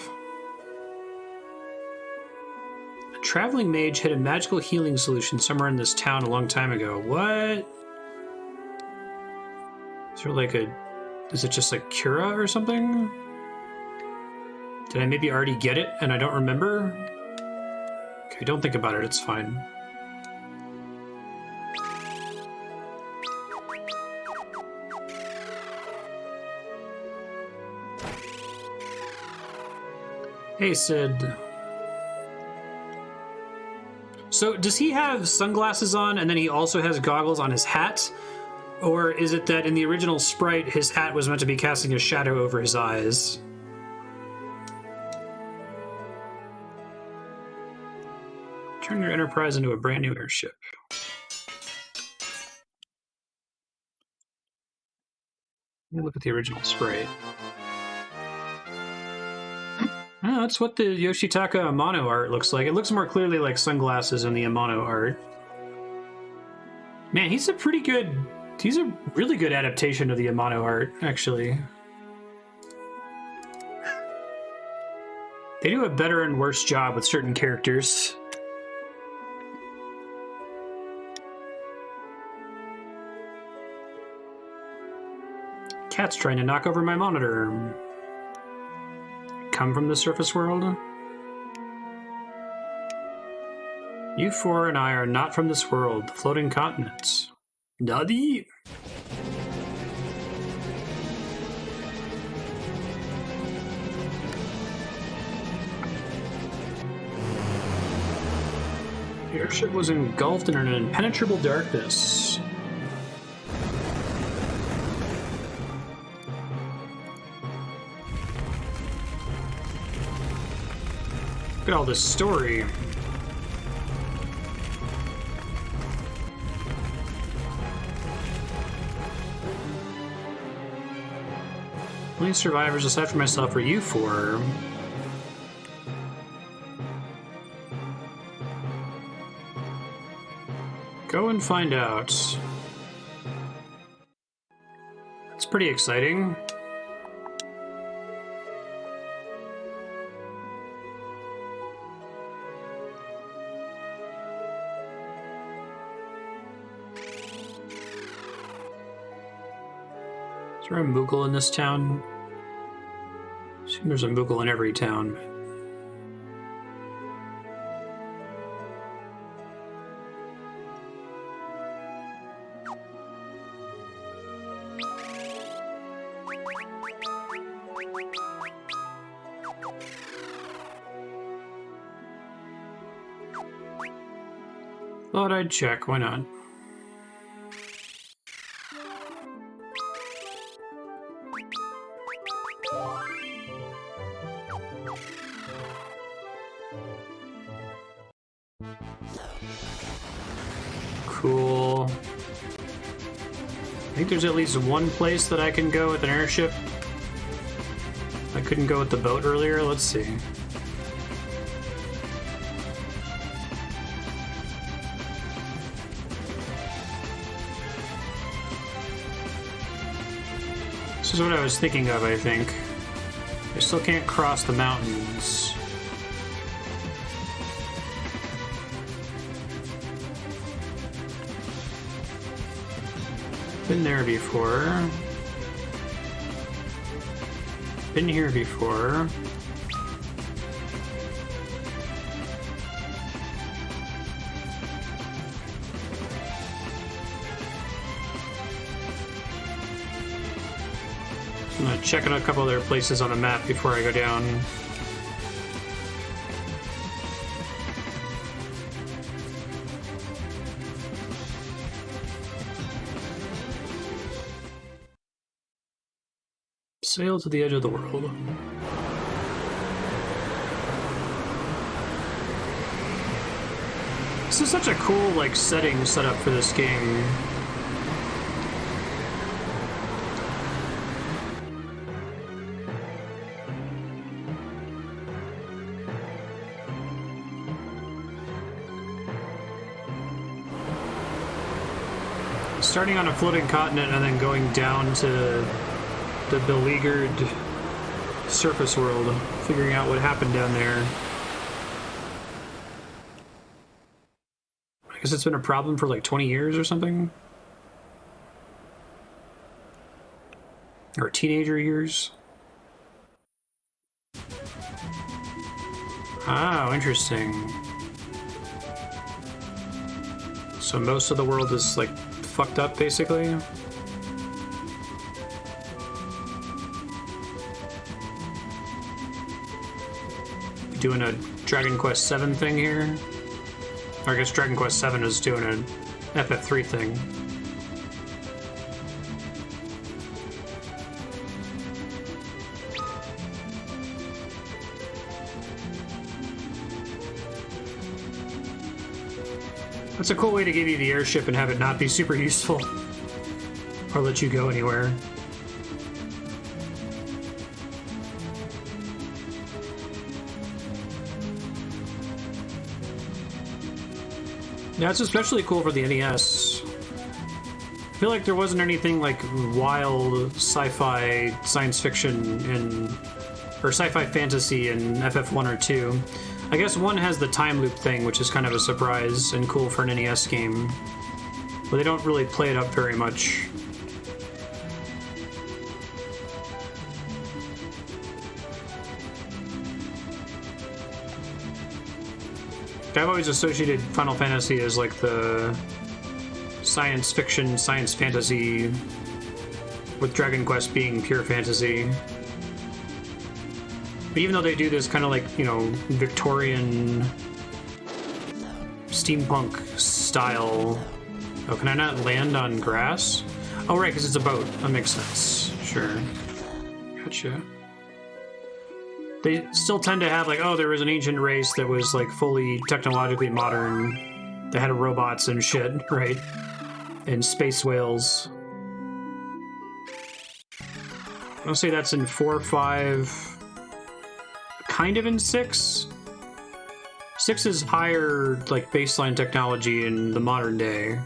Traveling mage hid a magical healing solution somewhere in this town a long time ago. What? Is there like a... Is it just like Cura or something? Did I maybe already get it and I don't remember? Okay, don't think about it, it's fine. Hey, Sid. So, does he have sunglasses on and then he also has goggles on his hat? Or is it that in the original sprite, his hat was meant to be casting a shadow over his eyes? Turn your Enterprise into a brand new airship. Let me look at the original sprite. Oh, that's what the Yoshitaka Amano art looks like. It looks more clearly like sunglasses in the Amano art. Man, he's a really good adaptation of the Amano art, actually. They do a better and worse job with certain characters. Cat's trying to knock over my monitor. Come from the surface world? You four and I are not from this world, the floating continents. Nadi? The airship was engulfed in an impenetrable darkness. Look at all this story. Only survivors aside from myself are you four. Go and find out. It's pretty exciting. Is there a Moogle in this town? I assume there's a Moogle in every town. Thought I'd check, why not? Cool. think there's at least one place that I can go with an airship. I couldn't go with the boat earlier. Let's see. This is what I was thinking of, I think. I still can't cross the mountains. Been there before. Been here before. I'm gonna check out a couple other places on the map before I go down. Sail to the edge of the world. This is such a cool, like, setting set up for this game. Starting on a floating continent and then going down to the beleaguered surface world, figuring out what happened down there. I guess it's been a problem for like 20 years or something? Or teenager years? Oh, interesting. So most of the world is like fucked up, basically? Doing a Dragon Quest 7 thing here? Or I guess Dragon Quest 7 is doing an FF3 thing. That's a cool way to give you the airship and have it not be super useful. Or let you go anywhere. Yeah, it's especially cool for the NES. I feel like there wasn't anything like wild sci-fi science fiction in, or sci-fi fantasy in FF1 or 2. I guess 1 has the time loop thing, which is kind of a surprise and cool for an NES game. But they don't really play it up very much. I've always associated Final Fantasy as like the science fiction, science fantasy, with Dragon Quest being pure fantasy. But even though they do this kind of like, you know, Victorian steampunk style. Oh, can I not land on grass? Oh, right, because it's a boat. That makes sense. Sure. Gotcha. They still tend to have like, oh, there was an ancient race that was like fully technologically modern. They had robots and shit, right? And space whales. I'll say that's in 4 or 5. Kind of in 6. 6 is higher, like, baseline technology in the modern day.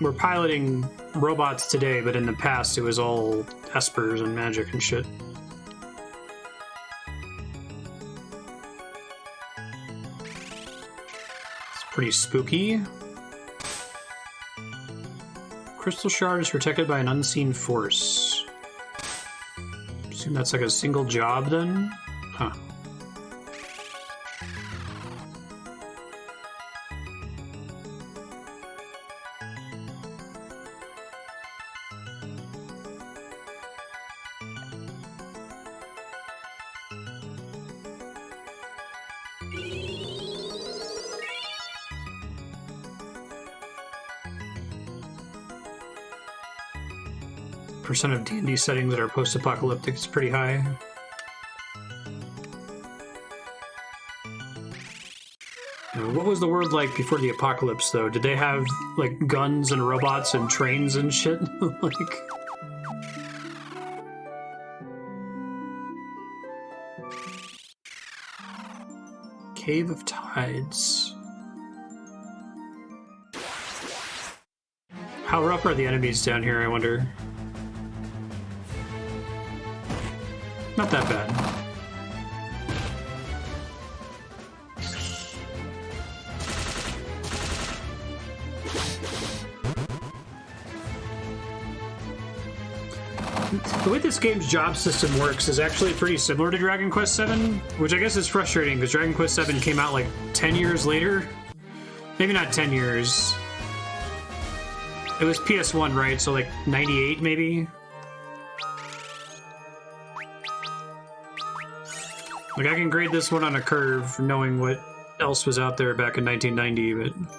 We're piloting robots today, but in the past it was all espers and magic and shit. It's pretty spooky. Crystal shard is protected by an unseen force. Assume that's like a single job then? Huh. Percent of D&D settings that are post-apocalyptic is pretty high. What was the world like before the apocalypse, though? Did they have, like, guns and robots and trains and shit? Like... Cave of Tides. How rough are the enemies down here, I wonder? Not that bad. The way this game's job system works is actually pretty similar to Dragon Quest VII, which I guess is frustrating because Dragon Quest VII came out like 10 years later. Maybe not 10 years. It was PS1, right? So like 98 maybe? Like I can grade this one on a curve knowing what else was out there back in 1990, but...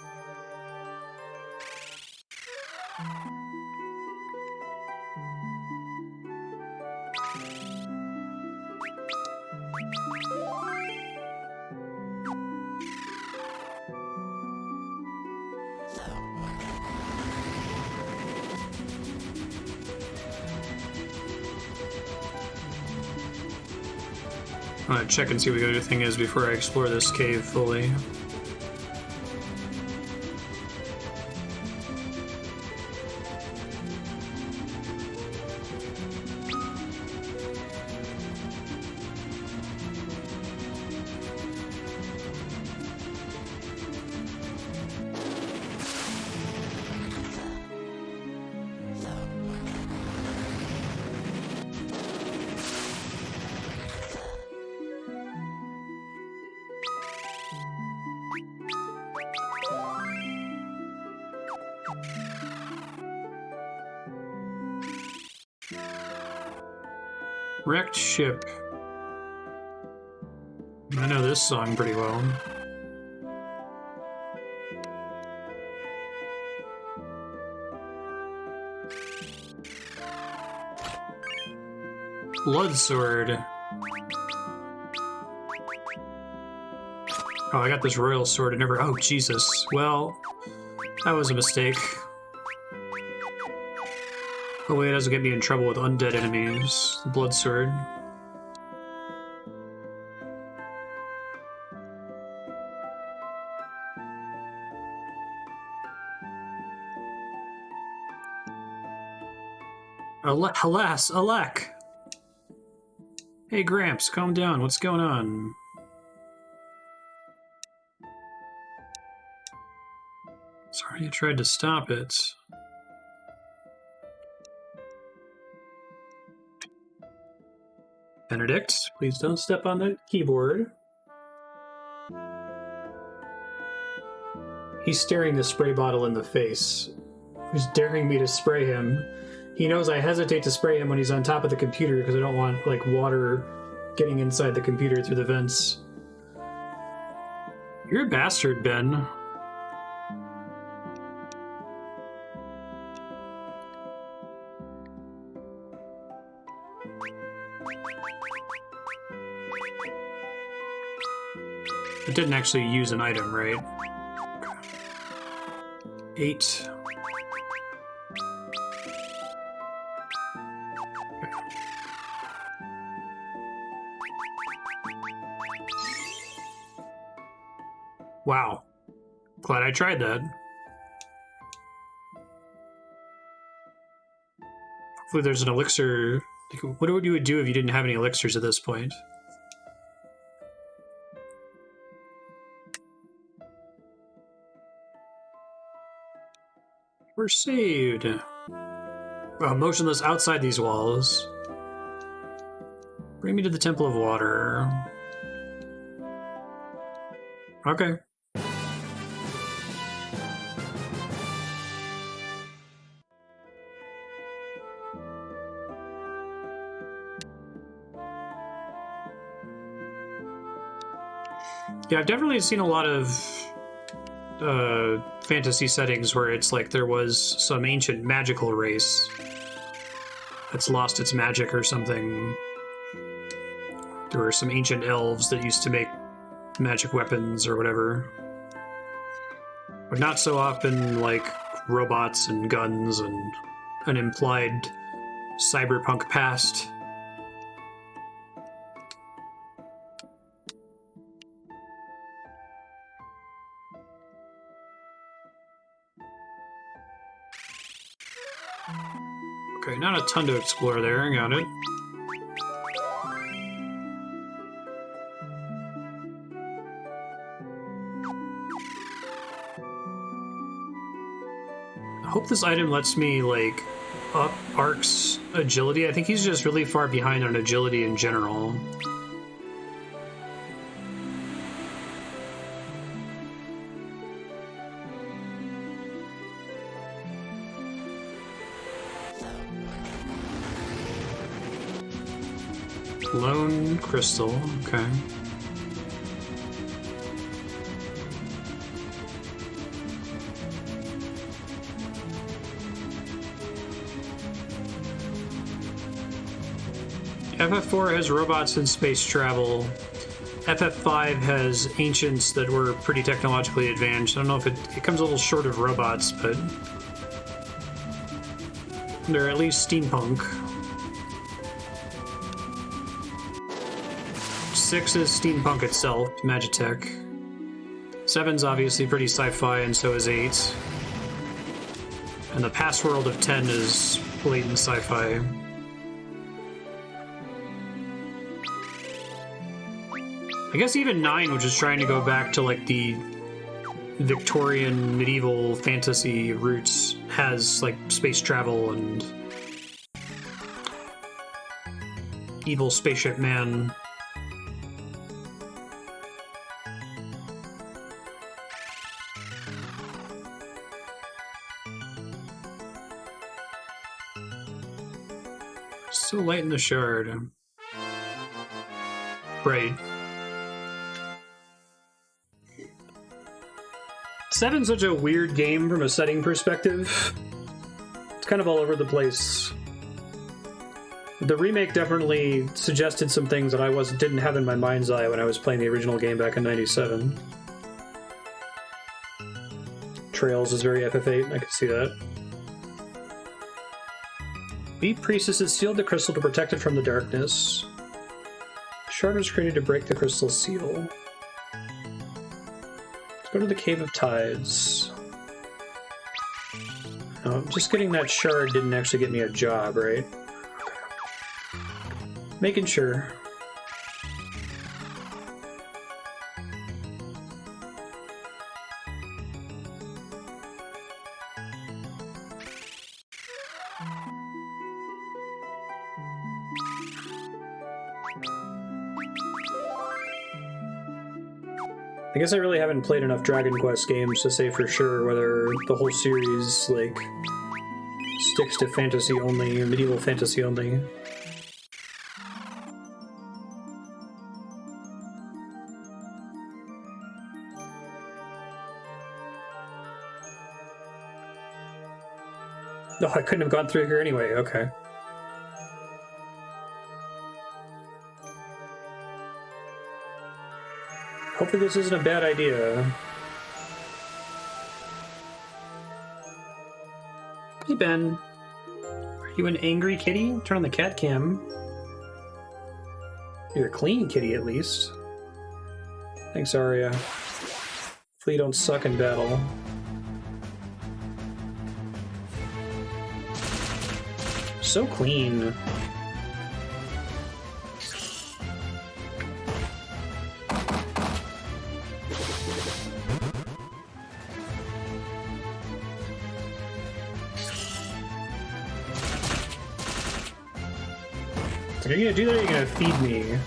I'm gonna check and see what the other thing is before I explore this cave fully. Wrecked ship. I know this song pretty well. Blood sword. Oh, I got this royal sword. I never. Oh, Jesus. Well, that was a mistake. Hopefully it doesn't get me in trouble with undead enemies. Blood sword. Alas, alack! Hey Gramps, calm down. What's going on? Sorry, I tried to stop it. Benedict, please don't step on the keyboard. He's staring the spray bottle in the face. He's daring me to spray him. He knows I hesitate to spray him when he's on top of the computer because I don't want, like, water getting inside the computer through the vents. You're a bastard, Ben. It didn't actually use an item, right? 8. Wow. Glad I tried that. Hopefully there's an elixir. What would you do if you didn't have any elixirs at this point? We're saved. Well, motionless outside these walls. Bring me to the Temple of Water. Okay. Yeah, I've definitely seen a lot of fantasy settings where it's like there was some ancient magical race that's lost its magic or something. There were some ancient elves that used to make magic weapons or whatever. but not so often like robots and guns and an implied cyberpunk past. Okay, not a ton to explore there, I got it. I hope this item lets me, like, up Ark's agility. I think he's just really far behind on agility in general. Lone crystal, okay. FF4 has robots and space travel. FF5 has ancients that were pretty technologically advanced. I don't know if it comes a little short of robots, but they're at least steampunk. 6 is steampunk itself, Magitech. 7's obviously pretty sci-fi, and so is 8. And the past world of 10 is blatant sci-fi. I guess even 9, which is trying to go back to like the Victorian medieval fantasy roots, has like space travel and evil spaceship man. So light in the shard. Right. 7's such a weird game from a setting perspective. It's kind of all over the place. The remake definitely suggested some things that I didn't have in my mind's eye when I was playing the original game back in '97. Trails is very FF8, I can see that. Be Priestess has sealed the crystal to protect it from the darkness. Shard was created to break the crystal seal. Let's go to the Cave of Tides. Oh, just getting that shard didn't actually get me a job, right? Making sure. I guess I really haven't played enough Dragon Quest games to say for sure whether the whole series, like, sticks to fantasy only, medieval fantasy only. No, I couldn't have gone through here anyway, okay. Hopefully this isn't a bad idea. Hey Ben, are you an angry kitty? Turn on the cat cam. You're a clean kitty at least. Thanks, Aria. Hopefully you don't suck in battle. So clean. Are you gonna do that or are you gonna feed me?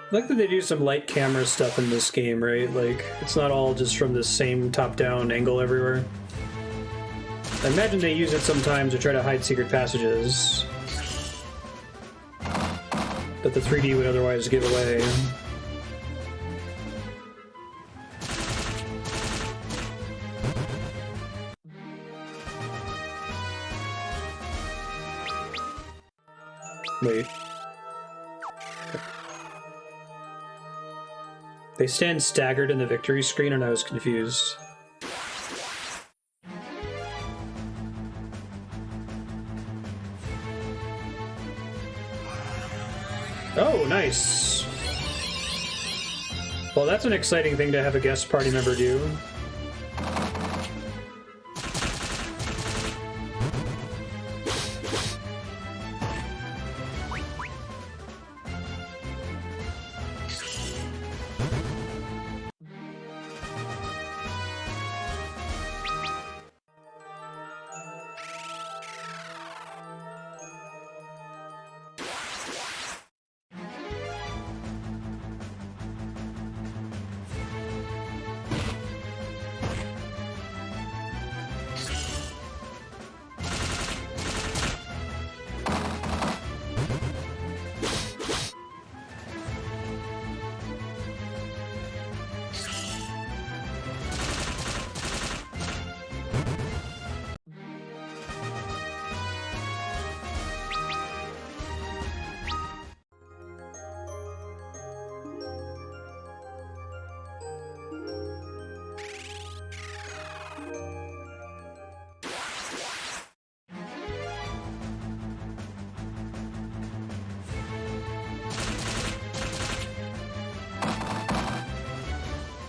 I like that they do some light camera stuff in this game, right? Like, it's not all just from the same top-down angle everywhere. I imagine they use it sometimes to try to hide secret passages that the 3D would otherwise give away. Wait. They stand staggered in the victory screen, and I was confused. Oh, nice. Well, that's an exciting thing to have a guest party member do.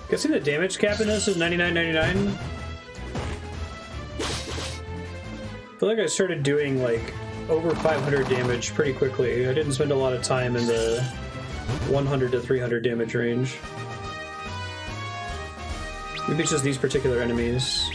Guessing the damage cap in this is 99.99. I feel like I started doing like over 500 damage pretty quickly. I didn't spend a lot of time in the 100 to 300 damage range. Maybe it's just these particular enemies.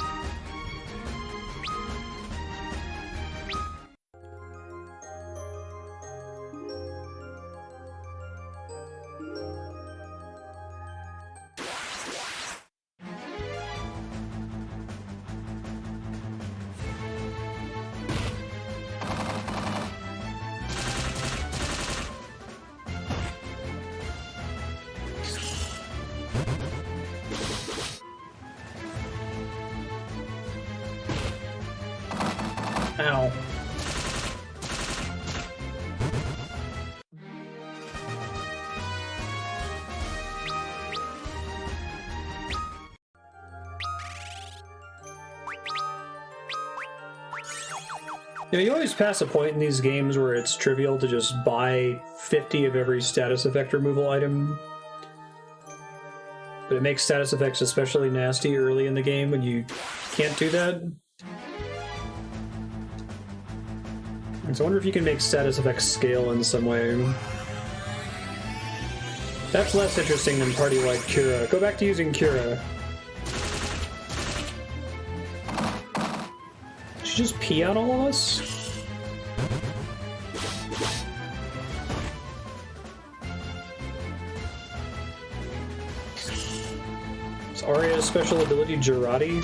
Ow. You know, you always pass a point in these games where it's trivial to just buy 50 of every status effect removal item. But it makes status effects especially nasty early in the game when you can't do that. So I wonder if you can make status effects scale in some way. That's less interesting than party-wide Cura. Go back to using Cura. Did she just pee on all of us? Is Aria's special ability Girardi?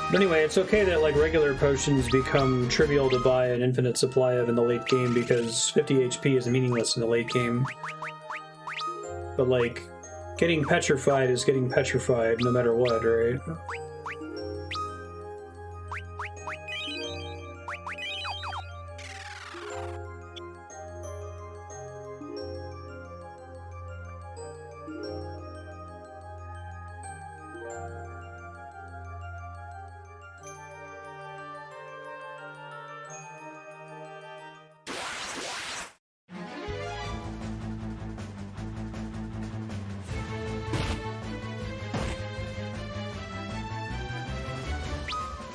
But anyway, it's okay that like regular potions become trivial to buy an infinite supply of in the late game because 50 HP is meaningless in the late game. But like, getting petrified is getting petrified no matter what, right?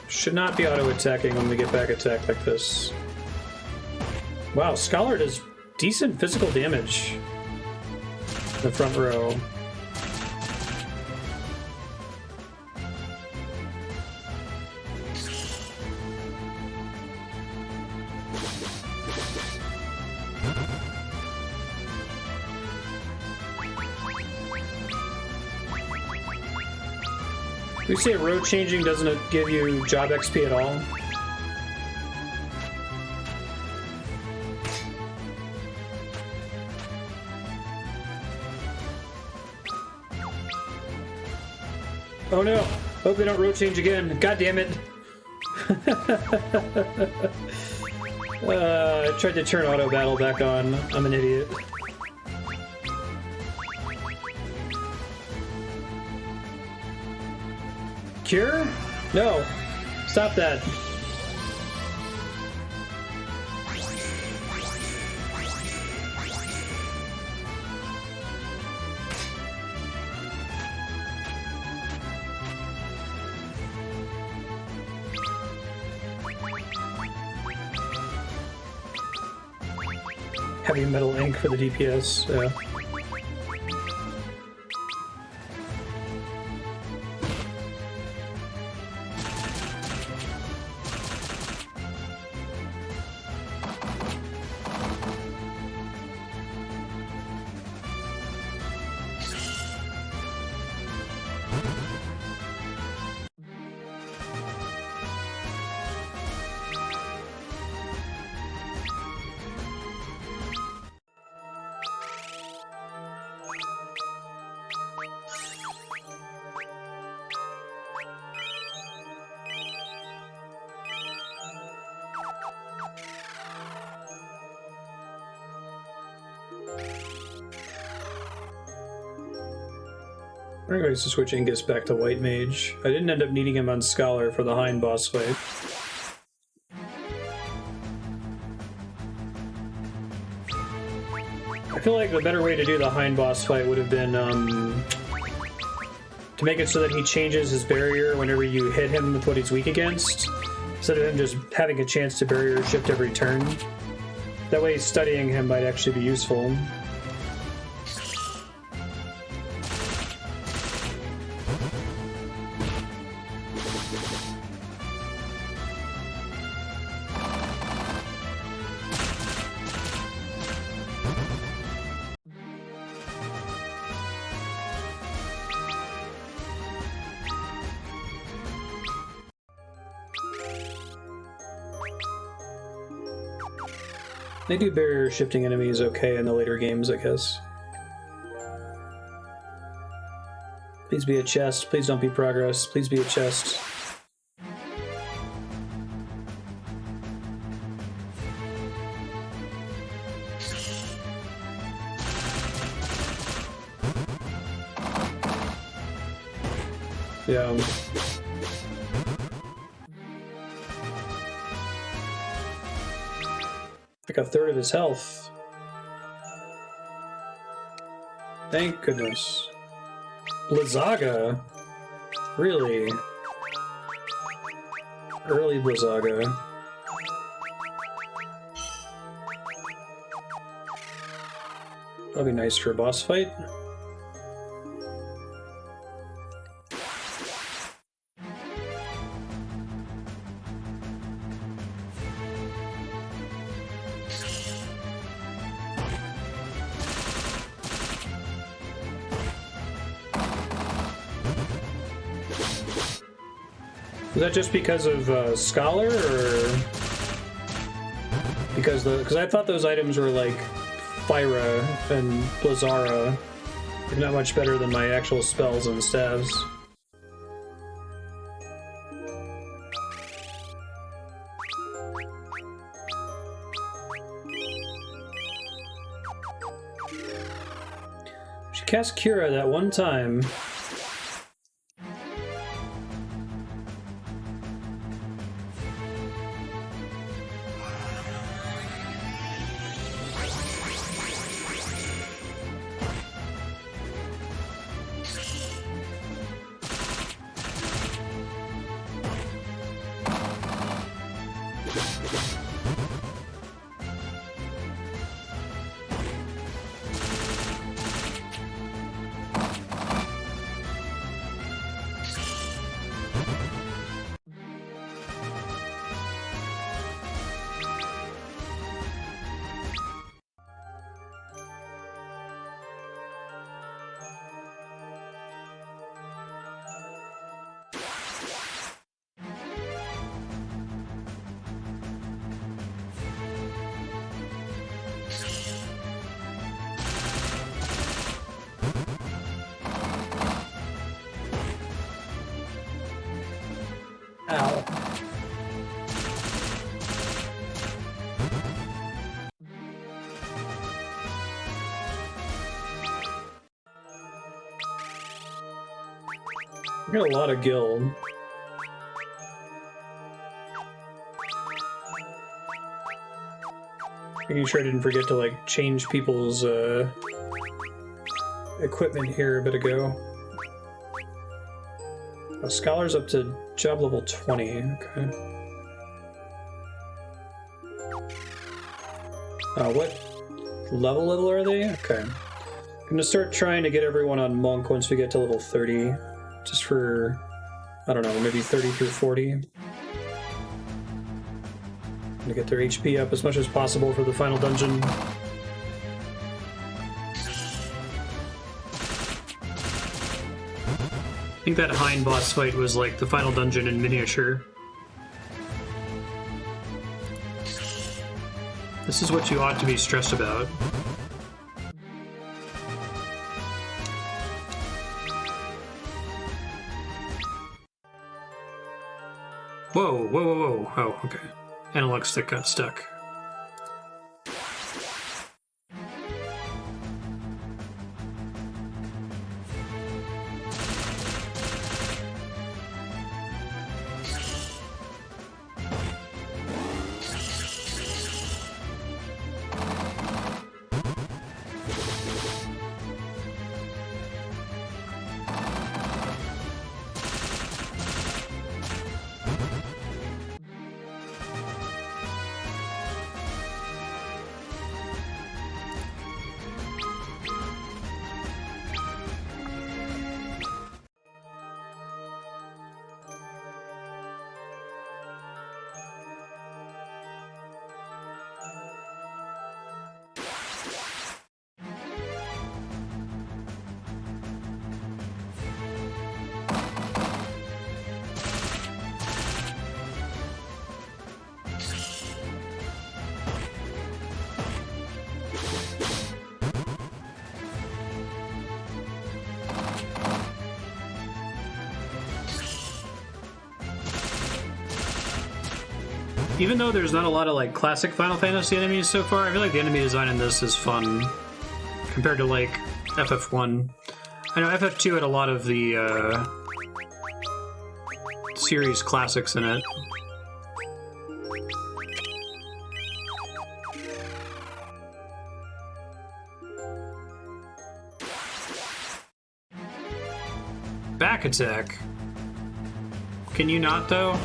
Should not be auto-attacking when we get back attacked like this. Wow, Scholar does decent physical damage in the front row. You say road changing doesn't give you job XP at all? Oh no! Hope they don't road change again. God damn it! I tried to turn auto battle back on. I'm an idiot. Cure? No. Stop that. Heavy metal ink for the DPS. I'm going to switch Ingus back to White Mage. I didn't end up needing him on Scholar for the Hein boss fight. I feel like the better way to do the Hein boss fight would have been to make it so that he changes his barrier whenever you hit him with what he's weak against, instead of him just having a chance to barrier shift every turn. That way studying him might actually be useful. They do barrier shifting enemies okay in the later games, I guess. Please be a chest. Please don't be progress. Please be a chest. Yeah. Like a third of his health. Thank goodness. Blizzaga? Really? Early Blizzaga. That'll be nice for a boss fight. Is that just because of Scholar, or because I thought those items were like Fyra and Blizzara, they're not much better than my actual spells and staves. She cast Cura that one time. I got a lot of gil. Making sure I didn't forget to like change people's equipment here a bit ago. Oh, Scholar's up to job level 20. Okay. What level are they? Okay. I'm gonna start trying to get everyone on Monk once we get to level 30. Just for, I don't know, maybe 30 through 40. I'm gonna get their HP up as much as possible for the final dungeon. I think that Hein boss fight was like the final dungeon in miniature. This is what you ought to be stressed about. Whoa, whoa, whoa, whoa. Oh, okay. Analog stick got stuck. Even though there's not a lot of like classic Final Fantasy enemies so far, I feel like the enemy design in this is fun compared to like FF1. I know FF2 had a lot of the series classics in it. Back attack. Can you not though?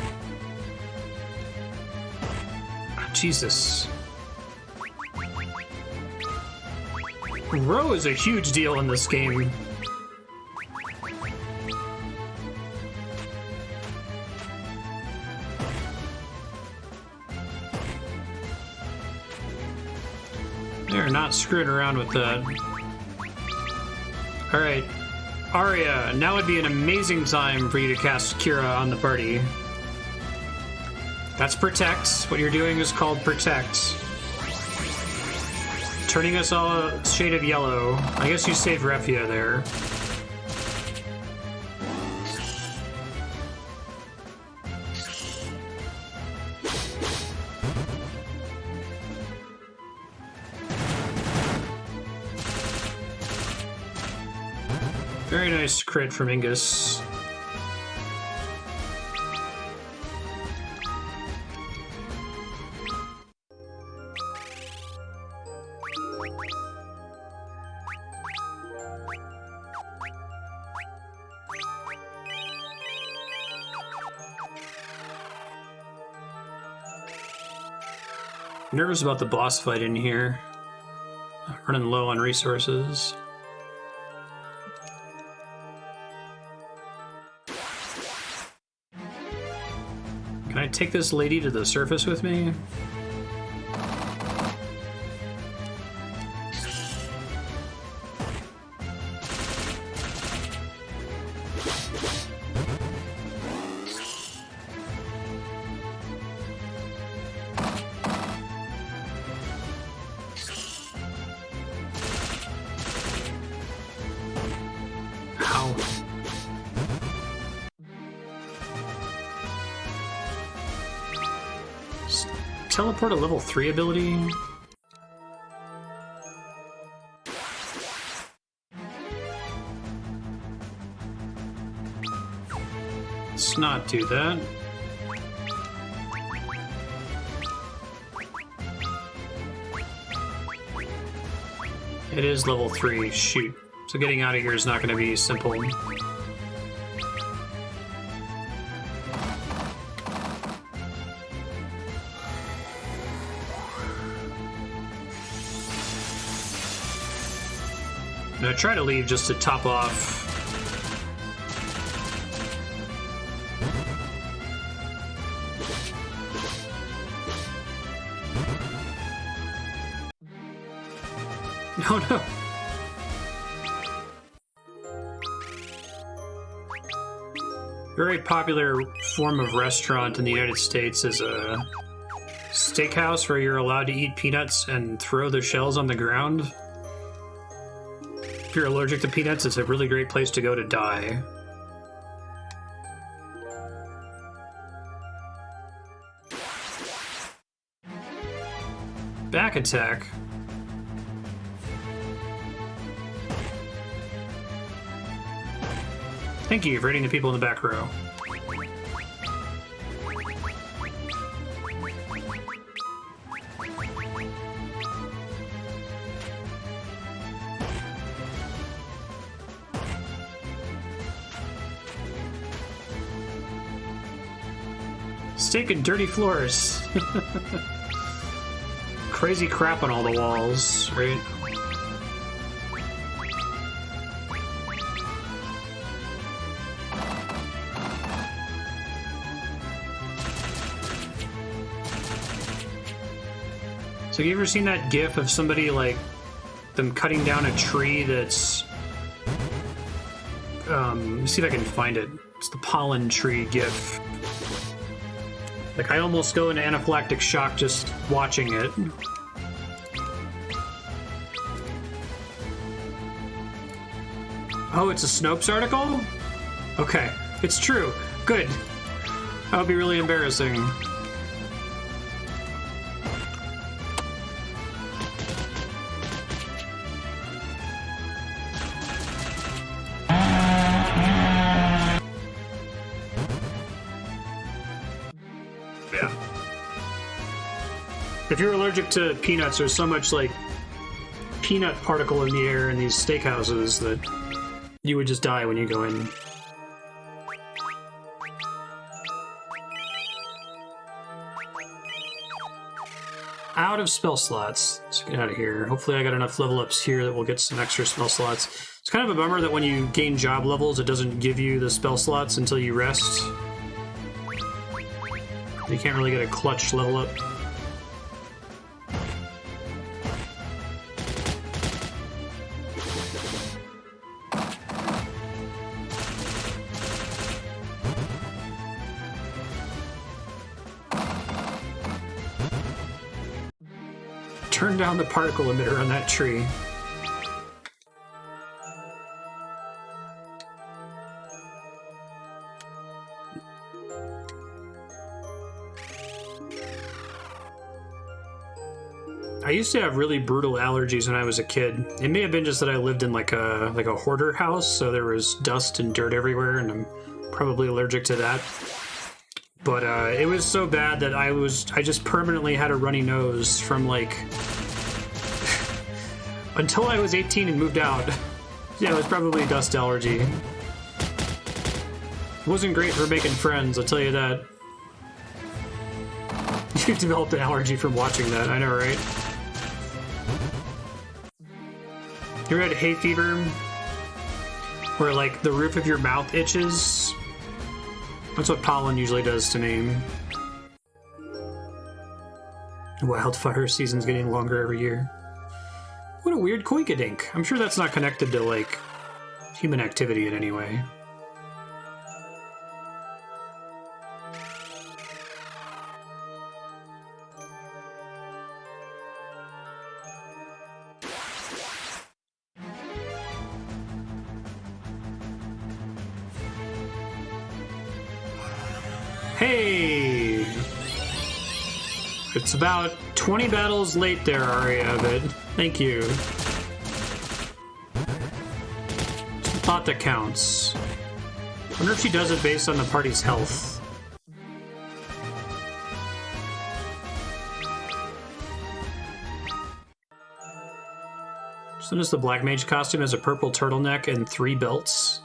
Jesus. Row is a huge deal in this game. They're not screwing around with that. Alright. Aria, now would be an amazing time for you to cast Kira on the party. That's Protect. What you're doing is called Protect. Turning us all a shade of yellow. I guess you saved Refia there. Very nice crit from Ingus. Nervous about the boss fight in here. Running low on resources. Can I take this lady to the surface with me? Teleport a level 3 ability? let's not do that. It is level 3, shoot. So getting out of here is not going to be simple. I'm gonna try to leave just to top off. Oh no! Very popular form of restaurant in the United States is a steakhouse where you're allowed to eat peanuts and throw the shells on the ground. If you're allergic to peanuts, it's a really great place to go to die. Back attack. Thank you for hitting the people in the back row. Steak and dirty floors. Crazy crap on all the walls, right? So have you ever seen that gif of somebody, like, them cutting down a tree that's... let me see if I can find it. It's the pollen tree gif. Like, I almost go into anaphylactic shock just watching it. Oh, it's a Snopes article? Okay, it's true. Good. That would be really embarrassing. If you're allergic to peanuts, there's so much, like, peanut particle in the air in these steakhouses that you would just die when you go in. Out of spell slots. Let's get out of here. Hopefully I got enough level ups here that we'll get some extra spell slots. It's kind of a bummer that when you gain job levels, it doesn't give you the spell slots until you rest. You can't really get a clutch level up. Turn down the particle emitter on that tree. I used to have really brutal allergies when I was a kid. It may have been just that I lived in like a hoarder house, so there was dust and dirt everywhere, and I'm probably allergic to that. But it was so bad that I just permanently had a runny nose from, like, until I was 18 and moved out. Yeah, it was probably a dust allergy. It wasn't great for making friends, I'll tell you that. You developed an allergy from watching that, I know, right? You ever had hay fever? Where, like, the roof of your mouth itches? That's what pollen usually does to me. Wildfire season's getting longer every year. What a weird koinkadink. I'm sure that's not connected to, like, human activity in any way. Hey! It's about 20 battles late there, Aria, but thank you. It's the thought that counts. wonder if she does it based on the party's health. So notice the Black Mage costume has a purple turtleneck and 3 belts.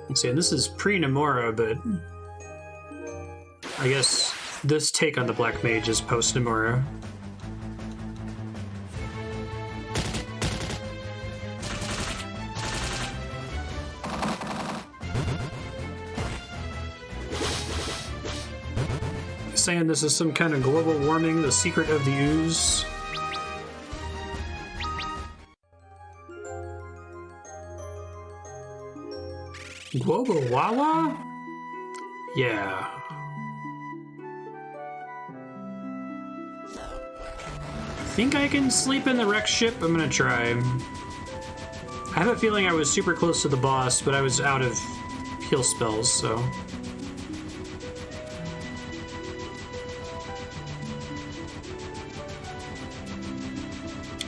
Let's see, and this is pre-Namora, but I guess this take on the Black Mage is post-Namora. Saying this is some kind of global warming, the secret of the ooze. Global Wawa? Yeah. Think I can sleep in the wrecked ship? I'm gonna try. I have a feeling I was super close to the boss, but I was out of heal spells, so...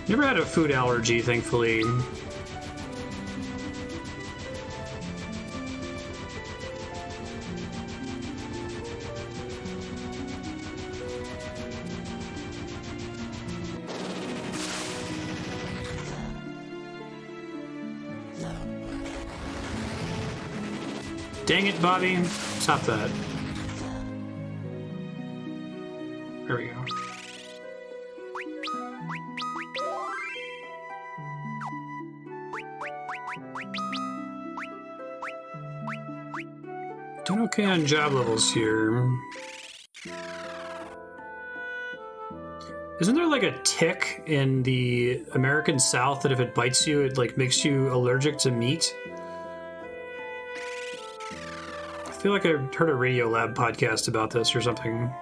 Never had a food allergy, thankfully. Dang it, Bobby. Stop that. There we go. Doing okay on job levels here. Isn't there like a tick in the American South that if it bites you, it like makes you allergic to meat? I feel like I heard a Radiolab podcast about this or something.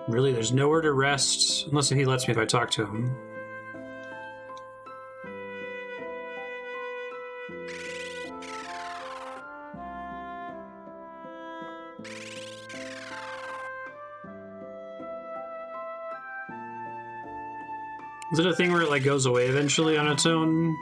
Really, there's nowhere to rest, unless he lets me if I talk to him. Is it a thing where it like goes away eventually on its own?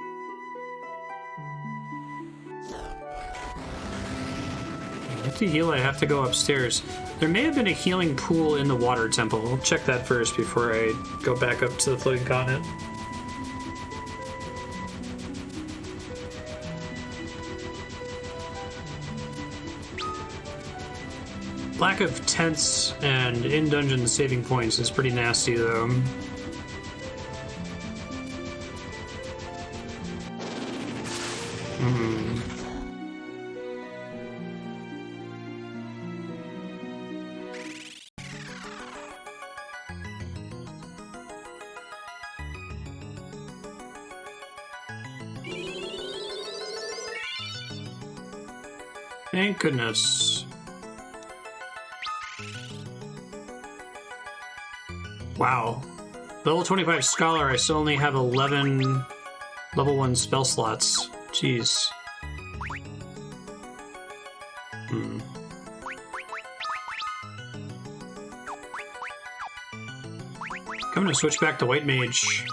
To heal, I have to go upstairs. There may have been a healing pool in the water temple. I'll check that first before I go back up to the floating continent. Lack of tents and in-dungeon saving points is pretty nasty, though. Thank goodness. Wow. Level 25 Scholar, I still only have 11 level 1 spell slots. Jeez. I'm gonna switch back to White Mage.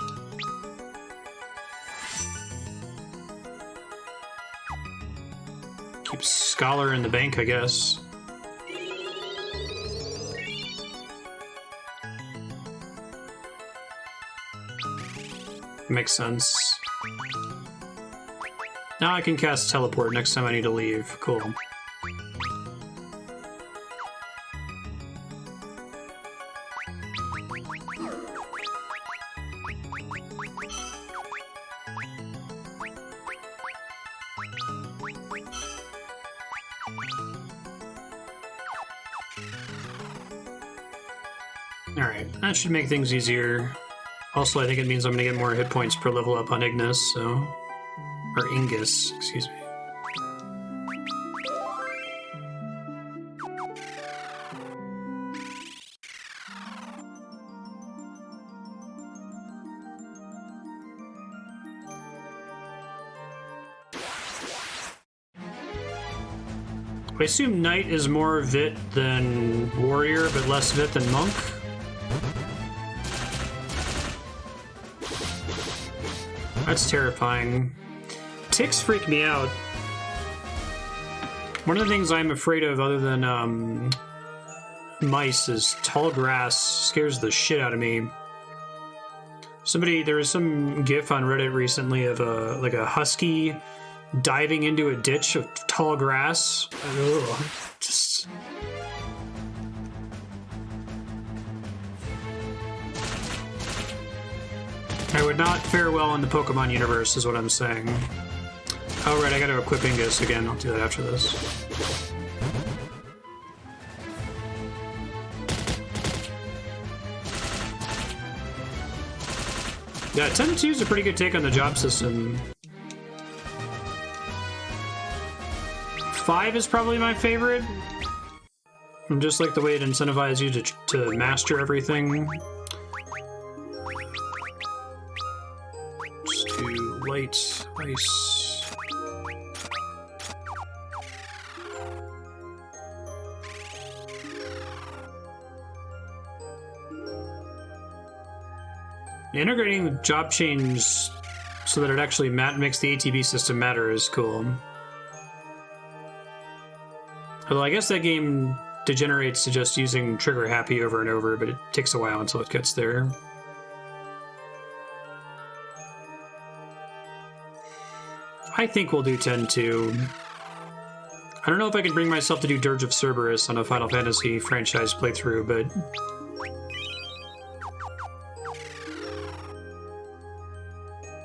Keep Scholar in the bank, I guess. Makes sense. Now I can cast Teleport next time I need to leave. Cool. Alright, that should make things easier. Also, I think it means I'm going to get more hit points per level up on Ignis, so... Or Ingus, excuse me. I assume Knight is more Vit than Warrior, but less Vit than Monk? That's terrifying. Ticks freak me out. One of the things I'm afraid of other than mice is tall grass. Scares the shit out of me. There was some gif on Reddit recently of a husky diving into a ditch of tall grass. Ugh, just... I would not fare well in the Pokemon universe, is what I'm saying. Oh, right, I gotta equip Ingus again. I'll do that after this. Yeah, 10-2 is a pretty good take on the job system. 5 is probably my favorite. I just like the way it incentivizes you to master everything. Just do light, ice. Integrating job change so that it actually makes the ATB system matter is cool. Although I guess that game degenerates to just using trigger happy over and over, but it takes a while until it gets there. I think we'll do 10-2. I don't know if I can bring myself to do Dirge of Cerberus on a Final Fantasy franchise playthrough, but...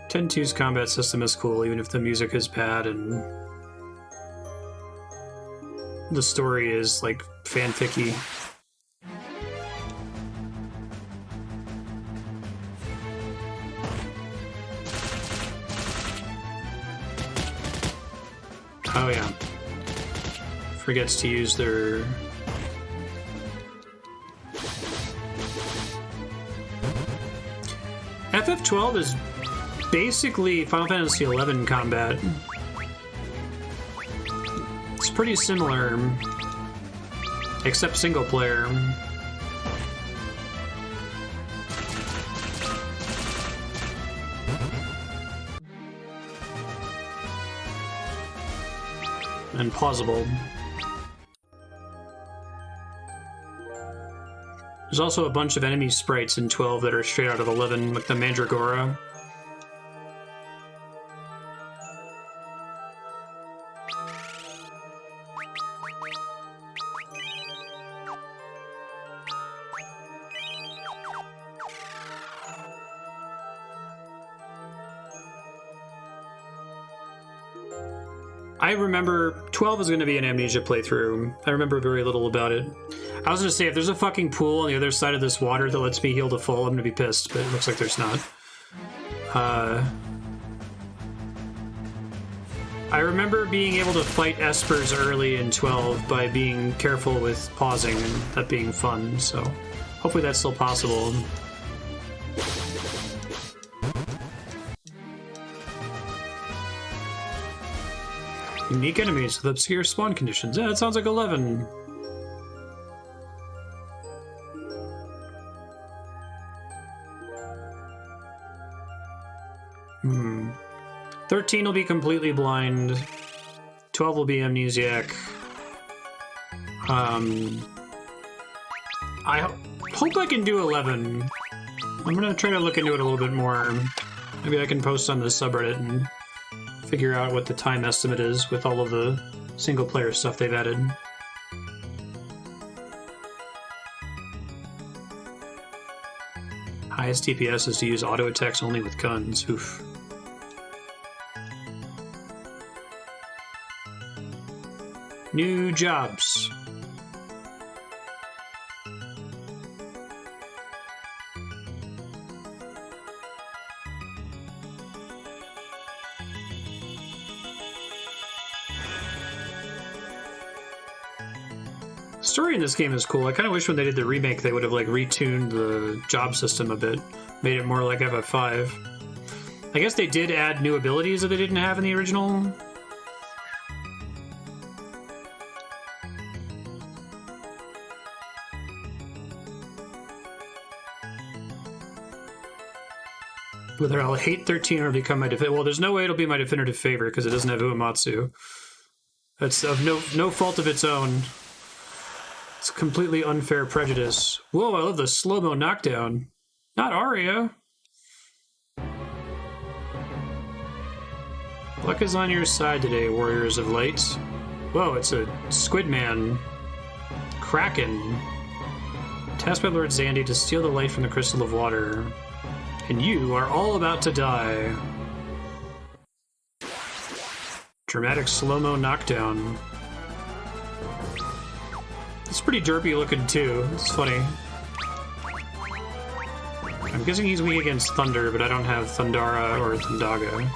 10-2's combat system is cool, even if the music is bad and the story is, like, fanficky. Oh, yeah. Forgets to use their... FF12 is basically Final Fantasy XI combat. It's pretty similar, except single player. And plausible. There's also a bunch of enemy sprites in 12 that are straight out of 11, like the Mandragora. I remember 12 is going to be an Amnesia playthrough. I remember very little about it. I was going to say, if there's a fucking pool on the other side of this water that lets me heal to full, I'm going to be pissed, but it looks like there's not. I remember being able to fight espers early in 12 by being careful with pausing and that being fun, so hopefully that's still possible. Unique enemies with obscure spawn conditions. Yeah, that sounds like 11. Hmm. 13 will be completely blind. 12 will be amnesiac. I hope I can do 11. I'm gonna try to look into it a little bit more. Maybe I can post on the subreddit and figure out what the time estimate is with all of the single-player stuff they've added. Highest DPS is to use auto attacks only with guns. Oof. New jobs. The story in this game is cool. I kind of wish when they did the remake they would have like retuned the job system a bit, made it more like FF5. I guess they did add new abilities that they didn't have in the original. Whether I'll hate 13 or become my definitive... Well, there's no way it'll be my definitive favorite because it doesn't have Uematsu. That's of no fault of its own. It's completely unfair prejudice. Whoa, I love the slow-mo knockdown. Not Aria. Luck is on your side today, Warriors of Light. Whoa, it's a Squid Man. Kraken. Tasked by Lord Zandy to steal the light from the Crystal of Water. And you are all about to die. Dramatic slow-mo knockdown. It's pretty derpy looking too. It's funny. I'm guessing he's weak against Thunder, but I don't have Thundara or Thundaga.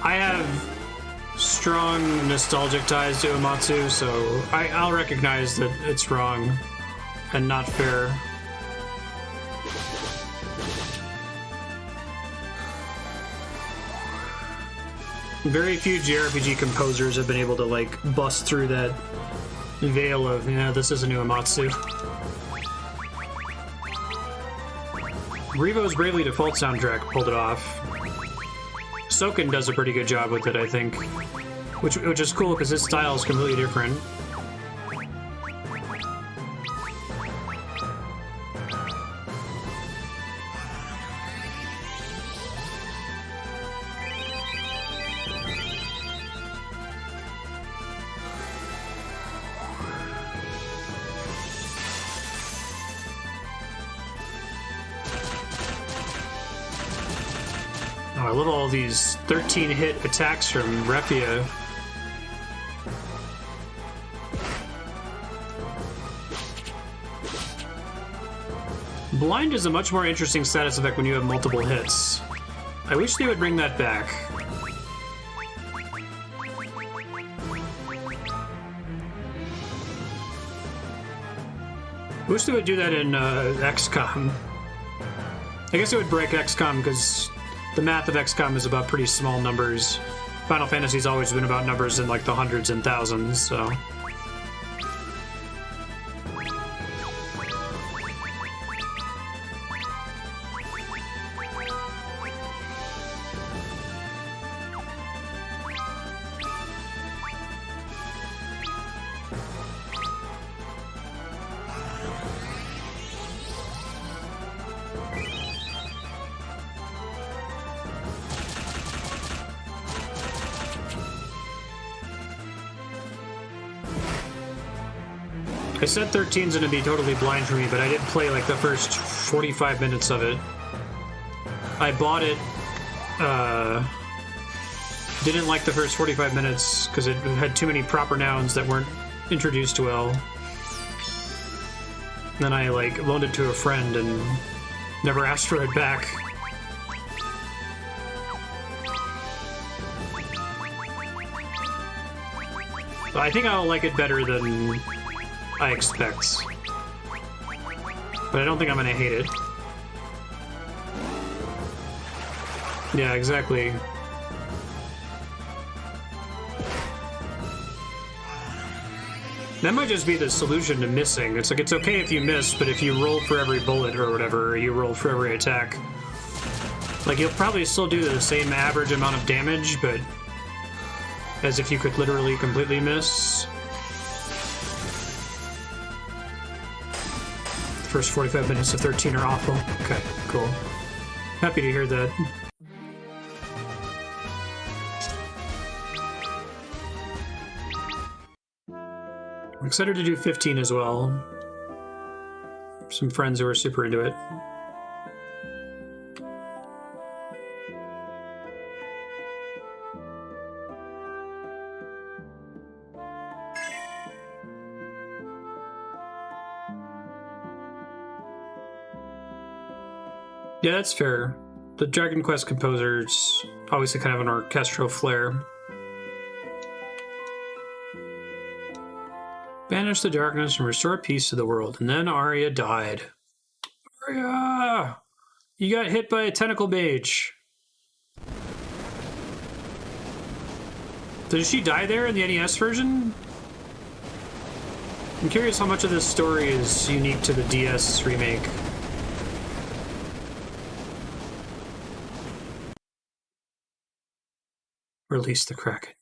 I have strong nostalgic ties to Uematsu, so I'll recognize that it's wrong and not fair. Very few JRPG composers have been able to, like, bust through that veil of, you know, this is a new Uematsu. Revo's Bravely Default soundtrack pulled it off. Soken does a pretty good job with it, I think. Which is cool, because his style is completely different. Oh, I love all these 13-hit attacks from Refia. Blind is a much more interesting status effect when you have multiple hits. I wish they would bring that back. I wish they would do that in XCOM. I guess it would break XCOM because the math of XCOM is about pretty small numbers. Final Fantasy's always been about numbers in like the hundreds and thousands, so... I said 13's gonna be totally blind for me, but I didn't play like the first 45 minutes of it. I bought it, didn't like the first 45 minutes because it had too many proper nouns that weren't introduced well. And then I like loaned it to a friend and never asked for it back. But I think I'll like it better than I expect. But I don't think I'm gonna hate it. Yeah, exactly. That might just be the solution to missing. It's like, it's okay if you miss, but if you roll for every bullet or whatever, or you roll for every attack, like, you'll probably still do the same average amount of damage, but as if you could literally completely miss. First 45 minutes of 13 are awful. Okay, cool. Happy to hear that. I'm excited to do 15 as well. Some friends who are super into it. Yeah, that's fair. The Dragon Quest composers obviously kind of an orchestral flair. Banish the darkness and restore peace to the world. And then Aria died. Aria! You got hit by a tentacle mage. Did she die there in the NES version? I'm curious how much of this story is unique to the DS remake. Release the Kraken.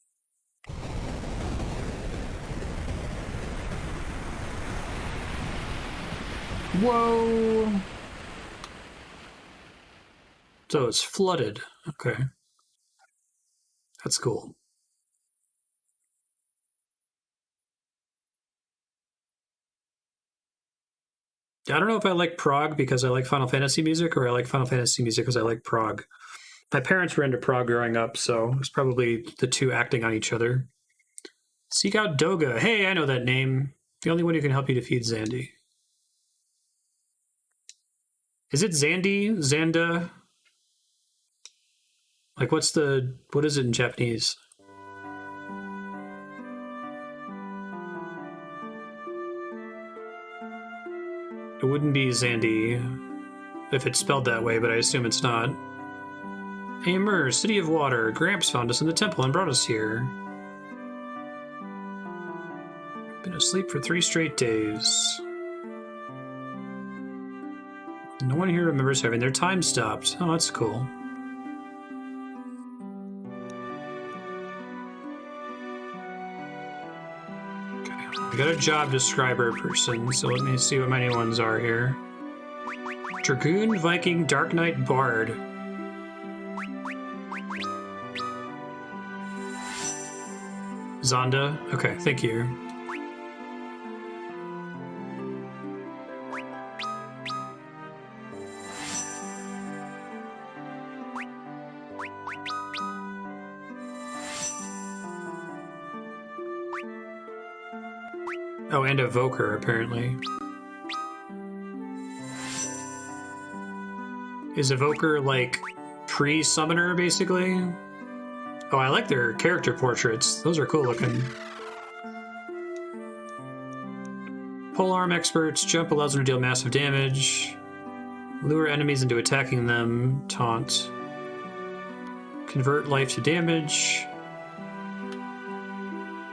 Whoa! So it's flooded. Okay. That's cool. I don't know if I like prog because I like Final Fantasy music, or I like Final Fantasy music because I like prog. My parents were into prog growing up, so it's probably the two acting on each other. Seek out Doga. Hey, I know that name. The only one who can help you defeat Zandy. Is it Zandy? Zanda? Like, what is it in Japanese? It wouldn't be Zandy if it's spelled that way, but I assume it's not. Amur, City of Water. Gramps found us in the temple and brought us here. Been asleep for 3 straight days. No one here remembers having their time stopped. Oh, that's cool. I got a job describer person, so let me see what my new ones are here. Dragoon, Viking, Dark Knight, Bard. Zonda? Okay, thank you. Oh, and Evoker, apparently. Is Evoker, like, pre-summoner, basically? Oh, I like their character portraits. Those are cool looking. Polearm experts. Jump allows them to deal massive damage. Lure enemies into attacking them. Taunt. Convert life to damage.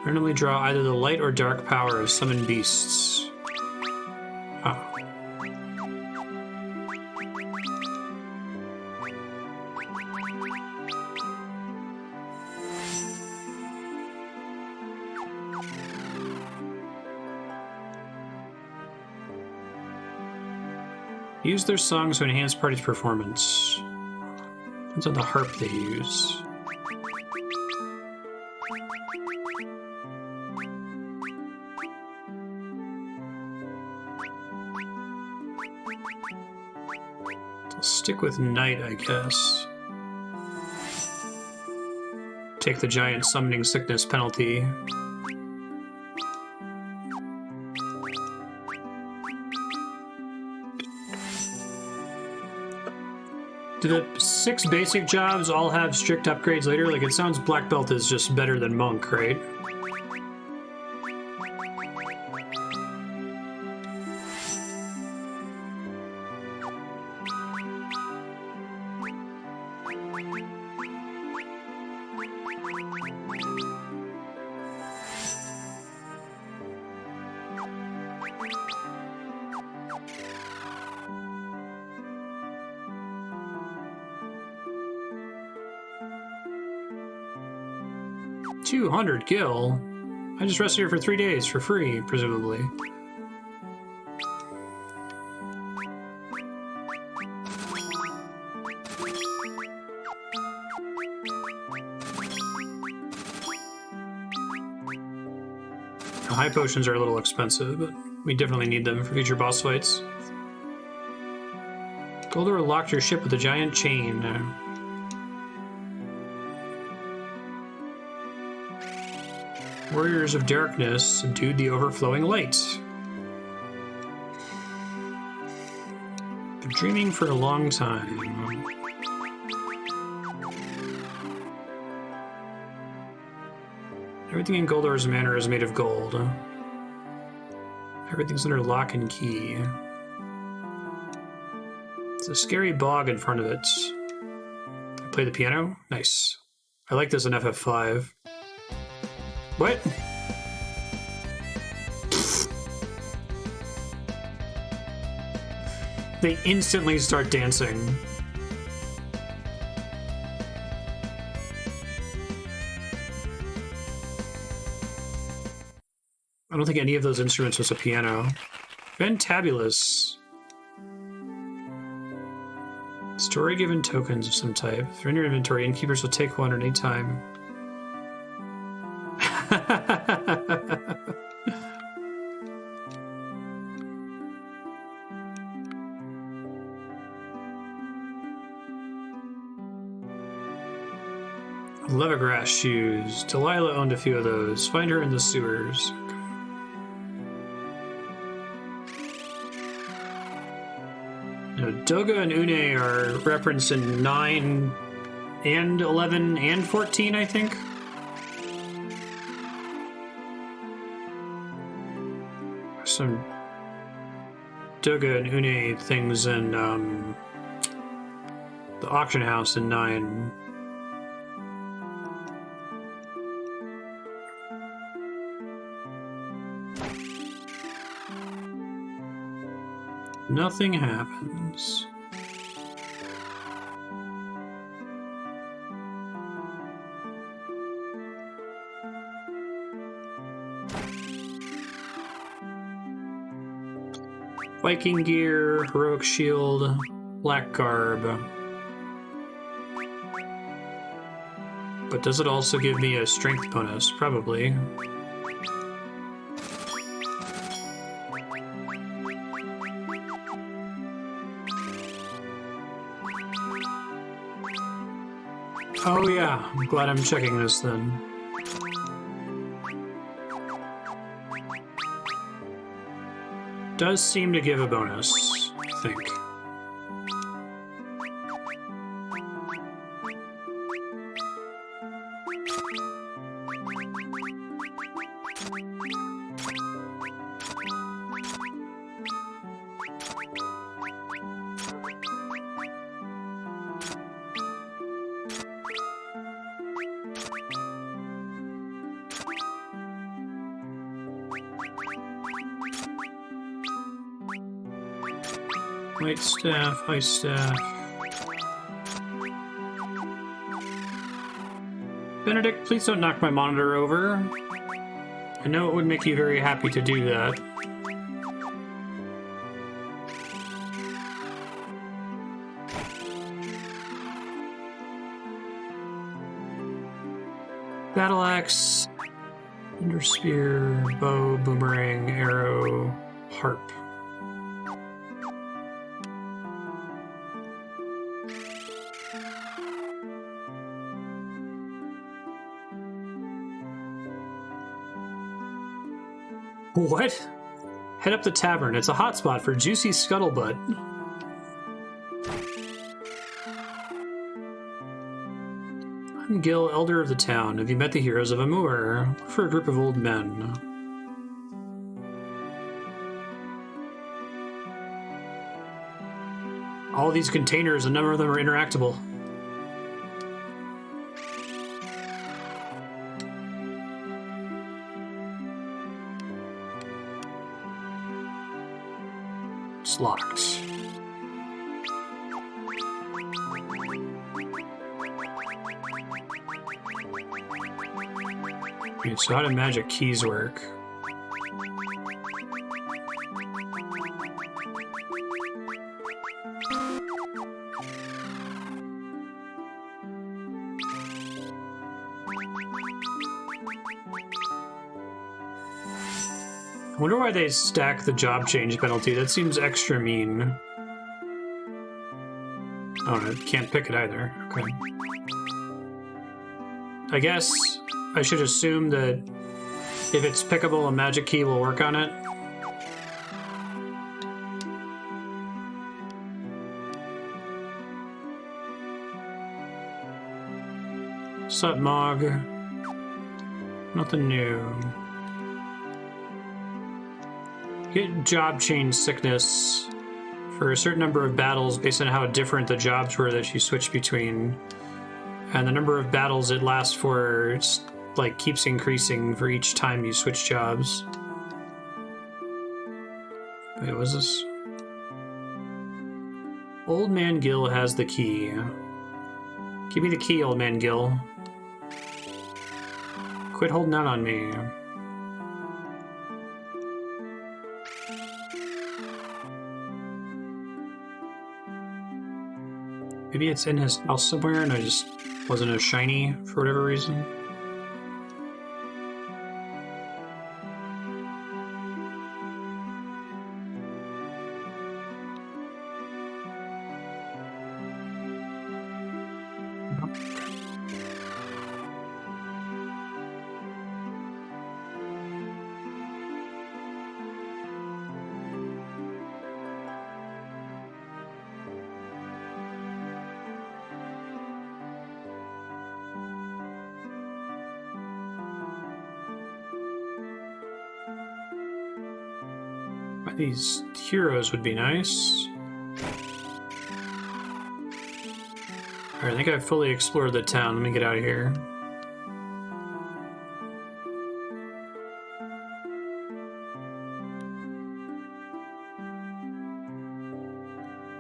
Randomly draw either the light or dark power of summon beasts. Oh. Use their songs to enhance party's performance. Depends on the harp they use. I'll stick with Knight, I guess. Take the giant summoning sickness penalty. Do the 6 basic jobs all have strict upgrades later? Like, it sounds Black Belt is just better than Monk, right? $200 gil? I just rested here for 3 days for free, presumably. High potions are a little expensive, but we definitely need them for future boss fights. Goldor locked your ship with a giant chain. Warriors of Darkness subdued the overflowing light. Been dreaming for a long time. Everything in Goldor's manor is made of gold. Everything's under lock and key. It's a scary bog in front of it. Play the piano? Nice. I like this in FF5. What? They instantly start dancing. I don't think any of those instruments was a piano. Fantabulous. Store given tokens of some type. If they're in your inventory, innkeepers will take one at any time. Leathergrass shoes. Delilah owned a few of those. Find her in the sewers. Now, Doga and Une are referenced in 9 and 11 and 14, I think. Some Doga and Une things in the auction house in 9. Nothing happens. Viking gear, heroic shield, black garb. But does it also give me a strength bonus? Probably. Oh yeah, I'm glad I'm checking this then. Does seem to give a bonus, I think. White staff, high staff. Benedict, please don't knock my monitor over. I know it would make you very happy to do that. Battle axe, thunder spear, bow, boomerang, arrow, harp. What? Head up the tavern. It's a hotspot for juicy scuttlebutt. I'm Gil, elder of the town. Have you met the heroes of Amur? Look for a group of old men. All these containers, a number of them are interactable. Locked. Okay, so how do magic keys work? I wonder why they stack the job change penalty. That seems extra mean. Oh, I can't pick it either. Okay. I guess I should assume that if it's pickable, a magic key will work on it. Sup, Mog? Nothing new. Get job change sickness for a certain number of battles based on how different the jobs were that you switched between. And the number of battles it lasts for, it's, like, keeps increasing for each time you switch jobs. Wait, what was this? Old Man Gil has the key. Give me the key, Old Man Gil. Quit holding out on me. Maybe it's in his house somewhere and I just wasn't as shiny for whatever reason. These heroes would be nice. Alright, I think I've fully explored the town. Let me get out of here.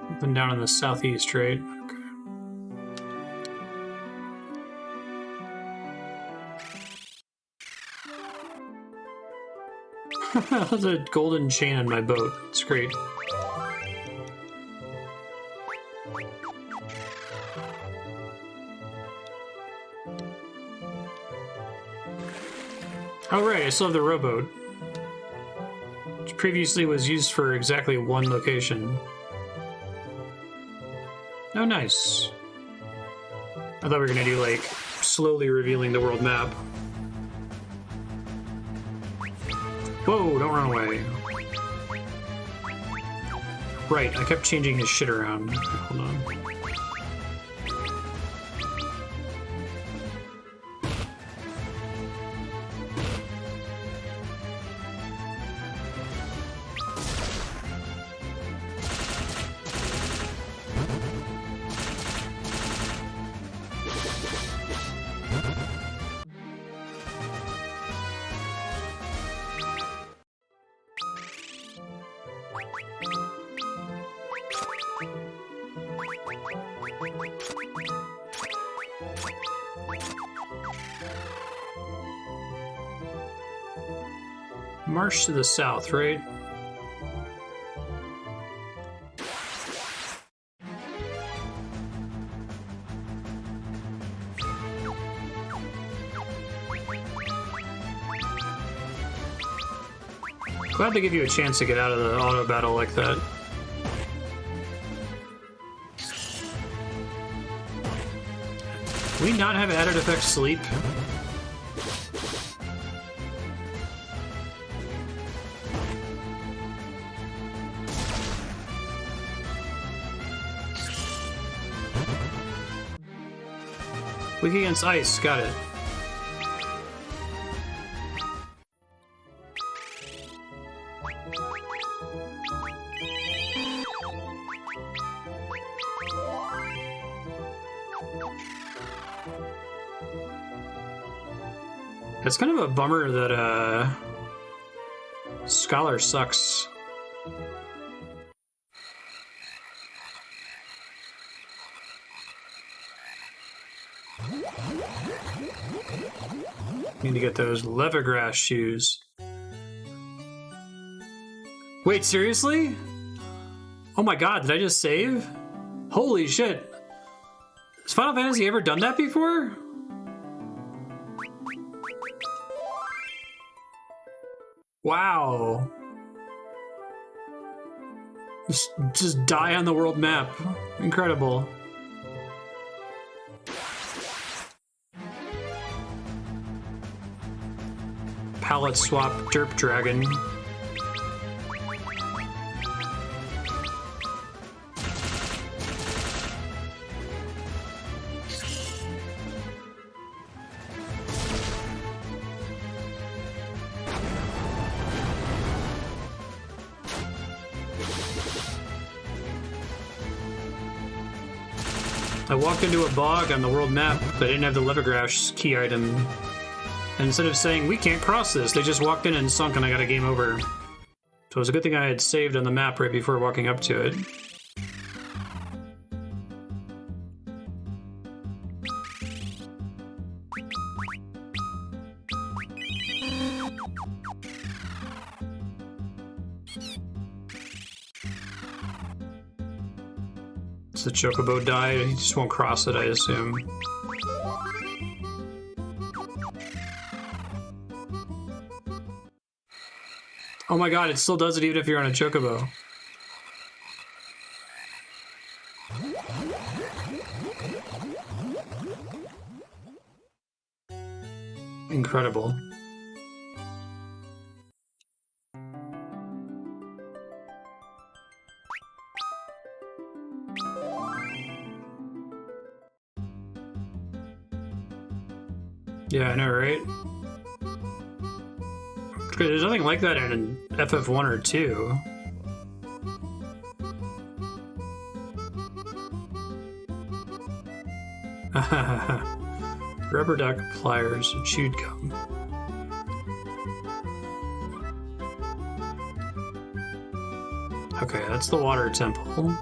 Nothing down in the southeast, right? There's a golden chain on my boat. It's great. Oh right, I still have the rowboat, which previously was used for exactly one location. Oh nice. I thought we were gonna do like slowly revealing the world map. Whoa, don't run away. Right, I kept changing his shit around. Hold on. March to the south, right? Glad they give you a chance to get out of the auto battle like that. Do we not have added effect sleep? Weak against ice, got it. It's kind of a bummer that Scholar sucks. Need to get those leathergrass shoes. Wait, seriously? Oh my god, did I just save? Holy shit. Has Final Fantasy ever done that before? Wow. Just die on the world map. Incredible. Palette swap derp dragon. I walked into a bog on the world map, but I didn't have the Levergrash key item. And instead of saying, we can't cross this, they just walked in and sunk and I got a game over. So it was a good thing I had saved on the map right before walking up to it. The chocobo died, he just won't cross it, I assume. Oh my god, it still does it even if you're on a chocobo. Incredible. Yeah, I know, right? There's nothing like that in FF1 or 2. Rubber duck pliers, chewed gum. Okay, that's the water temple.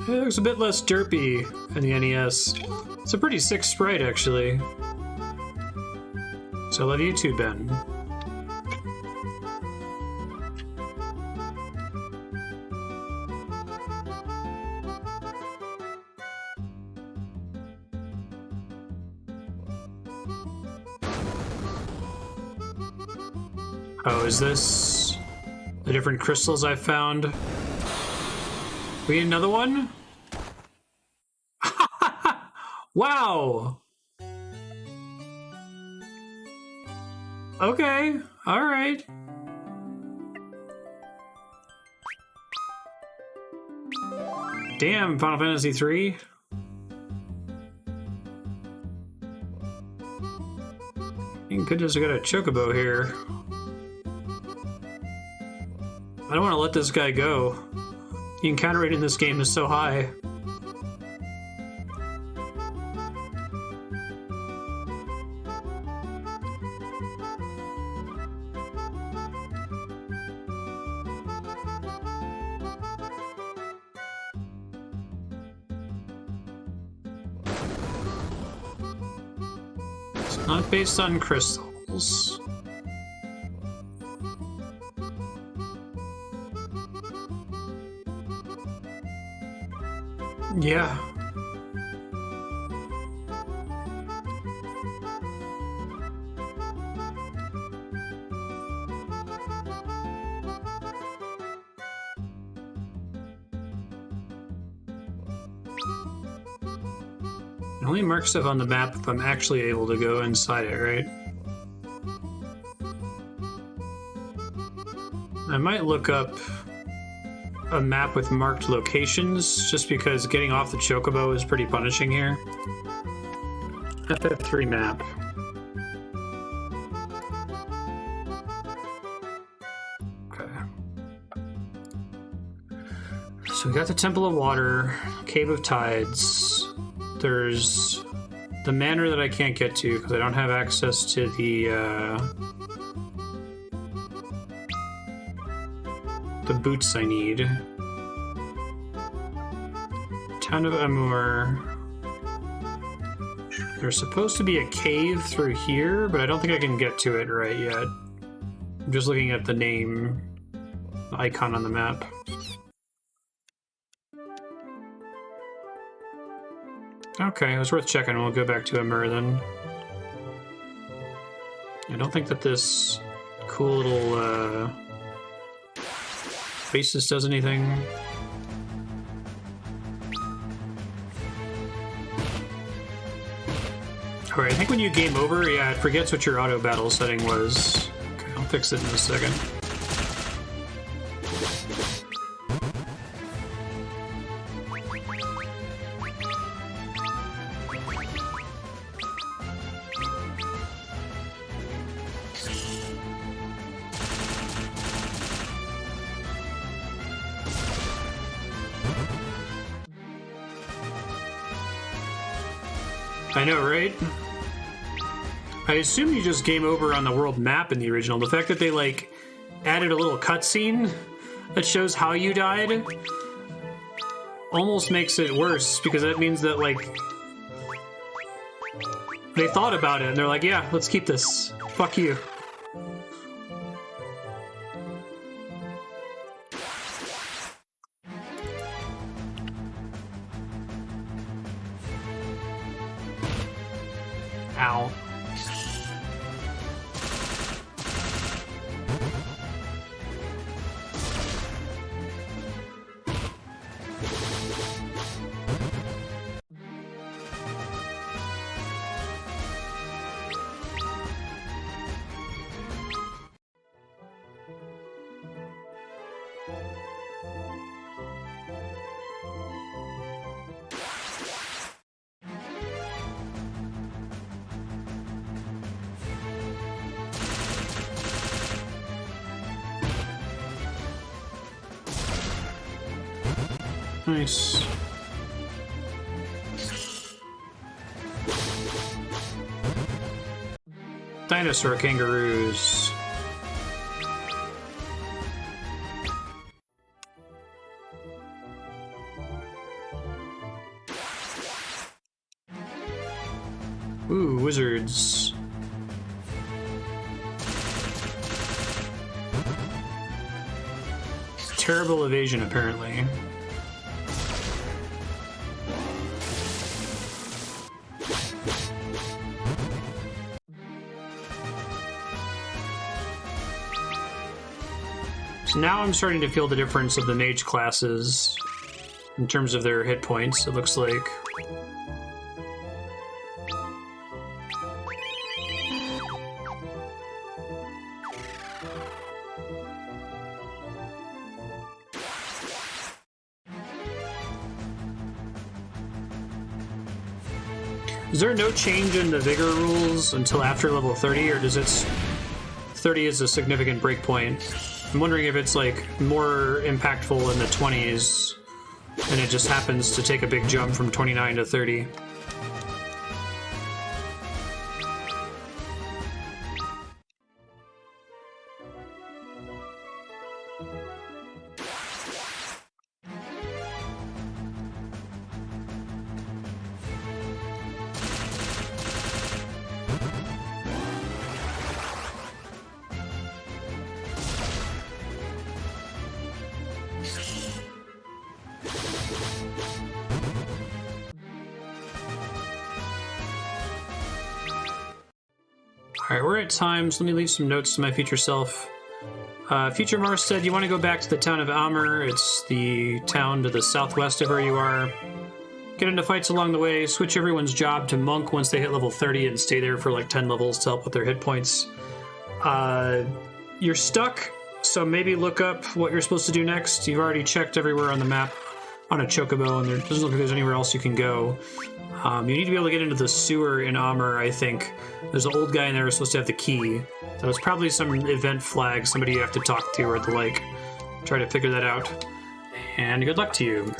It looks a bit less derpy in the NES. It's a pretty sick sprite, actually. So I love you too, Ben. Oh, is this the different crystals I found? We need another one? Wow! Okay, alright. Damn, Final Fantasy III? Thank goodness I got a chocobo here. I don't want to let this guy go. The encounter rate in this game is so high. It's not based on crystals. Yeah. It only marks stuff on the map if I'm actually able to go inside it, right? I might look up a map with marked locations, just because getting off the chocobo is pretty punishing here. FF3 map. Okay. So we got the Temple of Water, Cave of Tides. There's the manor that I can't get to because I don't have access to the boots I need. Town of Amur. There's supposed to be a cave through here, but I don't think I can get to it right yet. I'm just looking at the name, the icon on the map. Okay, it was worth checking. We'll go back to Amur then. I don't think that this cool little basis does anything. Alright, I think when you game over, yeah, it forgets what your auto battle setting was. Okay, I'll fix it in a second. I know, right? I assume you just game over on the world map in the original. The fact that they, like, added a little cutscene that shows how you died almost makes it worse, because that means that, like, they thought about it and they're like, yeah, let's keep this. Fuck you. Ow. Nice. Dinosaur kangaroos. Ooh, wizards. Terrible evasion, apparently. So now I'm starting to feel the difference of the mage classes in terms of their hit points, it looks like. Is there no change in the vigor rules until after level 30, or does it 30 is a significant breakpoint? I'm wondering if it's like more impactful in the 20s and it just happens to take a big jump from 29 to 30. Alright, we're at times. Let me leave some notes to my future self. Future Marstead, you want to go back to the town of Amur. It's the town to the southwest of where you are. Get into fights along the way. Switch everyone's job to monk once they hit level 30 and stay there for like 10 levels to help with their hit points. You're stuck, so maybe look up what you're supposed to do next. You've already checked everywhere on the map on a chocobo, and there doesn't look like there's anywhere else you can go. You need to be able to get into the sewer in Amur, I think. There's an old guy in there who's supposed to have the key. That was probably some event flag, somebody you have to talk to or the like. Try to figure that out. And good luck to you.